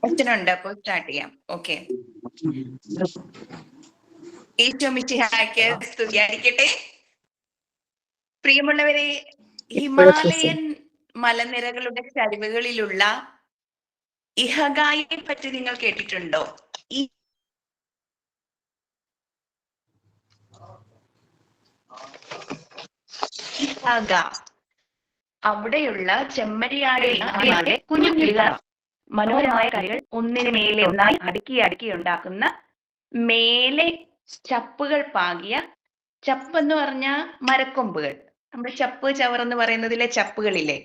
Question ഉണ്ട്, അപ്പോൾ start ചെയ്യാം. ഓക്കെ. ഈശോ മിശിഹായ്ക്ക് സ്തുതിയായിരിക്കട്ടെ. പ്രിയമുള്ളവരെ, ഹിമാലയൻ മലനിരകളുടെ ചരിവുകളിലുള്ള ഇഹഗായെ പറ്റി നിങ്ങൾ കേട്ടിട്ടുണ്ടോ? ഇഹഗ അവിടെയുള്ള ചെമ്മരിയാടിന്റെ കുഞ്ഞു കിളികൾ, മനോഹരമായ കളികൾ ഒന്നിനു മേലെ ഒന്നായി അടുക്കി അടുക്കി ഉണ്ടാക്കുന്ന മേലെ ചപ്പുകൾ പാകിയ, ചപ്പ് എന്ന് പറഞ്ഞ മരക്കൊമ്പുകൾ, നമ്മുടെ ചപ്പ് ചവർ എന്ന് പറയുന്നതിലെ ചപ്പുകളില്ലേ,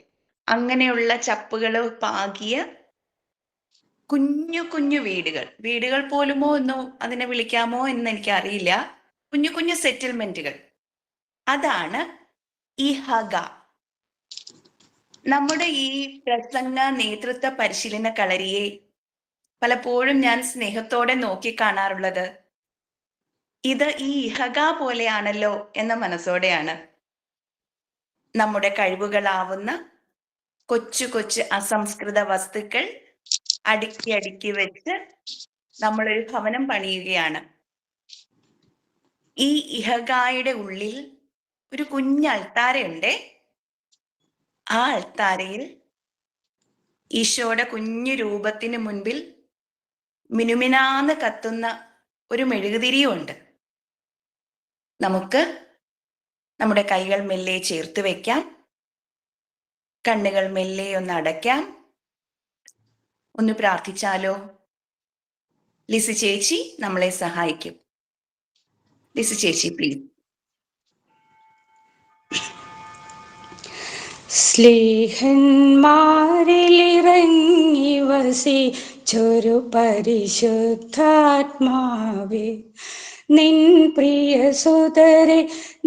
അങ്ങനെയുള്ള ചപ്പുകൾ പാകിയ കുഞ്ഞു കുഞ്ഞു വീടുകൾ പോലുമോ എന്നോ അതിനെ വിളിക്കാമോ എന്ന് എനിക്കറിയില്ല, കുഞ്ഞു കുഞ്ഞു സെറ്റിൽമെന്റുകൾ, അതാണ് ഇഹഗ. നമ്മുടെ ഈ പ്രസംഗ നേതൃത്വ പരിശീലന കളരിയെ പലപ്പോഴും ഞാൻ സ്നേഹത്തോടെ നോക്കിക്കാണാറുള്ളത് ഇത് ഈ ഇഹഗ പോലെയാണല്ലോ എന്ന മനസ്സോടെയാണ്. നമ്മുടെ കഴിവുകളാവുന്ന കൊച്ചു കൊച്ചു അസംസ്കൃത വസ്തുക്കൾ അടുക്കി അടുക്കി വെച്ച് നമ്മളൊരു ഭവനം പണിയുകയാണ്. ഈ ഇഹഗായുടെ ഉള്ളിൽ ഒരു കുഞ്ഞ് അൾത്താരയുണ്ട്. ആ അൾത്താരയിൽ ഈശോയുടെ കുഞ്ഞു രൂപത്തിന് മുൻപിൽ മിനുമിനാന്ന് കത്തുന്ന ഒരു മെഴുകുതിരിയുണ്ട്. നമുക്ക് നമ്മുടെ കൈകൾ മെല്ലെ ചേർത്ത് വെക്കാം, കണ്ണുകൾ മെല്ലെ ഒന്ന് അടയ്ക്കാം, ഒന്ന് പ്രാർത്ഥിച്ചാലോ? ലിസി ചേച്ചി നമ്മളെ സഹായിക്കും. ലിസി ചേച്ചി പ്ലീസ്. സ്നേഹന്മാരിലിറങ്ങി വസിച്ചൊരു പരിശുദ്ധാത്മാവേ, നിൻ പ്രിയ സുതരെ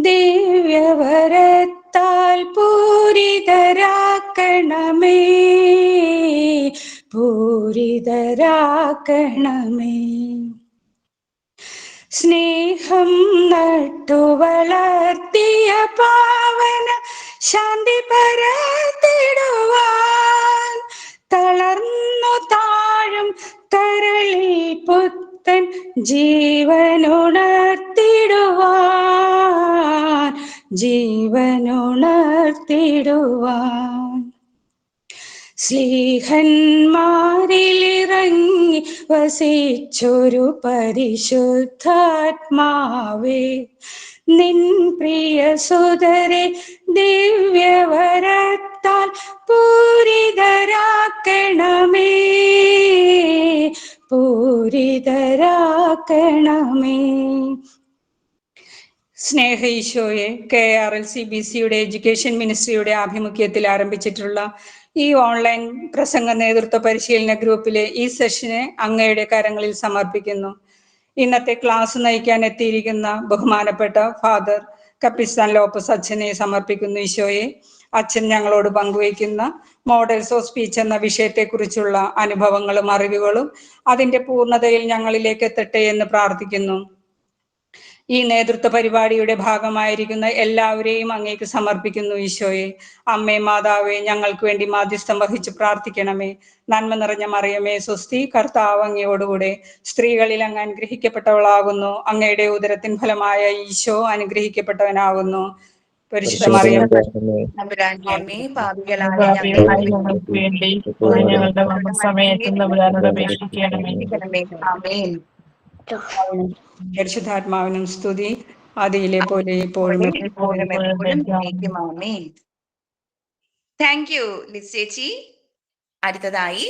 ദിവ്യവരത്താൽ പൂരിതരാക്കണമേ, പൂരിതരാക്കണമേ. സ്നേഹം നട്ടു വളർത്തിയ പാവന ശാന്തി പരത്തിടുവാൻ, തളർന്നു താഴും കരളിൽ പുത്തൻ ജീവനുണർത്തിടുവാൻ, ജീവനുണർത്തിടുവാൻ. സ്നേഹന്മാരിലിറങ്ങി വസിച്ചൊരു പരിശുദ്ധാത്മാവേ, നിൻ പ്രിയ സുതരെ ദിവ്യവരത്താൽ പൂരിതരാക്കണമേ, പൂരിതരാക്കണമേ. സ്നേഹ ഈശോയെ, KRLCBCയുടെ എഡ്യൂക്കേഷൻ മിനിസ്ട്രിയുടെ ആഭിമുഖ്യത്തിൽ ആരംഭിച്ചിട്ടുള്ള ഈ ഓൺലൈൻ പ്രസംഗ നേതൃത്വ പരിശീലന ഗ്രൂപ്പിലെ ഈ സെഷനെ അങ്ങയുടെ കരങ്ങളിൽ സമർപ്പിക്കുന്നു. ഇന്നത്തെ ക്ലാസ് നയിക്കാൻ എത്തിയിരിക്കുന്ന ബഹുമാനപ്പെട്ട ഫാദർ കപ്പിസ്ഥാൻ ലോപ്പസ് അച്ഛനെ സമർപ്പിക്കുന്നു. ഈശോയെ, അച്ഛൻ ഞങ്ങളോട് പങ്കുവയ്ക്കുന്ന മോഡൽസ് ഓഫ് സ്പീച്ച് എന്ന വിഷയത്തെക്കുറിച്ചുള്ള അനുഭവങ്ങളും അറിവുകളും അതിൻ്റെ പൂർണ്ണതയിൽ ഞങ്ങളിലേക്ക് എത്തട്ടെ എന്ന് പ്രാർത്ഥിക്കുന്നു. ഈ നേതൃത്വ പരിപാടിയുടെ ഭാഗമായിരിക്കുന്ന എല്ലാവരെയും അങ്ങേക്ക് സമർപ്പിക്കുന്നു. ഈശോയെ, അമ്മേ മാതാവേ, ഞങ്ങൾക്ക് വേണ്ടി മാധ്യസ്ഥം വഹിച്ച് പ്രാർത്ഥിക്കണമേ. നന്മ നിറഞ്ഞ മറിയമേ സ്വസ്തി, കർത്താവ് അങ്ങയോടുകൂടെ സ്ത്രീകളിൽ അങ്ങ് അനുഗ്രഹിക്കപ്പെട്ടവളാകുന്നു. അങ്ങയുടെ ഉദരത്തിൻ ഫലമായ ഈശോ അനുഗ്രഹിക്കപ്പെട്ടവനാകുന്നു. പരിശുദ്ധ മറിയം പരിശുദ്ധാത്മാവിനും സ്തുതി, ആദിയിലെ പോലെ ഇപ്പോഴും എപ്പോഴും. താങ്ക് യു ലിസ് ചേച്ചി. അടുത്തതായി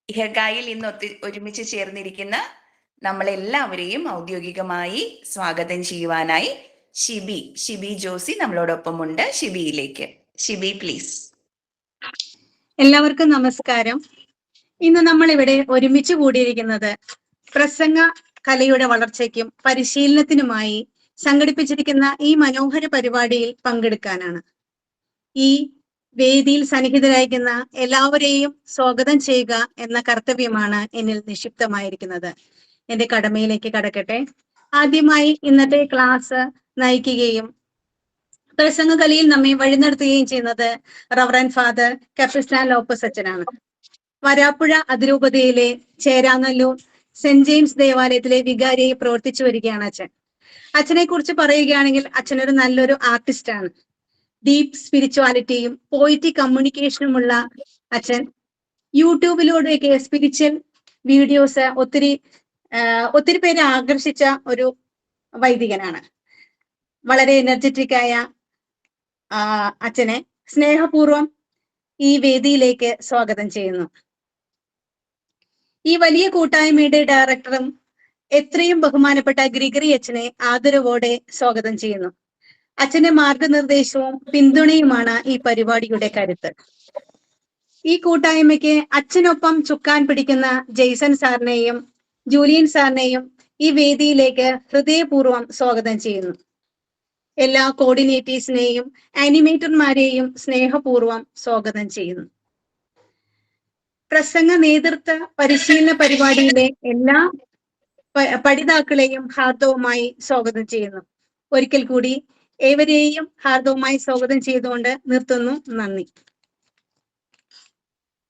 ഇഹഗായിൽ ഇന്ന് ഒരുമിച്ച് ചേർന്നിരിക്കുന്ന നമ്മളെല്ലാവരെയും ഔദ്യോഗികമായി സ്വാഗതം ചെയ്യുവാനായി ഷിബി ജോസി നമ്മളോടൊപ്പമുണ്ട്. ഷിബി പ്ലീസ്. എല്ലാവർക്കും നമസ്കാരം. ഇന്ന് നമ്മൾ ഇവിടെ ഒരുമിച്ച് കൂടിയിരിക്കുന്നത് പ്രസംഗ കലയുടെ വളർച്ചയ്ക്കും പരിശീലനത്തിനുമായി സംഘടിപ്പിച്ചിരിക്കുന്ന ഈ മനോഹര പരിപാടിയിൽ പങ്കെടുക്കാനാണ്. ഈ വേദിയിൽ സന്നിഹിതരായിരിക്കുന്ന എല്ലാവരെയും സ്വാഗതം ചെയ്യുക എന്ന കർത്തവ്യമാണ് എന്നിൽ നിക്ഷിപ്തമായിരിക്കുന്നത്. എന്റെ കടമയിലേക്ക് കടക്കട്ടെ. ആദ്യമായി ഇന്നത്തെ ക്ലാസ് നയിക്കുകയും പ്രസംഗ കലയിൽ നമ്മെ വഴി നടത്തുകയും ചെയ്യുന്നത് റവറൻഡ് ഫാദർ കപ്പിസ്ഥാൻ ലോപ്പസ് അച്ഛനാണ്. വരാപ്പുഴ അതിരൂപതയിലെ ചേരാനല്ലൂർ സെന്റ് ജെയിംസ് ദേവാലയത്തിലെ വികാരിയായി പ്രവർത്തിച്ചു വരികയാണ് അച്ഛൻ. അച്ഛനെ കുറിച്ച് പറയുകയാണെങ്കിൽ അച്ഛനൊരു നല്ലൊരു ആർട്ടിസ്റ്റ് ആണ്. ഡീപ്പ് സ്പിരിച്വാലിറ്റിയും പോയിറ്റിക് കമ്മ്യൂണിക്കേഷനുമുള്ള അച്ഛൻ യൂട്യൂബിലൂടെയൊക്കെ സ്പിരിച്വൽ വീഡിയോസ് ഒത്തിരി പേരെ ആകർഷിച്ച ഒരു വൈദികനാണ്. വളരെ എനർജറ്റിക് ആയ അച്ഛനെ സ്നേഹപൂർവം ഈ വേദിയിലേക്ക് സ്വാഗതം ചെയ്യുന്നു. ഈ വലിയ കൂട്ടായ്മയുടെ ഡയറക്ടറും എത്രയും ബഹുമാനപ്പെട്ട ഗ്രിഗറി അച്ഛനെ ആദരവോടെ സ്വാഗതം ചെയ്യുന്നു. അച്ഛന്റെ മാർഗനിർദ്ദേശവും പിന്തുണയുമാണ് ഈ പരിപാടിയുടെ കരുത്ത്. ഈ കൂട്ടായ്മയ്ക്ക് അച്ഛനൊപ്പം ചുക്കാൻ പിടിക്കുന്ന ജെയ്സൺ സാറിനെയും ജൂലിയൻ സാറിനെയും ഈ വേദിയിലേക്ക് ഹൃദയപൂർവ്വം സ്വാഗതം ചെയ്യുന്നു. എല്ലാ കോർഡിനേറ്റേഴ്സിനെയും ആനിമേറ്റർമാരെയും സ്നേഹപൂർവ്വം സ്വാഗതം ചെയ്യുന്നു. പ്രസംഗ നേതൃത്വ പരിശീലന പരിപാടിയിലെ എല്ലാ പഠിതാക്കളെയും ഹാർദവുമായി സ്വാഗതം ചെയ്യുന്നു. ഒരിക്കൽ കൂടി ഏവരെയും ഹാർദവുമായി സ്വാഗതം ചെയ്തുകൊണ്ട് നിർത്തുന്നു. നന്ദി.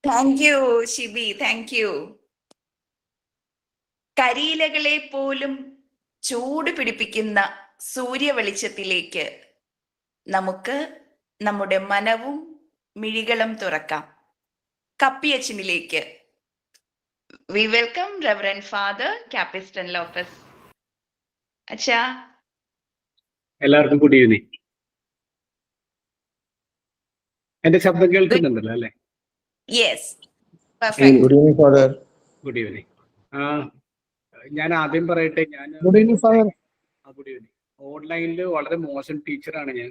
Thank you Shibi, thank you. കരിയിലകളെ പോലും ചൂട് പിടിപ്പിക്കുന്ന സൂര്യ വെളിച്ചത്തിലേക്ക് നമുക്ക് നമ്മുടെ മനവും മിഴികളും തുറക്കാം. കപ്പിയച്ചനിലേക്ക് we welcome reverend father Capistran Lopez. അച്ഛാ, എല്ലാവർക്കും ഗുഡ് ഈവനിങ്. എന്റെ ശബ്ദം കേൾക്കുന്നുണ്ടല്ലോ അല്ലേ? Yes, perfect. Good evening father. Good evening. ഞാൻ ആദ്യം പറയട്ടെ, ഞാൻ good evening father. Good evening. ഓൺലൈനിൽ വളരെ മോശം ടീച്ചറാണ് ഞാൻ.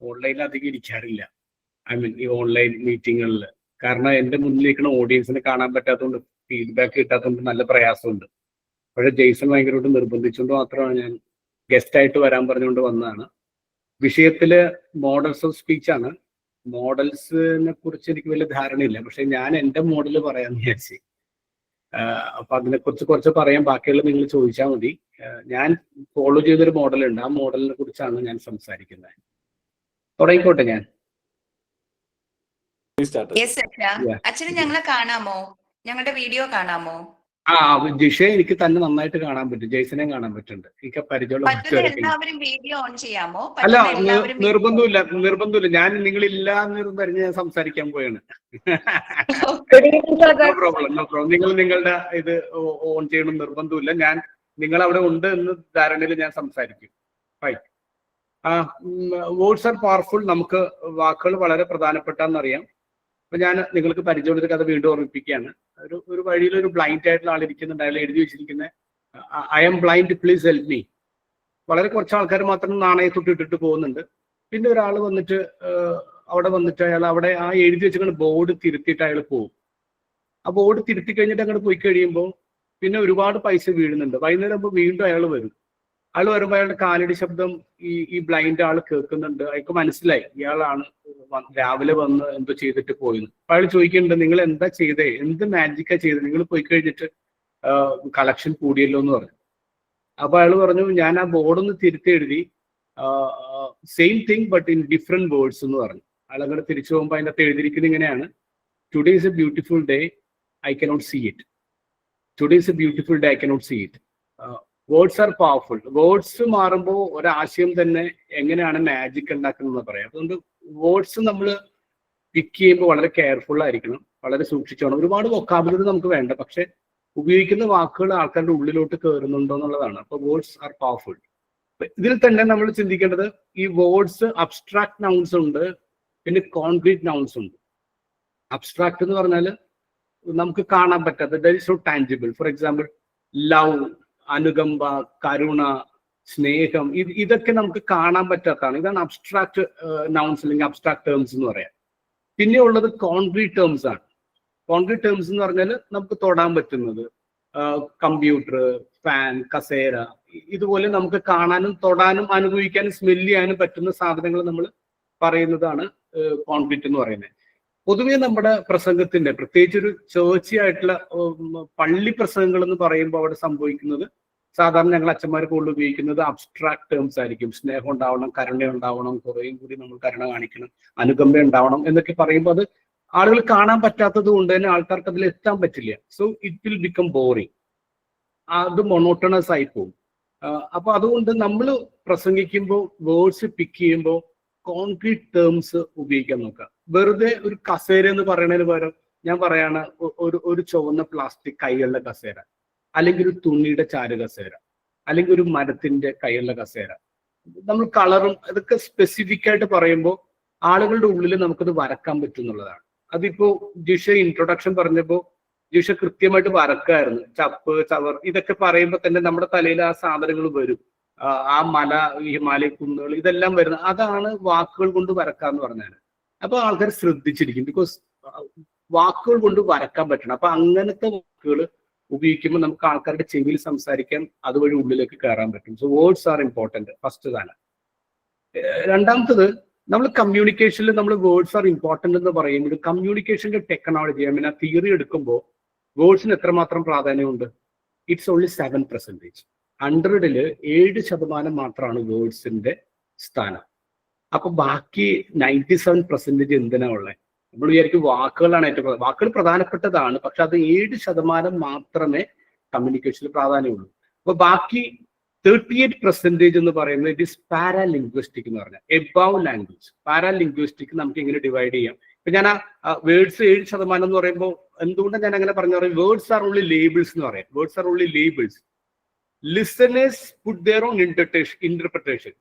ഓൺലൈനിൽ അധികം ഇരിക്കാറില്ല, ഈ ഓൺലൈൻ മീറ്റിങ്ങുകളിൽ. കാരണം എന്റെ മുന്നിലിരിക്കുന്ന ഓഡിയൻസിനെ കാണാൻ പറ്റാത്തതുകൊണ്ട്, ഫീഡ്ബാക്ക് കിട്ടാത്തതുകൊണ്ട് നല്ല പ്രയാസമുണ്ട്. പക്ഷേ ജെയ്സൺ ഭയങ്കരമായിട്ട് നിർബന്ധിച്ചുകൊണ്ട് മാത്രമാണ് ഞാൻ ഗസ്റ്റ് ആയിട്ട് വരാൻ പറഞ്ഞുകൊണ്ട് വന്നതാണ്. വിഷയത്തില് മോഡൽസ് ഓഫ് സ്പീച്ച് ആണ്. മോഡൽസിനെ കുറിച്ച് എനിക്ക് വലിയ ധാരണയില്ല, പക്ഷെ ഞാൻ എൻ്റെ മോഡൽ പറയാമെന്ന് വിചാരിച്ചു. അപ്പൊ അതിനെക്കുറിച്ച് കുറച്ച് പറയാൻ, ബാക്കിയുള്ള നിങ്ങൾ ചോദിച്ചാൽ മതി. ഞാൻ ഫോളോ ചെയ്തൊരു മോഡലുണ്ട്, ആ മോഡലിനെ കുറിച്ചാണ് ഞാൻ സംസാരിക്കുന്നത്. തുടങ്ങിക്കോട്ടെ ഞാൻ. അച്ഛന് ഞങ്ങളെ കാണാമോ? ഞങ്ങളുടെ വീഡിയോ കാണാമോ? ജിഷയെ എനിക്ക് തന്നെ നന്നായിട്ട് കാണാൻ പറ്റും, ജെയ്സനെയും കാണാൻ പറ്റുന്നുണ്ട്. എനിക്ക് പരിചയമുള്ള അല്ല, നിർബന്ധമില്ല. ഞാൻ നിങ്ങളില്ല എന്ന് പറഞ്ഞ് ഞാൻ സംസാരിക്കാൻ പോയാണ്. No problem. നിങ്ങൾ നിങ്ങളുടെ ഇത് ഓൺ ചെയ്യണം നിർബന്ധമില്ല. ഞാൻ നിങ്ങൾ അവിടെ ഉണ്ട് എന്ന് ധാരണയിൽ ഞാൻ സംസാരിക്കും. ഫൈൻ. Words are powerful. നമുക്ക് വാക്കുകൾ വളരെ പ്രധാനപ്പെട്ടാന്നറിയാം. അപ്പൊ ഞാൻ നിങ്ങൾക്ക് പരിചയമുള്ളൊരു കഥ വീണ്ടും ഓർമ്മിപ്പിക്കുകയാണ്. ഒരു വഴിയിൽ ഒരു ബ്ലൈൻഡ് ആയിട്ടുള്ള ആൾ ഇരിക്കുന്നുണ്ട്. അയാൾ എഴുതി വെച്ചിരിക്കുന്നത് I M blind, please help me. വളരെ കുറച്ച് ആൾക്കാർ മാത്രം നാണയത്തൊട്ട് ഇട്ടിട്ട് പോകുന്നുണ്ട്. പിന്നെ ഒരാൾ വന്നിട്ട് അവിടെ വന്നിട്ട് അയാൾ അവിടെ ആ എഴുതി വെച്ചിട്ട് ബോർഡ് തിരുത്തിയിട്ട് അയാൾ പോകും. ആ ബോർഡ് തിരുത്തി കഴിഞ്ഞിട്ട് അങ്ങോട്ട് പോയി കഴിയുമ്പോൾ പിന്നെ ഒരുപാട് പൈസ വീഴുന്നുണ്ട്. വൈകുന്നേരം ആകുമ്പോൾ വീണ്ടും അയാൾ വരും. അയാൾ വരുമ്പോൾ അയാളുടെ കാലടി ശബ്ദം ഈ ബ്ലൈൻഡ് ആൾ കേൾക്കുന്നുണ്ട്. അയാൾക്ക് മനസ്സിലായി ഇയാളാണ് രാവിലെ വന്ന് എന്തോ ചെയ്തിട്ട് പോയെന്ന്. അപ്പൊ അയാൾ ചോദിക്കുന്നുണ്ട്, നിങ്ങൾ എന്താ ചെയ്തേ, എന്ത് മാജിക്കാ ചെയ്തത്, നിങ്ങൾ പോയി കഴിഞ്ഞിട്ട് കളക്ഷൻ കൂടിയല്ലോ എന്ന് പറഞ്ഞു. അപ്പൊ അയാൾ പറഞ്ഞു, ഞാൻ ആ ബോർഡൊന്ന് തിരുത്തി എഴുതി, same thing but in different words എന്ന് പറഞ്ഞു. അയാൾ അങ്ങോട്ട് തിരിച്ചു പോകുമ്പോൾ അതിൻ്റെ അകത്ത് എഴുതിയിരിക്കുന്നത് ഇങ്ങനെയാണ്: today is a beautiful day, I cannot see it. Today is a beautiful day, I cannot see it. Words are powerful. Words മാറുമ്പോൾ ഒരാശയം തന്നെ എങ്ങനെയാണ് മാജിക് ഉണ്ടാക്കുന്നത് പറയാം. അതുകൊണ്ട് വേർഡ്സ് നമ്മൾ പിക്ക് ചെയ്യുമ്പോൾ വളരെ കെയർഫുൾ ആയിരിക്കണം, വളരെ സൂക്ഷിച്ചോണം. ഒരുപാട് വൊക്കാബുലറി നമുക്ക് വേണ്ട, പക്ഷെ ഉപയോഗിക്കുന്ന വാക്കുകൾ ആൾക്കാരുടെ ഉള്ളിലോട്ട് കയറുന്നുണ്ടോ എന്നുള്ളതാണ്. അപ്പൊ വേർഡ്സ് ആർ പവർഫുൾ. ഇതിൽ തന്നെ നമ്മൾ ചിന്തിക്കേണ്ടത്, ഈ വേർഡ്സ് അബ്സ്ട്രാക്ട് നൗൺസ് ഉണ്ട്, പിന്നെ കോൺക്രീറ്റ് നൗൺസ് ഉണ്ട്. അബ്സ്ട്രാക്ട് എന്ന് പറഞ്ഞാൽ നമുക്ക് കാണാൻ പറ്റാത്ത, that is not tangible. For example, love, അനുകമ്പ, കരുണ, സ്നേഹം, ഇതൊക്കെ നമുക്ക് കാണാൻ പറ്റാത്തതാണ്. ഇതാണ് അബ്സ്ട്രാക്ട് നൗൺസ് അല്ലെങ്കിൽ അബ്സ്ട്രാക്ട് ടേംസ് എന്ന് പറയാം. പിന്നെ ഉള്ളത് കോൺക്രീറ്റ് ടേംസ് ആണ്. കോൺക്രീറ്റ് ടേംസ് എന്ന് പറഞ്ഞാൽ നമുക്ക് തൊടാൻ പറ്റുന്നത്, കമ്പ്യൂട്ടർ, ഫാൻ, കസേര, ഇതുപോലെ നമുക്ക് കാണാനും തൊടാനും അനുഭവിക്കാനും സ്മെല് ചെയ്യാനും പറ്റുന്ന സാധനങ്ങൾ നമ്മൾ പറയുന്നതാണ് കോൺക്രീറ്റ് എന്ന് പറയുന്നത്. പൊതുവെ നമ്മുടെ പ്രസംഗത്തിന്റെ, പ്രത്യേകിച്ച് ഒരു ചേർച്ചി ആയിട്ടുള്ള പള്ളി പ്രസംഗങ്ങൾ എന്ന് പറയുമ്പോൾ അവിടെ സംഭവിക്കുന്നത്, സാധാരണ ഞങ്ങൾ അച്ഛന്മാർ കൂടുതൽ ഉപയോഗിക്കുന്നത് അബ്സ്ട്രാക്ട് ടേംസ് ആയിരിക്കും. സ്നേഹം ഉണ്ടാവണം, കരുണ ഉണ്ടാവണം, കുറേയും കൂടി നമ്മൾ കരുണ കാണിക്കണം, അനുകമ്പ ഉണ്ടാവണം എന്നൊക്കെ പറയുമ്പോൾ അത് ആളുകൾ കാണാൻ പറ്റാത്തത് കൊണ്ട് തന്നെ ആൾക്കാർക്ക് അതിൽ എത്താൻ പറ്റില്ല. So it will become boring, അത് മൊണോട്ടണസ് ആയി പോകും. അപ്പൊ അതുകൊണ്ട് നമ്മൾ പ്രസംഗിക്കുമ്പോൾ വേർഡ്സ് പിക്ക് ചെയ്യുമ്പോൾ കോൺക്രീറ്റ് ടേംസ് ഉപയോഗിക്കാൻ നോക്കുക. വെറുതെ ഒരു കസേര എന്ന് പറയുന്നതിന് പകരം ഞാൻ പറയാണ് ഒരു ചുവന്ന പ്ലാസ്റ്റിക് കൈയുള്ള കസേര, അല്ലെങ്കിൽ ഒരു തുണിയുടെ ചാരു കസേര, അല്ലെങ്കിൽ ഒരു മരത്തിന്റെ കൈയുള്ള കസേര. നമ്മൾ കളറും അതൊക്കെ സ്പെസിഫിക് ആയിട്ട് പറയുമ്പോൾ ആളുകളുടെ ഉള്ളിൽ നമുക്കത് വരക്കാൻ പറ്റും എന്നുള്ളതാണ്. അതിപ്പോ ജിഷ ഇൻട്രൊഡക്ഷൻ പറഞ്ഞപ്പോ ജിഷ കൃത്യമായിട്ട് വരക്കായിരുന്നു. ചപ്പ്, ചവർ ഇതൊക്കെ പറയുമ്പോൾ തന്നെ നമ്മുടെ തലയിൽ ആ സാധനങ്ങൾ വരും. ആ മല, ഹിമാലയ കുന്നുകൾ, ഇതെല്ലാം വരുന്ന അതാണ് വാക്കുകൾ കൊണ്ട് വരക്കാന്ന് പറഞ്ഞാൽ. അപ്പൊ ആൾക്കാർ ശ്രദ്ധിച്ചിരിക്കും, ബിക്കോസ് വാക്കുകൾ കൊണ്ട് വരക്കാൻ പറ്റണം. അപ്പൊ അങ്ങനത്തെ വാക്കുകൾ ഉപയോഗിക്കുമ്പോൾ നമുക്ക് ആൾക്കാരുടെ ചെവിയിൽ സംസാരിക്കാൻ അതുവഴി ഉള്ളിലേക്ക് കയറാൻ പറ്റും. So words are important, first തന്നെ. രണ്ടാമത്തത്, നമ്മൾ കമ്മ്യൂണിക്കേഷനിൽ നമ്മൾ വേർഡ്സ് ആർ ഇമ്പോർട്ടന്റ് എന്ന് പറയുമ്പോൾ കമ്മ്യൂണിക്കേഷന്റെ ടെക്നോളജി, ഐ മീൻ ആ തിയറി എടുക്കുമ്പോൾ വേർഡ്സിന് എത്രമാത്രം പ്രാധാന്യമുണ്ട്? It's only 7%. 100-ൽ 7% മാത്രമാണ് വേർഡ്സിന്റെ സ്ഥാനം. അപ്പൊ ബാക്കി 97% എന്തിനാ ഉള്ളത്? നമ്മൾ വിചാരിക്കും വാക്കുകളാണ് ഏറ്റവും വാക്കുകൾ പ്രധാനപ്പെട്ടതാണ്, പക്ഷെ അത് 7% മാത്രമേ കമ്മ്യൂണിക്കേഷനിൽ പ്രാധാന്യമുള്ളൂ. അപ്പൊ ബാക്കി 38% എന്ന് പറയുന്നത് ഇറ്റ് ഈസ് പാരാലിംഗ്വിസ്റ്റിക് എന്ന് പറഞ്ഞാൽ എബവ് ലാംഗ്വേജ്. പാരാലിംഗ്വിസ്റ്റിക് നമുക്ക് ഇങ്ങനെ ഡിവൈഡ് ചെയ്യാം. ഇപ്പൊ ഞാൻ ആ വേർഡ്സ് 7% എന്ന് പറയുമ്പോൾ എന്തുകൊണ്ടാണ് ഞാൻ അങ്ങനെ പറഞ്ഞു പറയും? വേർഡ്സ് ആർ ഓൺലി ലേബിൾസ് എന്ന് പറയാം. Words are only labels. Listeners put their own interpretation.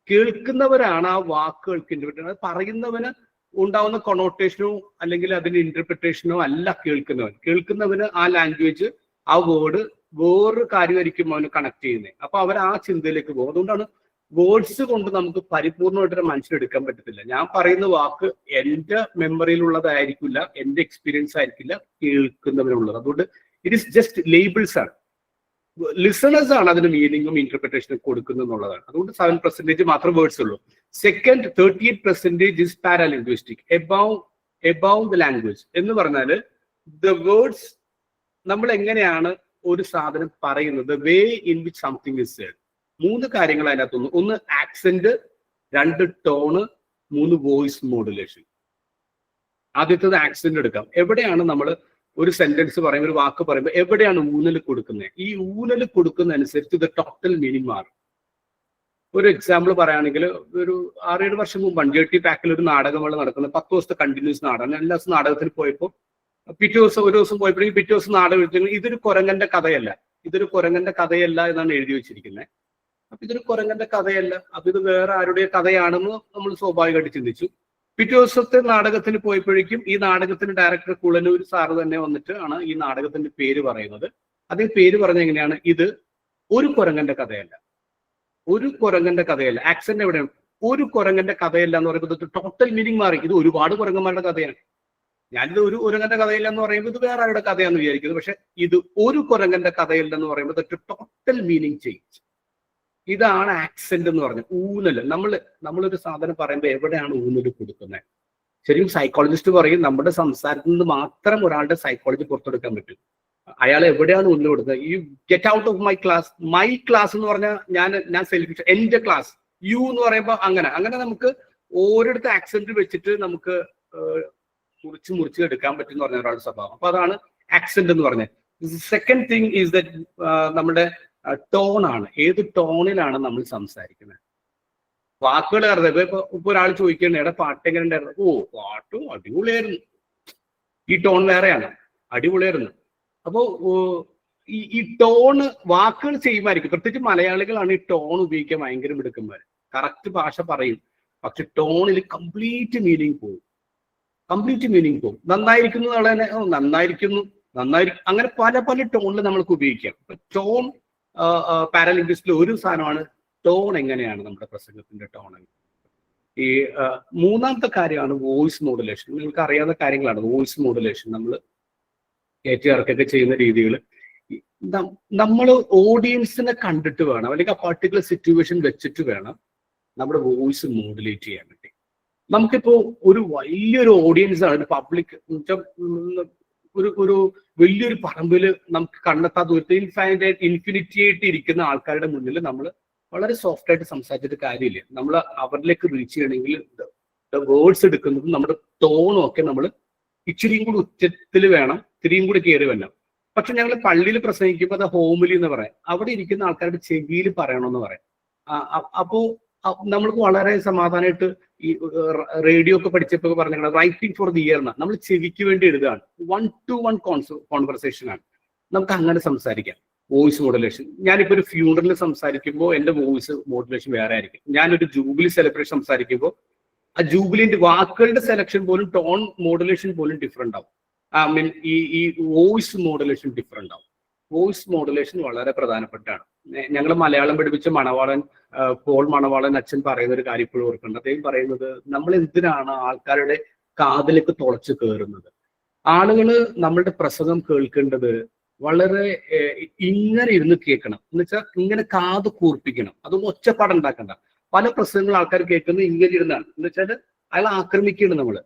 കേൾക്കുന്നവരാണ് ആ വാക്കുകൾക്ക് ഇന്റർപ്രിട്ടേഷൻ. അത് പറയുന്നവന് ഉണ്ടാവുന്ന കൊണോട്ടേഷനോ അല്ലെങ്കിൽ അതിന്റെ ഇന്റർപ്രിട്ടേഷനോ അല്ല കേൾക്കുന്നവന് ആ ലാംഗ്വേജ്, ആ വേർഡ് വേറൊരു കാര്യമായിരിക്കും അവന് കണക്ട് ചെയ്യുന്നത്. അപ്പൊ അവർ ആ ചിന്തയിലേക്ക് പോകും. അതുകൊണ്ടാണ് വേർഡ്സ് കൊണ്ട് നമുക്ക് പരിപൂർണമായിട്ട് മനസ്സിലെടുക്കാൻ പറ്റത്തില്ല. ഞാൻ പറയുന്ന വാക്ക് എന്റെ മെമ്മറിയിലുള്ളതായിരിക്കില്ല, എന്റെ എക്സ്പീരിയൻസ് ആയിരിക്കില്ല കേൾക്കുന്നവനുള്ളത്. അതുകൊണ്ട് ഇറ്റ് ഇസ് ജസ്റ്റ് ലേബിൾസ് ആണ്. ലിസണേഴ്സ് ആണ് അതിന് മീനിങ്ങും ഇന്റർപ്രിട്ടേഷനും കൊടുക്കുന്നത് എന്നുള്ളതാണ്. അതുകൊണ്ട് 7% മാത്രം വേർഡ്സ് ഉള്ളൂ. Second 38% is paralinguistic, above the language. എന്ന് പറഞ്ഞാല് ദ വേർഡ്സ് നമ്മൾ എങ്ങനെയാണ് ഒരു സാധനം പറയുന്നത്, way in which something is said. 3 കാര്യങ്ങൾ അതിനകത്തുനിന്ന്. 1 ആക്സെന്റ്, 2 ടോണ്, 3 വോയിസ് മോഡുലേഷൻ. ആദ്യത്തേത് ആക്സെന്റ് എടുക്കാം. എവിടെയാണ് നമ്മൾ ഒരു സെന്റൻസ് പറയുമ്പോൾ, ഒരു വാക്ക് പറയുമ്പോൾ എവിടെയാണ് ഊന്നൽ കൊടുക്കുന്നത്? ഈ ഊന്നൽ കൊടുക്കുന്ന അനുസരിച്ച് ഇത് ടോട്ടൽ മീനിങ് മാറും. ഒരു എക്സാമ്പിൾ പറയുകയാണെങ്കിൽ, ഒരു 6-7 വർഷം മുമ്പ് JT പാക്കിൽ ഒരു നാടകമേള നടക്കുന്നത്, 10 ദിവസത്തെ കണ്ടിന്യൂസ് നാടകം. എല്ലാ ദിവസവും നാടകത്തിന് പോയപ്പോൾ പിറ്റേ ദിവസം ഒരു ദിവസം പോയപ്പോഴേക്കും പിറ്റേ ദിവസം നാടകം എഴുതി, ഇതൊരു കുരങ്ങന്റെ കഥയല്ല, ഇതൊരു കുരങ്ങന്റെ കഥയല്ല എന്നാണ് എഴുതി വെച്ചിരിക്കുന്നത്. അപ്പൊ ഇതൊരു കുരങ്ങന്റെ കഥയല്ല, അപ്പൊ ഇത് വേറെ ആരുടെ കഥയാണെന്ന് നമ്മൾ സ്വാഭാവികമായിട്ട് ചിന്തിച്ചു. പിറ്റേ ദിവസത്തെ നാടകത്തിന് പോയപ്പോഴേക്കും ഈ നാടകത്തിന് ഡയറക്ടർ കുളനൂർ സാറ് തന്നെ വന്നിട്ട് ആണ് ഈ നാടകത്തിന്റെ പേര് പറയുന്നത്. അതേ പേര് പറഞ്ഞ എങ്ങനെയാണ്? ഇത് ഒരു കുരങ്ങന്റെ കഥയല്ല, ഒരു കുരങ്ങന്റെ കഥയല്ല. ആക്സെന്റ് എവിടെയാണ്? ഒരു കുരങ്ങന്റെ കഥയല്ല എന്ന് പറയുമ്പോൾ ടോട്ടൽ മീനിങ് മാറി. ഇത് ഒരുപാട് കുരങ്ങന്മാരുടെ കഥയാണ്. ഞാനിത് ഒരു കുരങ്ങന്റെ കഥയില്ല എന്ന് പറയുമ്പോൾ ഇത് വേറെ ആരുടെ കഥയാന്ന് വിചാരിക്കുന്നത്. പക്ഷെ ഇത് ഒരു കുരങ്ങന്റെ കഥയില്ലെന്ന് പറയുമ്പോൾ ടോട്ടൽ മീനിങ് ചേഞ്ച്. ഇതാണ് ആക്സെന്റ് എന്ന് പറഞ്ഞത്. ഊന്നൽ. നമ്മളൊരു സാധനം പറയുമ്പോൾ എവിടെയാണ് ഊന്നൽ കൊടുക്കുന്നത്? ശരിക്കും സൈക്കോളജിസ്റ്റ് പറയും നമ്മുടെ സംസാരത്തിൽ നിന്ന് മാത്രം ഒരാളുടെ സൈക്കോളജി പുറത്തെടുക്കാൻ പറ്റും. അയാൾ എവിടെയാണ് ഊന്നൽ കൊടുക്കുന്നത്? ഈ get out of my class. My class എന്ന് പറഞ്ഞാൽ ഞാൻ സെൽഫിഷ്. എന്റെ ക്ലാസ്. യു എന്ന് പറയുമ്പോൾ അങ്ങനെ നമുക്ക് ഓരോരുത്തർ ആക്സെന്റ് വെച്ചിട്ട് നമുക്ക് മുറിച്ച് എടുക്കാൻ പറ്റും എന്ന് പറഞ്ഞ ഒരാളുടെ സ്വഭാവം. അപ്പൊ അതാണ് ആക്സെന്റ് എന്ന് പറഞ്ഞത്. സെക്കൻഡ് തിങ് ഈസ് ദാറ്റ് നമ്മുടെ ടോൺ ആണ്. ഏത് ടോണിലാണ് നമ്മൾ സംസാരിക്കുന്നത്? വാക്കുകൾ അറിയാം. ഇപ്പൊ ഒരാൾ ചോദിക്കണേ, എടാ പാട്ട് എങ്ങനെ ഉണ്ടായിരുന്നു? ഓ, പാട്ട് അടിപൊളിയായിരുന്നു. ഈ ടോൺ വേറെയാണ്, അടിപൊളിയായിരുന്നു. അപ്പോ ഈ ടോണ് വാക്കുകൾ ചെയ്യുമായിരിക്കും. പ്രത്യേകിച്ച് മലയാളികളാണ് ഈ ടോൺ ഉപയോഗിക്കാൻ ഭയങ്കര മിടുക്കന്മാർ. കറക്റ്റ് ഭാഷ പറയും, പക്ഷെ ടോണിൽ കംപ്ലീറ്റ് മീനിങ് പോകും. നന്നായിരിക്കുന്നു എന്നുള്ളതിനെ നന്നായിരിക്കുന്നു, അങ്ങനെ പല ടോണിൽ നമ്മൾക്ക് ഉപയോഗിക്കാം. ടോൺ പാരാലിംഗ്വിസ്റ്റിൽ ഒരു സാധനമാണ് ടോൺ. എങ്ങനെയാണ് നമ്മുടെ പ്രസംഗത്തിന്റെ ടോൺ? ഈ മൂന്നാമത്തെ കാര്യമാണ് വോയിസ് മോഡുലേഷൻ. നിങ്ങൾക്ക് അറിയാവുന്ന കാര്യങ്ങളാണ് വോയിസ് മോഡുലേഷൻ. നമ്മൾ കയറ്റിറക്കൊക്കെ ചെയ്യുന്ന രീതികൾ. നമ്മൾ ഓഡിയൻസിനെ കണ്ടിട്ട് വേണം, അല്ലെങ്കിൽ ആ പർട്ടിക്കുലർ സിറ്റുവേഷൻ വെച്ചിട്ട് വേണം നമ്മുടെ വോയിസ് മോഡുലേറ്റ് ചെയ്യാൻ വേണ്ടി. നമുക്കിപ്പോ ഒരു വലിയൊരു ഓഡിയൻസ് ആണ്, പബ്ലിക്, ഒരു വലിയൊരു പറമ്പിൽ നമുക്ക് കണ്ടെത്താത്ത ദൂരത്തിൽ ഇൻഫിനിറ്റി ആയിട്ട് ഇരിക്കുന്ന ആൾക്കാരുടെ മുന്നിൽ നമ്മൾ വളരെ സോഫ്റ്റ് ആയിട്ട് സംസാരിച്ചിട്ട് കാര്യമില്ല. നമ്മൾ അവരിലേക്ക് റീച്ച് ചെയ്യണമെങ്കിൽ വേർഡ്സ് എടുക്കുന്നതും നമ്മുടെ ടോണും ഒക്കെ നമ്മൾ ഇച്ചിരിയും കൂടി ഉച്ചത്തിൽ വേണം, ഇത്തിരിയും കൂടി കയറി വരണം. പക്ഷെ ഞങ്ങൾ പള്ളിയിൽ പ്രസംഗിക്കുമ്പോൾ അത് ഹോമിലി എന്ന് പറയാം. അവിടെ ഇരിക്കുന്ന ആൾക്കാരുടെ ചെവിയിൽ പറയണമെന്ന് പറയാം. അപ്പോ നമ്മൾക്ക് വളരെ സമാധാനമായിട്ട് ഈ റേഡിയോ ഒക്കെ പഠിച്ചപ്പോൾ പറഞ്ഞ റൈറ്റിംഗ് ഫോർ ദി ഇയർ എന്നാണ്. നമ്മൾ ചെവിക്ക് വേണ്ടി എഴുതുകയാണ്. 1-to-1 കോൺവെർസേഷൻ ആണ്. നമുക്ക് അങ്ങനെ സംസാരിക്കാം. Voice modulation. ഞാനിപ്പോൾ ഒരു ഫ്യൂണറിൽ സംസാരിക്കുമ്പോൾ എൻ്റെ വോയിസ് മോഡുലേഷൻ വേറെ ആയിരിക്കും. ഞാനൊരു ജൂബിലി സെലിബ്രേഷൻ സംസാരിക്കുമ്പോൾ ആ ജൂബിലിന്റെ വാക്കുകളുടെ സെലക്ഷൻ പോലും, ടോൺ മോഡുലേഷൻ പോലും ഡിഫറെന്റ് ആവും. ഈ വോയിസ് മോഡുലേഷൻ ഡിഫറെന്റ് ആവും. വോയിസ് മോഡുലേഷൻ വളരെ പ്രധാനപ്പെട്ടാണ്. ഞങ്ങൾ മലയാളം പഠിപ്പിച്ച മണവാളൻ, പോൾ മണവാളൻ അച്ഛൻ പറയുന്ന ഒരു കാര്യം ഇപ്പോഴും ഓർക്കുന്നുണ്ട്. അദ്ദേഹം പറയുന്നത്, നമ്മൾ എന്തിനാണ് ആൾക്കാരുടെ കാതിലേക്ക് തുളച്ചു കയറുന്നത്? ആളുകള് നമ്മളുടെ പ്രസംഗം കേൾക്കേണ്ടത് വളരെ ഇങ്ങനെ ഇരുന്ന് കേൾക്കണം. എന്ന് വെച്ചാൽ ഇങ്ങനെ കാത് കൂർപ്പിക്കണം. അതൊന്നും ഒച്ചപ്പാടുണ്ടാക്കണ്ട. പല പ്രസംഗങ്ങൾ ആൾക്കാർ കേൾക്കുന്നത് ഇങ്ങനെ ഇരുന്നാണ്. എന്ന് വെച്ചാൽ അയാൾ ആക്രമിക്കണം. നമ്മൾ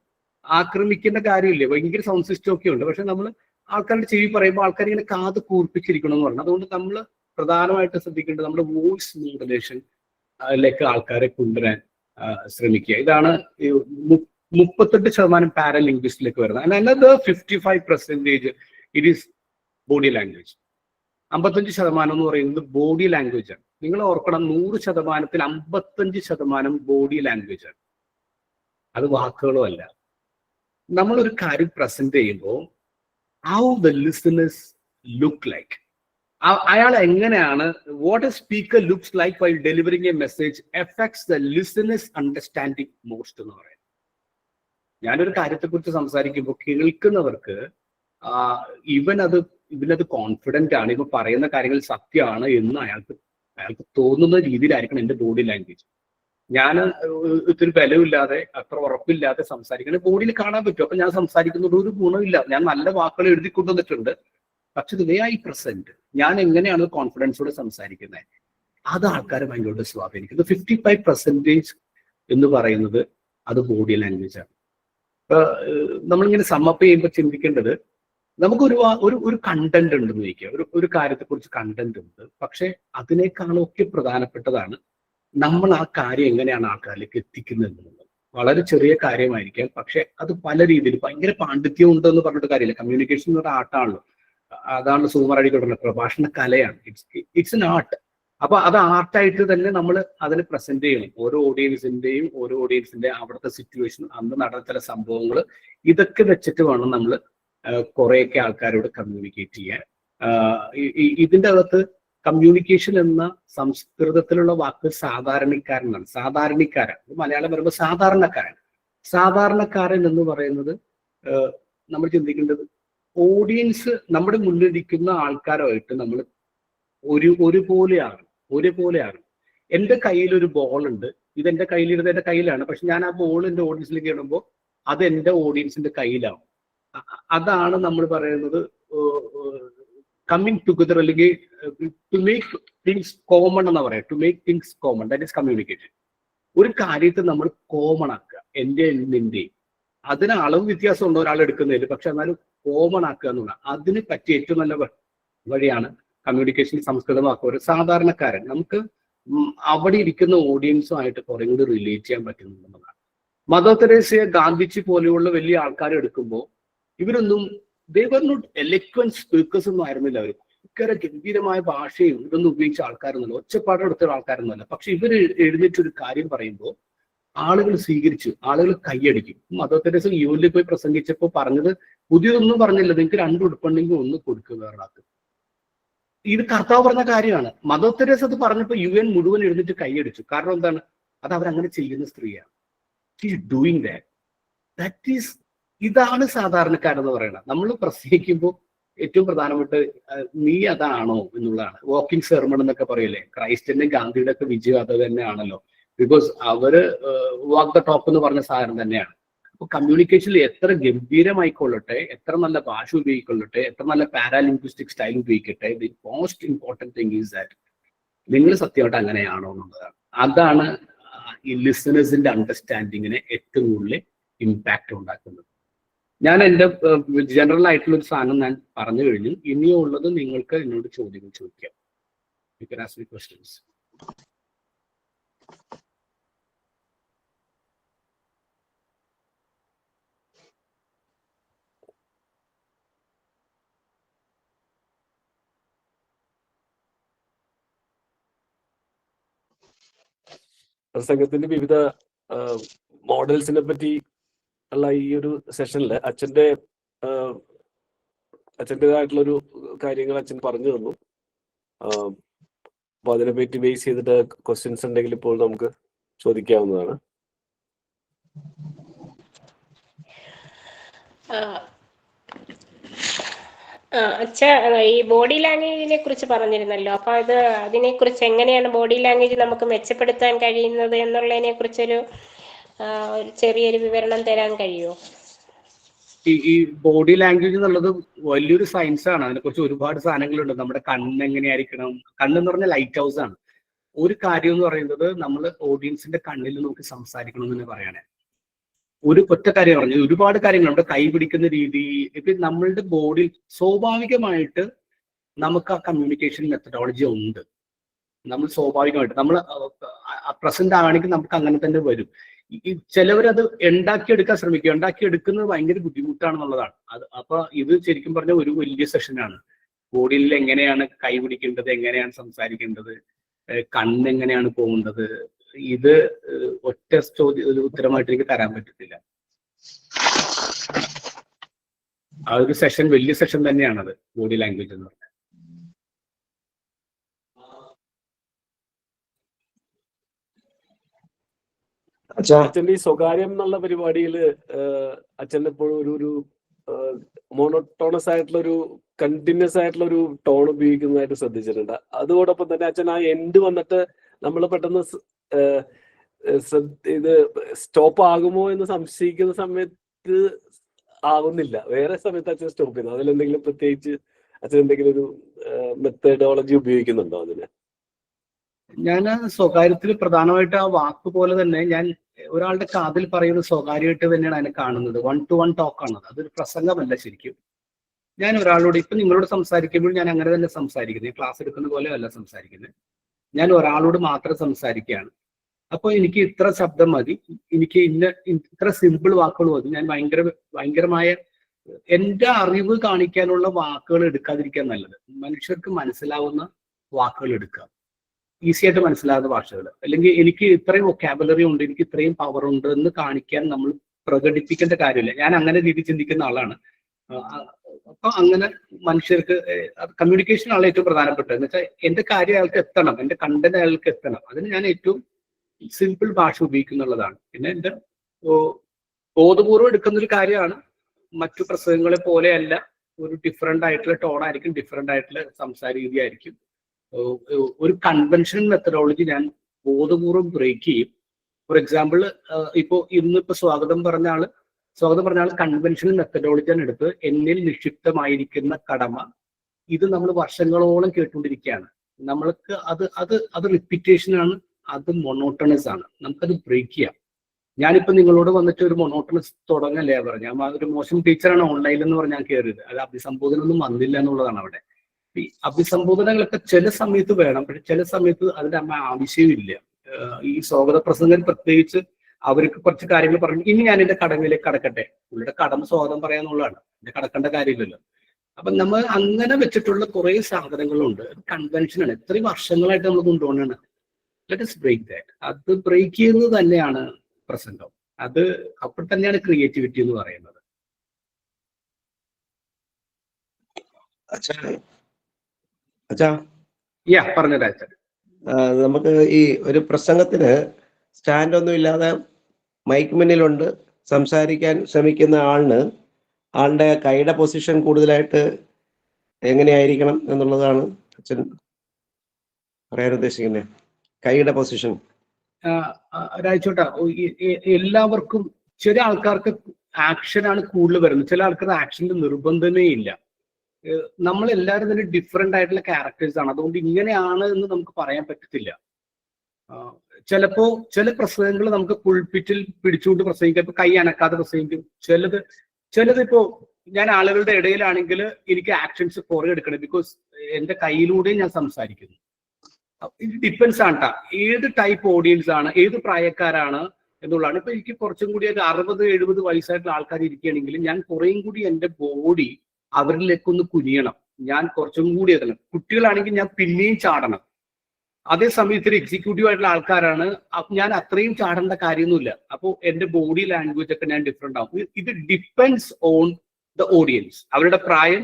ആക്രമിക്കേണ്ട കാര്യമില്ലേ, ഭയങ്കര സൗണ്ട് സിസ്റ്റം ഒക്കെ ഉണ്ട്. പക്ഷെ നമ്മൾ ആൾക്കാരുടെ ചെവി പറയുമ്പോൾ ആൾക്കാർ ഇങ്ങനെ കാത് കൂർപ്പിച്ചിരിക്കണം എന്ന് പറഞ്ഞു. അതുകൊണ്ട് നമ്മൾ പ്രധാനമായിട്ട് ശ്രദ്ധിക്കേണ്ടത് നമ്മുടെ വോയിസ് മോഡുലേഷനിലേക്ക് ആൾക്കാരെ കൊണ്ടുവരാൻ ശ്രമിക്കുക. ഇതാണ് 38% പാരലിംഗ്വിസ്റ്റിലേക്ക് വരുന്നത്. And another 55% it is body language. 55% എന്ന് പറയുന്നത് ബോഡി ലാംഗ്വേജ് ആണ്. നിങ്ങൾ ഓർക്കണം, 100%-ൽ 55% ബോഡി ലാംഗ്വേജ് ആണ്. അത് വാക്കുകളോ അല്ല. നമ്മളൊരു കാര്യം പ്രസന്റ് ചെയ്യുമ്പോൾ how the listeners look like, അയാൾ എങ്ങനെയാണ്, what A speaker looks like while delivering A message effects the listeners understanding most എന്ന് പറയുന്നത്. ഞാനൊരു കാര്യത്തെക്കുറിച്ച് സംസാരിക്കുമ്പോൾ കേൾക്കുന്നവർക്ക് ഇവനത് കോൺഫിഡന്റ് ആണ്, ഇവ പറയുന്ന കാര്യങ്ങൾ സത്യമാണ് എന്ന് അയാൾക്ക് തോന്നുന്ന രീതിയിലായിരിക്കണം എൻ്റെ ബോഡി ലാംഗ്വേജ്. ഞാൻ ഇത്തിരി ബലമില്ലാതെ, അത്ര ഉറപ്പില്ലാതെ സംസാരിക്കണം, ബോഡിയിൽ കാണാൻ പറ്റും. അപ്പൊ ഞാൻ സംസാരിക്കുന്നത് ഒരു ഗുണമില്ല. ഞാൻ നല്ല വാക്കുകൾ എഴുതി കൊണ്ടുവന്നിട്ടുണ്ട്, പക്ഷെ ഇത് വേ ഐ പ്രസന്റ്, ഞാൻ എങ്ങനെയാണ് കോൺഫിഡൻസോടെ സംസാരിക്കുന്നത്, അത് ആൾക്കാരെ ഭയങ്കര സ്വാധീനിക്കുന്നത്. 55% എന്ന് പറയുന്നത് അത് ബോഡി ലാംഗ്വേജ് ആണ്. നമ്മളിങ്ങനെ സമ്മപ്പ് ചെയ്യുമ്പോൾ ചിന്തിക്കേണ്ടത്, നമുക്കൊരു ഒരു കണ്ടന്റ് ഉണ്ടെന്ന് ചോദിക്കുക, ഒരു കാര്യത്തെക്കുറിച്ച് കണ്ടന്റ് ഉണ്ട്. പക്ഷെ അതിനേക്കാളൊക്കെ പ്രധാനപ്പെട്ടതാണ് നമ്മൾ ആ കാര്യം എങ്ങനെയാണ് ആൾക്കാരിലേക്ക് എത്തിക്കുന്നത് എന്നുള്ളത്. വളരെ ചെറിയ കാര്യമായിരിക്കാം, പക്ഷെ അത് പല രീതിയിൽ ഭയങ്കര പാണ്ഡിത്യം ഉണ്ടെന്ന് പറഞ്ഞിട്ട് കാര്യമില്ല. കമ്മ്യൂണിക്കേഷൻ എന്ന് പറഞ്ഞ ആർട്ടാണല്ലോ. അതാണ് സുകുമാരടിക്കൊണ്ടുള്ള പ്രഭാഷണ കലയാണ്. It's an art. അപ്പൊ അത് ആർട്ടായിട്ട് തന്നെ നമ്മൾ അതിനെ പ്രസന്റ് ചെയ്യണം. ഓരോ ഓഡിയൻസിന്റെ അവിടുത്തെ സിറ്റുവേഷൻ, അന്ന് നടന്ന ചില സംഭവങ്ങൾ, ഇതൊക്കെ വെച്ചിട്ട് വേണം നമ്മൾ കുറെയൊക്കെ ആൾക്കാരോട് കമ്മ്യൂണിക്കേറ്റ് ചെയ്യാൻ. ഇതിന്റെ അകത്ത് കമ്മ്യൂണിക്കേഷൻ എന്ന സംസ്കൃതത്തിലുള്ള വാക്ക് സാധാരണക്കാരനാണ്. മലയാളം പറയുമ്പോൾ സാധാരണക്കാരൻ എന്ന് പറയുന്നത് നമ്മൾ ചിന്തിക്കേണ്ടത്, ഓഡിയൻസ് നമ്മുടെ മുന്നിലിരിക്കുന്ന ആൾക്കാരുമായിട്ട് നമ്മൾ ഒരുപോലെയാണ്. എൻ്റെ കയ്യിൽ ഒരു ബോൾ ഉണ്ട്, ഇതെന്റെ കയ്യിലിരുന്നത് എൻ്റെ കയ്യിലാണ്. പക്ഷെ ഞാൻ ആ ബോൾ എൻ്റെ ഓഡിയൻസിലേക്ക് ഇടുമ്പോൾ അത് എൻ്റെ ഓഡിയൻസിന്റെ കയ്യിലാവും. അതാണ് നമ്മൾ പറയുന്നത് കമ്മിങ് ടുഗദർ, അല്ലെങ്കിൽ ടു മേക്ക് തിങ്സ് കോമൺ എന്ന് പറയാം. To make things common, that is communication. ഒരു കാര്യത്തെ നമ്മൾ കോമൺ ആക്കുക, എൻ്റെ നിന്റെയും. അതിന് അളവ് വ്യത്യാസം ഉണ്ടോ ഒരാൾ എടുക്കുന്നതിൽ, പക്ഷെ എന്നാലും കോമൺ ആക്കുക എന്നുള്ള അതിന് പറ്റിയ ഏറ്റവും നല്ല വഴിയാണ് കമ്മ്യൂണിക്കേഷൻ സംസ്കൃതമാക്കുക. ഒരു സാധാരണക്കാരൻ, നമുക്ക് അവിടെ ഇരിക്കുന്ന ഓഡിയൻസുമായിട്ട് കുറെ കൂടി റിലേറ്റ് ചെയ്യാൻ പറ്റുന്നുണ്ടെന്നതാണ്. മദർ തെരേസയെ, ഗാന്ധിജി പോലെയുള്ള വലിയ ആൾക്കാർ എടുക്കുമ്പോൾ ഇവരൊന്നും they were not eloquent speakers ഒന്നും ആയിരുന്നില്ല. അവർ ഭയങ്കര ഗംഭീരമായ ഭാഷയും ഇതൊന്നും ഉപയോഗിച്ച ആൾക്കാരൊന്നുമല്ല, ഒച്ചപ്പാടെടുത്ത ആൾക്കാരൊന്നുമല്ല. പക്ഷെ ഇവർ എഴുന്നേറ്റൊരു കാര്യം പറയുമ്പോൾ ആളുകൾ സ്വീകരിച്ചു, ആളുകൾ കൈയടിക്കും. മദർ തെരേസ യുഎനിൽ പോയി പ്രസംഗിച്ചപ്പോൾ പറഞ്ഞത് പുതിയതൊന്നും പറഞ്ഞില്ല, നിങ്ങൾക്ക് 2 ഉടുപ്പുണ്ടെങ്കിൽ 1 കൊടുക്കുക വേറൊരാൾക്ക്. ഇത് കർത്താവ് പറഞ്ഞ കാര്യമാണ്. മദർ തെരേസ അത് പറഞ്ഞപ്പോൾ UN മുഴുവൻ എഴുന്നേറ്റ് കൈയടിച്ചു. കാരണം എന്താണ്? അത് അവരങ്ങനെ ചെയ്യുന്ന സ്ത്രീയാണ്. She is doing that is ഇതാണ് സാധാരണക്കാരെന്ന് പറയുന്നത്. നമ്മൾ പ്രസംഗിക്കുമ്പോൾ ഏറ്റവും പ്രധാനപ്പെട്ട നീ അതാണോ എന്നുള്ളതാണ്. വാക്കിംഗ് സെർമൺ എന്നൊക്കെ പറയില്ലേ, ക്രൈസ്റ്റിന്റെ ഗാന്ധിയുടെ ഒക്കെ വിജയം അത് തന്നെയാണല്ലോ. ബിക്കോസ് അവര് വാക്ക് ദ ടോക്ക് എന്ന് പറഞ്ഞ സാധനം തന്നെയാണ്. അപ്പൊ കമ്മ്യൂണിക്കേഷനിൽ എത്ര ഗംഭീരമായിക്കൊള്ളട്ടെ, എത്ര നല്ല ഭാഷ ഉപയോഗിക്കൊള്ളട്ടെ, എത്ര നല്ല പാരാലിംഗ്വിസ്റ്റിക് സ്റ്റൈൽ ഉപയോഗിക്കട്ടെ, the most important thing is that നിങ്ങൾ സത്യമായിട്ട് അങ്ങനെയാണോ എന്നുള്ളതാണ്. അതാണ് ഈ ലിസണേഴ്സിന്റെ അണ്ടർസ്റ്റാൻഡിങ്ങിനെ ഏറ്റവും കൂടുതൽ ഇമ്പാക്റ്റ് ഉണ്ടാക്കുന്നത്. ഞാൻ എൻ്റെ ജനറൽ ആയിട്ടുള്ള ഒരു സാധനം ഞാൻ പറഞ്ഞു കഴിഞ്ഞു. ഇനിയുള്ളത് നിങ്ങൾക്ക് എന്നോട് ചോദ്യങ്ങൾ ചോദിക്കാം. You can ask me questions. പ്രസംഗത്തിന്റെ വിവിധ മോഡൽസിനെ പറ്റി ഉള്ള ഈ ഒരു സെഷനിൽ അച്ഛൻ്റെതായിട്ടുള്ളൊരു കാര്യങ്ങൾ അച്ഛൻ പറഞ്ഞു തന്നു. അപ്പൊ അതിനെ പറ്റി ബേസ് ചെയ്തിട്ട് ക്വസ്റ്റ്യൻസ് ഉണ്ടെങ്കിൽ ഇപ്പോൾ നമുക്ക് ചോദിക്കാവുന്നതാണ്. അച്ഛാ, ഈ ബോഡി ലാംഗ്വേജിനെ കുറിച്ച് പറഞ്ഞിരുന്നല്ലോ. അപ്പൊ അതിനെ കുറിച്ച് എങ്ങനെയാണ് ബോഡി ലാംഗ്വേജ് നമുക്ക് മെച്ചപ്പെടുത്താൻ കഴിയുന്നത് എന്നുള്ളതിനെ കുറിച്ചൊരു ചെറിയൊരു വിവരണം തരാൻ കഴിയുമോ? ഈ ബോഡി ലാംഗ്വേജ് എന്നുള്ളത് വലിയൊരു സയൻസ് ആണ്. അതിനെക്കുറിച്ച് ഒരുപാട് സാധനങ്ങളുണ്ട്. നമ്മുടെ കണ്ണ് എങ്ങനെയായിരിക്കണം, കണ്ണെന്ന് പറഞ്ഞാൽ ലൈറ്റ് ഹൗസ് ആണ്. ഒരു കാര്യം എന്ന് പറയുന്നത് നമ്മൾ ഓഡിയൻസിന്റെ കണ്ണിൽ നോക്കി സംസാരിക്കണം എന്ന് പറയണേ. ഒരു ഒറ്റ കാര്യം പറഞ്ഞു, ഒരുപാട് കാര്യങ്ങൾ നമ്മുടെ കൈ പിടിക്കുന്ന രീതി. ഇപ്പൊ നമ്മളുടെ ബോഡിയിൽ സ്വാഭാവികമായിട്ട് നമുക്ക് ആ കമ്മ്യൂണിക്കേഷൻ മെത്തഡോളജി ഉണ്ട്. നമ്മൾ സ്വാഭാവികമായിട്ട് നമ്മൾ പ്രസന്റ് ആണെങ്കിൽ നമുക്ക് അങ്ങനെ തന്നെ വരും. ഈ ചിലവരത് ഉണ്ടാക്കിയെടുക്കാൻ ശ്രമിക്കുക. ഉണ്ടാക്കിയെടുക്കുന്നത് ഭയങ്കര ബുദ്ധിമുട്ടാണെന്നുള്ളതാണ്. അപ്പൊ ഇത് ശരിക്കും പറഞ്ഞ ഒരു വലിയ സെഷനാണ്. ബോഡിയിൽ എങ്ങനെയാണ് കൈ പിടിക്കേണ്ടത്, എങ്ങനെയാണ് സംസാരിക്കേണ്ടത്, കണ്ണെങ്ങനെയാണ് പോകുന്നത്. ഇത് ഒറ്റ ഒരു ഉത്തരമായിട്ട് എനിക്ക് തരാൻ പറ്റത്തില്ല. ആ ഒരു സെഷൻ വലിയ സെഷൻ തന്നെയാണത്, ബോഡി ലാംഗ്വേജ് എന്ന് പറഞ്ഞാൽ. അച്ഛൻ്റെ ഈ സ്വകാര്യം എന്നുള്ള പരിപാടിയിൽ അച്ഛൻ എപ്പോഴും ഒരു മോണോട്ടോണസ് ആയിട്ടുള്ള ഒരു കണ്ടിന്യൂസ് ആയിട്ടുള്ള ഒരു ടോൺ ഉപയോഗിക്കുന്നതായിട്ട് ശ്രദ്ധിച്ചിട്ടുണ്ട്. അതോടൊപ്പം തന്നെ അച്ഛൻ ആ എൻഡ് വന്നിട്ട് നമ്മൾ പെട്ടെന്ന് ഇത് സ്റ്റോപ്പ് ആകുമോ എന്ന് സംശയിക്കുന്ന സമയത്ത് ആവുന്നില്ല, വേറെ സമയത്ത് അച്ഛൻ സ്റ്റോപ്പ് ചെയ്യുന്നു. അതിലെന്തെങ്കിലും പ്രത്യേകിച്ച് അച്ഛൻ എന്തെങ്കിലും ഒരു മെത്തഡോളജി ഉപയോഗിക്കുന്നുണ്ടോ അതിന്? ഞാൻ സ്വകാര്യത്തിൽ പ്രധാനമായിട്ട് ആ വാക്ക് പോലെ തന്നെ ഞാൻ ഒരാളുടെ കാതിൽ പറയുന്നത് സ്വകാര്യമായിട്ട് തന്നെയാണ് അതിനെ കാണുന്നത്. 1-to-1 ടോക്കാണ്. അതൊരു പ്രസംഗമല്ല ശരിക്കും. ഞാൻ ഒരാളോട് ഇപ്പൊ നിങ്ങളോട് സംസാരിക്കുമ്പോൾ ഞാൻ അങ്ങനെ തന്നെ സംസാരിക്കുന്നത്. ക്ലാസ് എടുക്കുന്ന പോലെ അല്ല സംസാരിക്കുന്നത്. ഞാൻ ഒരാളോട് മാത്രം സംസാരിക്കുകയാണ്. അപ്പോൾ എനിക്ക് ഇത്ര ശബ്ദം മതി, എനിക്ക് ഇത്ര സിമ്പിൾ വാക്കുകൾ മതി. ഞാൻ ഭയങ്കരമായ എന്റെ അറിവ് കാണിക്കാനുള്ള വാക്കുകൾ എടുക്കാതിരിക്കാൻ നല്ലത്. മനുഷ്യർക്ക് മനസ്സിലാവുന്ന വാക്കുകൾ എടുക്കുക, ഈസി ആയിട്ട് മനസ്സിലാകുന്ന ഭാഷകൾ. അല്ലെങ്കിൽ എനിക്ക് ഇത്രയും വൊക്കാബുലറി ഉണ്ട്, എനിക്ക് ഇത്രയും പവർ ഉണ്ട് എന്ന് കാണിക്കാൻ നമ്മൾ പ്രകടിപ്പിക്കേണ്ട കാര്യമില്ല. ഞാൻ അങ്ങനെ രീതി ചിന്തിക്കുന്ന ആളാണ്. അപ്പൊ അങ്ങനെ മനുഷ്യർക്ക് കമ്മ്യൂണിക്കേഷൻ ആണ് ഏറ്റവും പ്രധാനപ്പെട്ടത്. എന്ന് വെച്ചാൽ എന്റെ കാര്യം അയാൾക്ക് എത്തണം, എന്റെ കണ്ടന്റ് അയാൾക്ക് എത്തണം. അതിന് ഞാൻ ഏറ്റവും സിമ്പിൾ ഭാഷ ഉപയോഗിക്കുന്നുള്ളതാണ്. പിന്നെ എന്റെ ബോധപൂർവ്വം എടുക്കുന്ന ഒരു കാര്യമാണ്. മറ്റു പ്രസംഗങ്ങളെ പോലെയല്ല, ഒരു ഡിഫറെന്റ് ആയിട്ടുള്ള ടോൺ ആയിരിക്കും, ഡിഫറെന്റ് ആയിട്ടുള്ള സംസാര രീതി ആയിരിക്കും. ഒരു കൺവെൻഷണൽ മെത്തഡോളജി ഞാൻ ബോധപൂർവ്വം ബ്രേക്ക് ചെയ്യും. ഫോർ എക്സാമ്പിൾ, ഇന്നിപ്പോ സ്വാഗതം പറഞ്ഞ ആള് കൺവെൻഷണൽ മെത്തഡോളജിയാണ് എടുത്ത് എന്നിൽ നിക്ഷിപ്തമായിരിക്കുന്ന കടമ. ഇത് നമ്മൾ വർഷങ്ങളോളം കേട്ടുകൊണ്ടിരിക്കുകയാണ്. നമ്മൾക്ക് അത് റിപ്പീറ്റേഷൻ ആണ്, അത് മൊണോട്ടണസ് ആണ്. നമുക്കത് ബ്രേക്ക് ചെയ്യാം. ഞാനിപ്പോ നിങ്ങളോട് വന്നിട്ട് ഒരു മൊണോട്ടണസ് തുടങ്ങല്ലേ പറഞ്ഞു. ഒരു മോശം ടീച്ചറാണ് ഓൺലൈനിൽ എന്ന് പറഞ്ഞാൽ ഞാൻ കയറിയത്. അത് അഭിസംബോധന ഒന്നും വന്നില്ല എന്നുള്ളതാണ് അവിടെ. ഈ അഭിസംബോധനകളൊക്കെ ചില സമയത്ത് വേണം, പക്ഷെ ചില സമയത്ത് അതിന്റെ ആവശ്യമില്ല. ഈ സ്വാഗത പ്രസംഗം പ്രത്യേകിച്ച് അവർക്ക് കുറച്ച് കാര്യങ്ങൾ പറഞ്ഞു. ഇനി ഞാൻ എന്റെ കടമയിലേക്ക് കടക്കട്ടെ. പുള്ളിയുടെ കടമ സ്വാഗതം പറയാന്നുള്ളതാണ്, എന്റെ കടക്കേണ്ട കാര്യമില്ലല്ലോ. അപ്പൊ നമ്മൾ അങ്ങനെ വെച്ചിട്ടുള്ള കുറെ സാധനങ്ങളുണ്ട്. കൺവെൻഷനാണ്, എത്രയും വർഷങ്ങളായിട്ട് നമ്മൾ കൊണ്ടുപോകണാണ്. Let us break that. അത് ബ്രേക്ക് ചെയ്യുന്നത് തന്നെയാണ് പ്രസംഗം. അത് അപ്പോൾ തന്നെയാണ് ക്രിയേറ്റിവിറ്റി എന്ന് പറയുന്നത്. പറഞ്ഞതാ. നമുക്ക് ഈ ഒരു പ്രസംഗത്തിന് സ്റ്റാൻഡ് ഒന്നും ഇല്ലാതെ മൈക്ക് മുന്നിലുണ്ട് സംസാരിക്കാൻ ശ്രമിക്കുന്ന ആളുടെ കൈയുടെ പൊസിഷൻ കൂടുതലായിട്ട് എങ്ങനെയായിരിക്കണം എന്നുള്ളതാണ് അച്ഛൻ പറയാൻ ഉദ്ദേശിക്കുന്നത്. കൈയുടെ പൊസിഷൻ രാജേട്ടാ, എല്ലാവർക്കും ചില ആൾക്കാർക്ക് ആക്ഷനാണ് കൂടുതൽ വരുന്നത്, ചില ആൾക്കാർക്ക് ആക്ഷന്റെ നിർബന്ധമേ ഇല്ല. നമ്മളെല്ലാവരും തന്നെ ഡിഫറെന്റ് ആയിട്ടുള്ള ക്യാരക്ടേഴ്സ് ആണ്. അതുകൊണ്ട് ഇങ്ങനെയാണ് എന്ന് നമുക്ക് പറയാൻ പറ്റത്തില്ല. ചിലപ്പോ ചില പ്രസംഗങ്ങൾ നമുക്ക് പുൾപിറ്റിൽ പിടിച്ചുകൊണ്ട് പ്രസംഗിക്കാം, ഇപ്പൊ കൈ അനക്കാതെ പ്രസംഗിക്കും. ചിലതിപ്പോ ഞാൻ ആളുകളുടെ ഇടയിലാണെങ്കിൽ എനിക്ക് ആക്ഷൻസ് കുറെ എടുക്കണം, ബിക്കോസ് എന്റെ കയ്യിലൂടെ ഞാൻ സംസാരിക്കുന്നു. ഇത് ഡിപ്പെൻസ് ആണ് ട്ടാ, ഏത് ടൈപ്പ് ഓഡിയൻസ് ആണ്, ഏത് പ്രായക്കാരാണ് എന്നുള്ളതാണ്. ഇപ്പൊ എനിക്ക് കുറച്ചും കൂടി ഒരു 60-70 വയസ്സായിട്ടുള്ള ആൾക്കാർ ഇരിക്കുകയാണെങ്കിൽ ഞാൻ കുറേയും കൂടി എന്റെ ബോഡി അവരിലേക്കൊന്ന് കുനിയണം, ഞാൻ കുറച്ചും കൂടി എത്തണം. കുട്ടികളാണെങ്കിൽ ഞാൻ പിന്നെയും ചാടണം. അതേ സമയത്ത് എക്സിക്യൂട്ടീവ് ആയിട്ടുള്ള ആൾക്കാരാണ്. ഞാൻ അത്രയും ചാടേണ്ട കാര്യമൊന്നുമില്ല. അപ്പോൾ എന്റെ ബോഡി ലാംഗ്വേജ് ഒക്കെ ഞാൻ ഡിഫറെന്റ് ആവും. ഇത് ഡിപ്പെൻഡ്സ് ഓൺ ദ ഓഡിയൻസ്, അവരുടെ പ്രായം,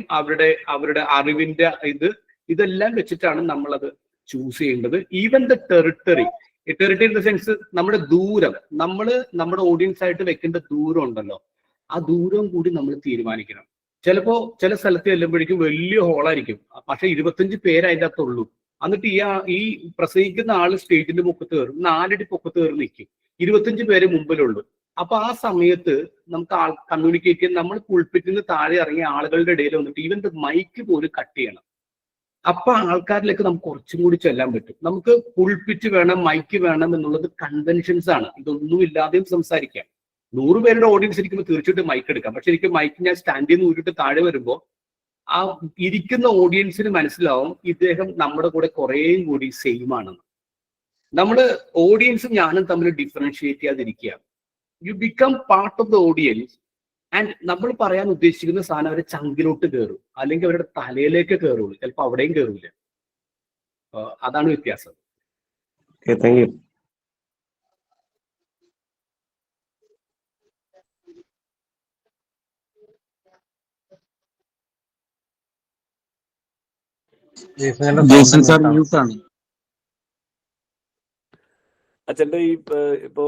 അവരുടെ അറിവിന്റെ ഇതെല്ലാം വെച്ചിട്ടാണ് നമ്മളത് ചൂസ് ചെയ്യേണ്ടത്. Even the territory in the sense നമ്മുടെ ദൂരം, നമ്മുടെ ഓഡിയൻസ് ആയിട്ട് വെക്കേണ്ട ദൂരം ഉണ്ടല്ലോ, ആ ദൂരം കൂടി നമ്മൾ തീരുമാനിക്കണം. ചിലപ്പോ ചില സ്ഥലത്ത് ചെല്ലുമ്പോഴേക്കും വലിയ ഹോളായിരിക്കും, പക്ഷെ 25 പേര് അതിൻ്റെ അകത്തുള്ളൂ. എന്നിട്ട് ഈ പ്രസംഗിക്കുന്ന ആള് സ്റ്റേജിന്റെ പൊക്കത്ത് കയറും, 4 അടി പൊക്കത്ത് കയറി നിൽക്കും, 25 പേര് മുമ്പിലുള്ളൂ. അപ്പൊ ആ സമയത്ത് നമുക്ക് കമ്മ്യൂണിക്കേറ്റ് ചെയ്യാൻ നമ്മൾ പുൾപിറ്റിൽ നിന്ന് താഴെ ഇറങ്ങിയ ആളുകളുടെ ഇടയിൽ വന്നിട്ട് ഈവൻ മൈക്ക് പോലും കട്ട് ചെയ്യണം. അപ്പൊ ആൾക്കാരിലേക്ക് നമുക്ക് കുറച്ചും കൂടി ചെല്ലാൻ പറ്റും. നമുക്ക് പുൾപിറ്റ് വേണം, മൈക്ക് വേണം എന്നുള്ളത് കൺവെൻഷൻസ് ആണ്. ഇതൊന്നും ഇല്ലാതെയും സംസാരിക്കാം. 100 പേരുടെ ഓഡിയൻസ് ഇരിക്കുമ്പോൾ തീർച്ചയായിട്ടും മൈക്ക് എടുക്കാം. പക്ഷെ എനിക്ക് മൈക്ക് ഞാൻ സ്റ്റാൻഡിൽ നിന്ന് ഊരിട്ട് താഴെ വരുമ്പോൾ ആ ഇരിക്കുന്ന ഓഡിയൻസിന് മനസ്സിലാവും ഇദ്ദേഹം നമ്മുടെ കൂടെ കുറേയും കൂടി സെയിം ആണെന്ന്. നമ്മള് ഓഡിയൻസും ഞാനും തമ്മിൽ ഡിഫറൻഷിയേറ്റ് ചെയ്യാതിരിക്കുക. You become part of the audience and നമ്മൾ പറയാൻ ഉദ്ദേശിക്കുന്ന സാധനം അവരെ ചങ്കിലോട്ട് കയറും, അല്ലെങ്കിൽ അവരുടെ തലയിലേക്ക് കയറുള്ളൂ, ചിലപ്പോൾ അവിടെയും കയറില്ല. അതാണ് വ്യത്യാസം. Thank you. ജേസൺ സാർ മ്യൂട്ടാണ്. അച്ഛൻ്റെ ഈ ഇപ്പോ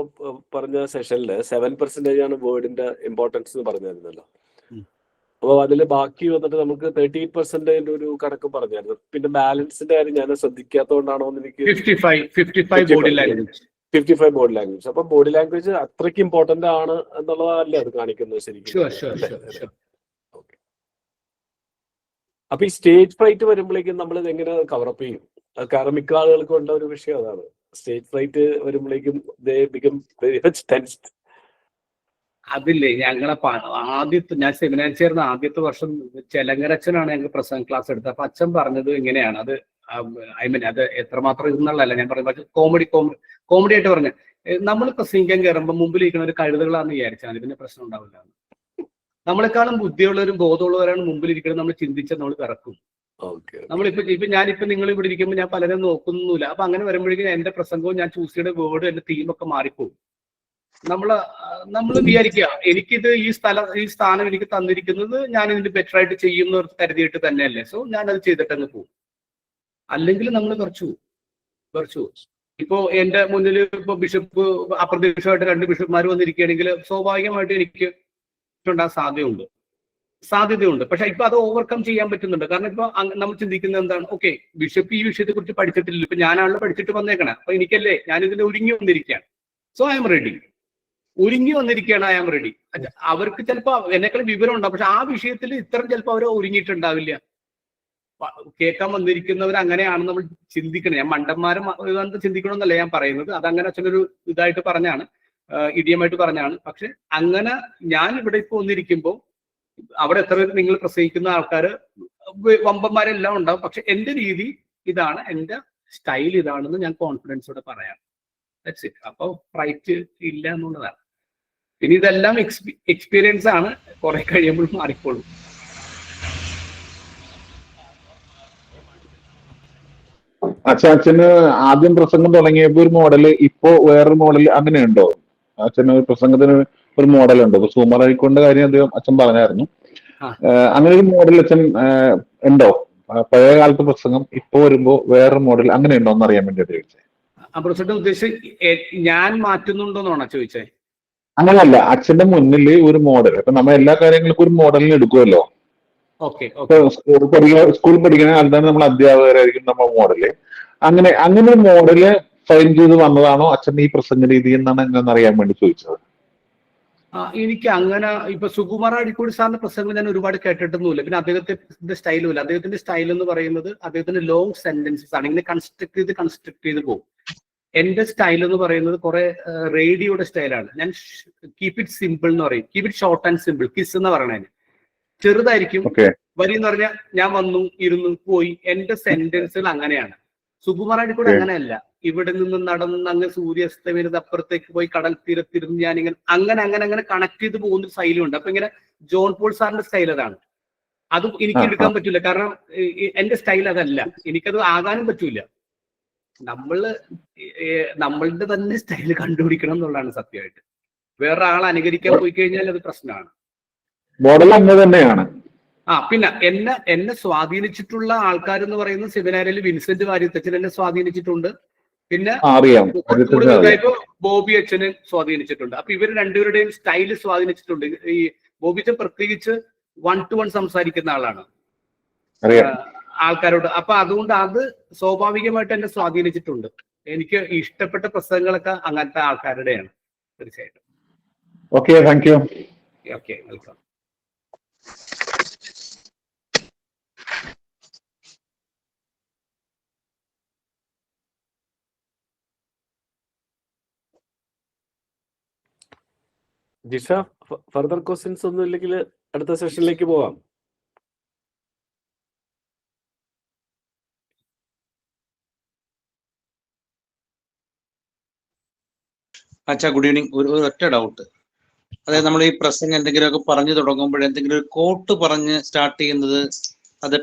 പറഞ്ഞ സെഷനിൽ 7% ആണ് വേർഡിന്റെ ഇമ്പോർട്ടൻസ് എന്ന് പറഞ്ഞിരുന്നല്ലോ. അപ്പൊ അതിൽ ബാക്കി വന്നിട്ട് നമുക്ക് 38% ഒരു കണക്ക് പറഞ്ഞായിരുന്നു. പിന്നെ ബാലൻസിന്റെ കാര്യം ഞാൻ ശ്രദ്ധിക്കാത്തതുകൊണ്ടാണോ എന്ന് എനിക്ക് 55 ബോഡി ലാംഗ്വേജ്. 55 body language. അപ്പൊ ബോഡി ലാംഗ്വേജ് അത്രയ്ക്ക് ഇമ്പോർട്ടന്റ് ആണ് എന്നുള്ളതല്ലേ അത് കാണിക്കുന്നത് ശരിക്കും? അപ്പൊ ഈ സ്റ്റേജ് ഫ്രൈറ്റ് വരുമ്പോഴേക്കും നമ്മൾ ഇത് എങ്ങനെ കവറപ്പ് ചെയ്യും? കാരണം മിക്ക ആളുകൾക്കും ഉള്ള ഒരു വിഷയം അതാണ്. സ്റ്റേജ് ഫ്രൈറ്റ് വരുമ്പോഴേക്കും അതില്ലേ, ഞങ്ങളെ ആദ്യത്തെ ഞാൻ സെമിനാർ ചേർന്ന ആദ്യത്തെ വർഷം ചെലങ്കരച്ചനാണ് ഞങ്ങൾ പ്രസംഗ ക്ലാസ് എടുത്തത്. അപ്പൊ അച്ഛൻ പറഞ്ഞത് ഇങ്ങനെയാണ്, അത് അത് എത്രമാത്രം ഇതെന്നുള്ളതല്ല ഞാൻ പറയുന്നത്, കോമഡി ആയിട്ട് പറഞ്ഞു. നമ്മൾ പ്രസംഗിക്കാൻ കയറുമ്പോൾ മുമ്പിൽ ഇരിക്കുന്ന ഒരു കഴുതകളാന്ന് വിചാരിച്ചാൽ മതി, പിന്നെ പ്രശ്നം ഉണ്ടാവില്ല. നമ്മളെക്കാളും ബുദ്ധിയുള്ളവരും ബോധമുള്ളവരാണ് മുമ്പിൽ ഇരിക്കുന്നത്. നമ്മൾ ചിന്തിച്ചാൽ നമ്മൾ പിറക്കും. ഞാനിപ്പോ നിങ്ങൾ ഇവിടെ ഇരിക്കുമ്പോൾ ഞാൻ പലരും നോക്കുന്നില്ല. അപ്പൊ അങ്ങനെ വരുമ്പോഴേക്കും എന്റെ പ്രസംഗവും ഞാൻ ചൂസ് ചെയ്ത വേർഡും എന്റെ തീമൊക്കെ മാറിപ്പോകും. നമ്മൾ വിചാരിക്കുക എനിക്കിത് ഈ സ്ഥാനം എനിക്ക് തന്നിരിക്കുന്നത് ഞാൻ ഇതിന് ബെറ്റർ ആയിട്ട് ചെയ്യുന്ന കരുതിയിട്ട് തന്നെയല്ലേ, സോ ഞാനത് ചെയ്തിട്ടങ്ങ് പോകും. അല്ലെങ്കിൽ നമ്മൾ കുറച്ചു ഇപ്പോ എന്റെ മുന്നിൽ ഇപ്പൊ ബിഷപ്പ് അപ്രതീക്ഷിതമായിട്ട് 2 ബിഷപ്പ്മാർ വന്നിരിക്കുകയാണെങ്കിൽ സ്വാഭാവികമായിട്ട് എനിക്ക് ഉണ്ടാകാൻ സാധ്യതയുണ്ട്. പക്ഷെ ഇപ്പൊ അത് ഓവർകം ചെയ്യാൻ പറ്റുന്നുണ്ട്. കാരണം ഇപ്പൊ നമ്മൾ ചിന്തിക്കുന്നത് എന്താണ്, ഓക്കെ ബിഷപ്പ് ഈ വിഷയത്തെ കുറിച്ച് പഠിച്ചിട്ടില്ല, ഇപ്പൊ ഞാനാണല്ലോ പഠിച്ചിട്ട് വന്നേക്കണേ, അപ്പൊ എനിക്കല്ലേ, ഞാൻ ഇതിൽ ഒരുങ്ങി വന്നിരിക്കുകയാണ്. So I am ready. I am ready. അവർക്ക് ചിലപ്പോ എന്നെക്കാളും വിവരം ഉണ്ടാവും, പക്ഷെ ആ വിഷയത്തിൽ ഇത്രയും ചിലപ്പോൾ അവർ ഒരുങ്ങിയിട്ടുണ്ടാവില്ല. കേൾക്കാൻ വന്നിരിക്കുന്നവർ അങ്ങനെയാണെന്ന് നമ്മൾ ചിന്തിക്കണം. ഞാൻ മണ്ടന്മാരെ ചിന്തിക്കണമെന്നല്ല ഞാൻ പറയുന്നത്, അതങ്ങനെ അച്ഛനൊരു ഇതായിട്ട് പറഞ്ഞാണ്, ഇടിയമായിട്ട് പറഞ്ഞാണ്. പക്ഷെ അങ്ങനെ ഞാൻ ഇവിടെ ഇപ്പൊ വന്നിരിക്കുമ്പോൾ അവിടെ എത്ര പേര് നിങ്ങൾ പ്രസംഗിക്കുന്ന ആൾക്കാര് വമ്പന്മാരെല്ലാം ഉണ്ടാവും. പക്ഷെ എന്റെ രീതി ഇതാണ്, എന്റെ സ്റ്റൈൽ ഇതാണെന്ന് ഞാൻ കോൺഫിഡൻസോടെ പറയാം. That's it. അപ്പൊ റൈറ്റ് ഇല്ല എന്നുള്ളതാണ്. പിന്നെ ഇതെല്ലാം എക്സ്പീരിയൻസ് ആണ്, കുറെ കഴിയുമ്പോൾ മാറിക്കോളും. അച്ഛന് ആദ്യം പ്രസംഗം തുടങ്ങിയപ്പോ ഒരു മോഡല്, ഇപ്പോ വേറൊരു മോഡൽ, അങ്ങനെയുണ്ടോ? അച്ഛന് പ്രസംഗത്തിന് ഒരു മോഡൽ ഉണ്ടോ? ഇപ്പൊ സൂമർ ആയിക്കൊണ്ട് കാര്യം അദ്ദേഹം അച്ഛൻ പറഞ്ഞായിരുന്നു. അങ്ങനെ ഒരു മോഡൽ അച്ഛൻ ഉണ്ടോ? പഴയ കാലത്ത് പ്രസംഗം ഇപ്പൊ വരുമ്പോ വേറൊരു മോഡൽ അങ്ങനെ ഉണ്ടോ എന്ന് അറിയാൻ വേണ്ടി ചോദിച്ചേ. ഞാൻ മാറ്റുന്നുണ്ടോന്നാണോ ചോദിച്ചേ? അങ്ങനല്ല, അച്ഛന്റെ മുന്നിൽ ഒരു മോഡൽ. ഇപ്പൊ നമ്മൾ എല്ലാ കാര്യങ്ങൾക്കും ഒരു മോഡലിന് എടുക്കുമല്ലോ. സ്കൂളിൽ പഠിക്കുന്ന കാലത്താണ് നമ്മൾ അധ്യാപകരായിരിക്കും നമ്മൾ മോഡല്. അങ്ങനെ ഒരു മോഡല് ഫൈൻ ചെയ്ത് വന്നതാണോ അച്ഛന്റെ ഈ പ്രസംഗ രീതി എന്നാണ് എന്നെ അറിയാൻ വേണ്ടി ചോദിച്ചത്. എനിക്ക് അങ്ങനെ ഇപ്പൊ സുകുമാർ അടിക്കോടി സാറിന്റെ പ്രസംഗം ഞാൻ ഒരുപാട് കേട്ടിട്ടൊന്നുമില്ല. പിന്നെ അദ്ദേഹത്തിന്റെ സ്റ്റൈലും ഇല്ല. അദ്ദേഹത്തിന്റെ സ്റ്റൈൽ എന്ന് പറയുന്നത് അദ്ദേഹത്തിന്റെ ലോങ് സെന്റൻസസ് ആണ്, ഇങ്ങനെ കൺസ്ട്രക്ട് ചെയ്ത് പോകും. എന്റെ സ്റ്റൈൽ എന്ന് പറയുന്നത് കുറെ റേഡിയോയുടെ സ്റ്റൈലാണ്. ഞാൻ കീപ് ഇറ്റ് സിമ്പിൾ എന്ന് പറയും, keep it short and simple. Kiss എന്ന് പറയണതിന് ചെറുതായിരിക്കും. വരി എന്ന് പറഞ്ഞാൽ ഞാൻ വന്നു, ഇരുന്നു, പോയി. എന്റെ സെന്റൻസുകൾ അങ്ങനെയാണ്. സുകുമാർ അടിക്കൂടെ അങ്ങനെയല്ല. ഇവിടെ നിന്ന് നടന്ന് അങ്ങ് സൂര്യാസ്തമയത്ത് അപ്പുറത്തേക്ക് പോയി കടൽ തീരത്തിരുന്ന് ഞാനിങ്ങനെ അങ്ങനെ കണക്ട് ചെയ്ത് പോകുന്ന സ്റ്റൈലുണ്ട്. അപ്പൊ ഇങ്ങനെ ജോൺ പോൾ സാറിന്റെ സ്റ്റൈൽ അതാണ്. അത് എനിക്ക് എടുക്കാൻ പറ്റില്ല, കാരണം എന്റെ സ്റ്റൈൽ അതല്ല, എനിക്കത് ആകാനും പറ്റൂല. നമ്മളുടെ തന്നെ സ്റ്റൈൽ കണ്ടുപിടിക്കണം എന്നുള്ളതാണ് സത്യമായിട്ട്. വേറൊരാൾ അനുകരിക്കാൻ പോയി കഴിഞ്ഞാൽ അത് പ്രശ്നമാണ്. മോഡൽ അങ്ങ് തന്നെയാണ്. പിന്നെ എന്നെ സ്വാധീനിച്ചിട്ടുള്ള ആൾക്കാർ എന്ന് പറയുന്നത് സെമിനാരിൽ വിൻസെന്റ് വാര്യത്തച്ഛൻ എന്നെ സ്വാധീനിച്ചിട്ടുണ്ട്. പിന്നെ ബോബി അച്ഛന് സ്വാധീനിച്ചിട്ടുണ്ട്. അപ്പൊ ഇവർ രണ്ടുപേരുടെയും സ്റ്റൈല് സ്വാധീനിച്ചിട്ടുണ്ട്. ഈ ബോബി അച്ഛൻ പ്രത്യേകിച്ച് 1-to-1 സംസാരിക്കുന്ന ആളാണ് ആൾക്കാരോട്. അപ്പൊ അതുകൊണ്ട് അത് സ്വാഭാവികമായിട്ട് എന്നെ സ്വാധീനിച്ചിട്ടുണ്ട്. എനിക്ക് ഇഷ്ടപ്പെട്ട പ്രസംഗങ്ങളൊക്കെ അങ്ങനത്തെ ആൾക്കാരുടെയാണ്. തീർച്ചയായിട്ടും. Okay, thank you. Okay, welcome. Jisha, further questions ഒന്നും ഇല്ലെങ്കിൽ അടുത്ത സെഷനിലേക്ക് പോവാം. അച്ഛാ, ഗുഡ് ഈവനിങ്. ഒരു ഒറ്റ ഡൗട്ട്. അതായത് നമ്മൾ ഈ പ്രസംഗം എന്തെങ്കിലുമൊക്കെ പറഞ്ഞു തുടങ്ങുമ്പോൾ എന്തെങ്കിലും ഒരു കോട്ട് പറഞ്ഞ് സ്റ്റാർട്ട് ചെയ്യുന്നത് അത്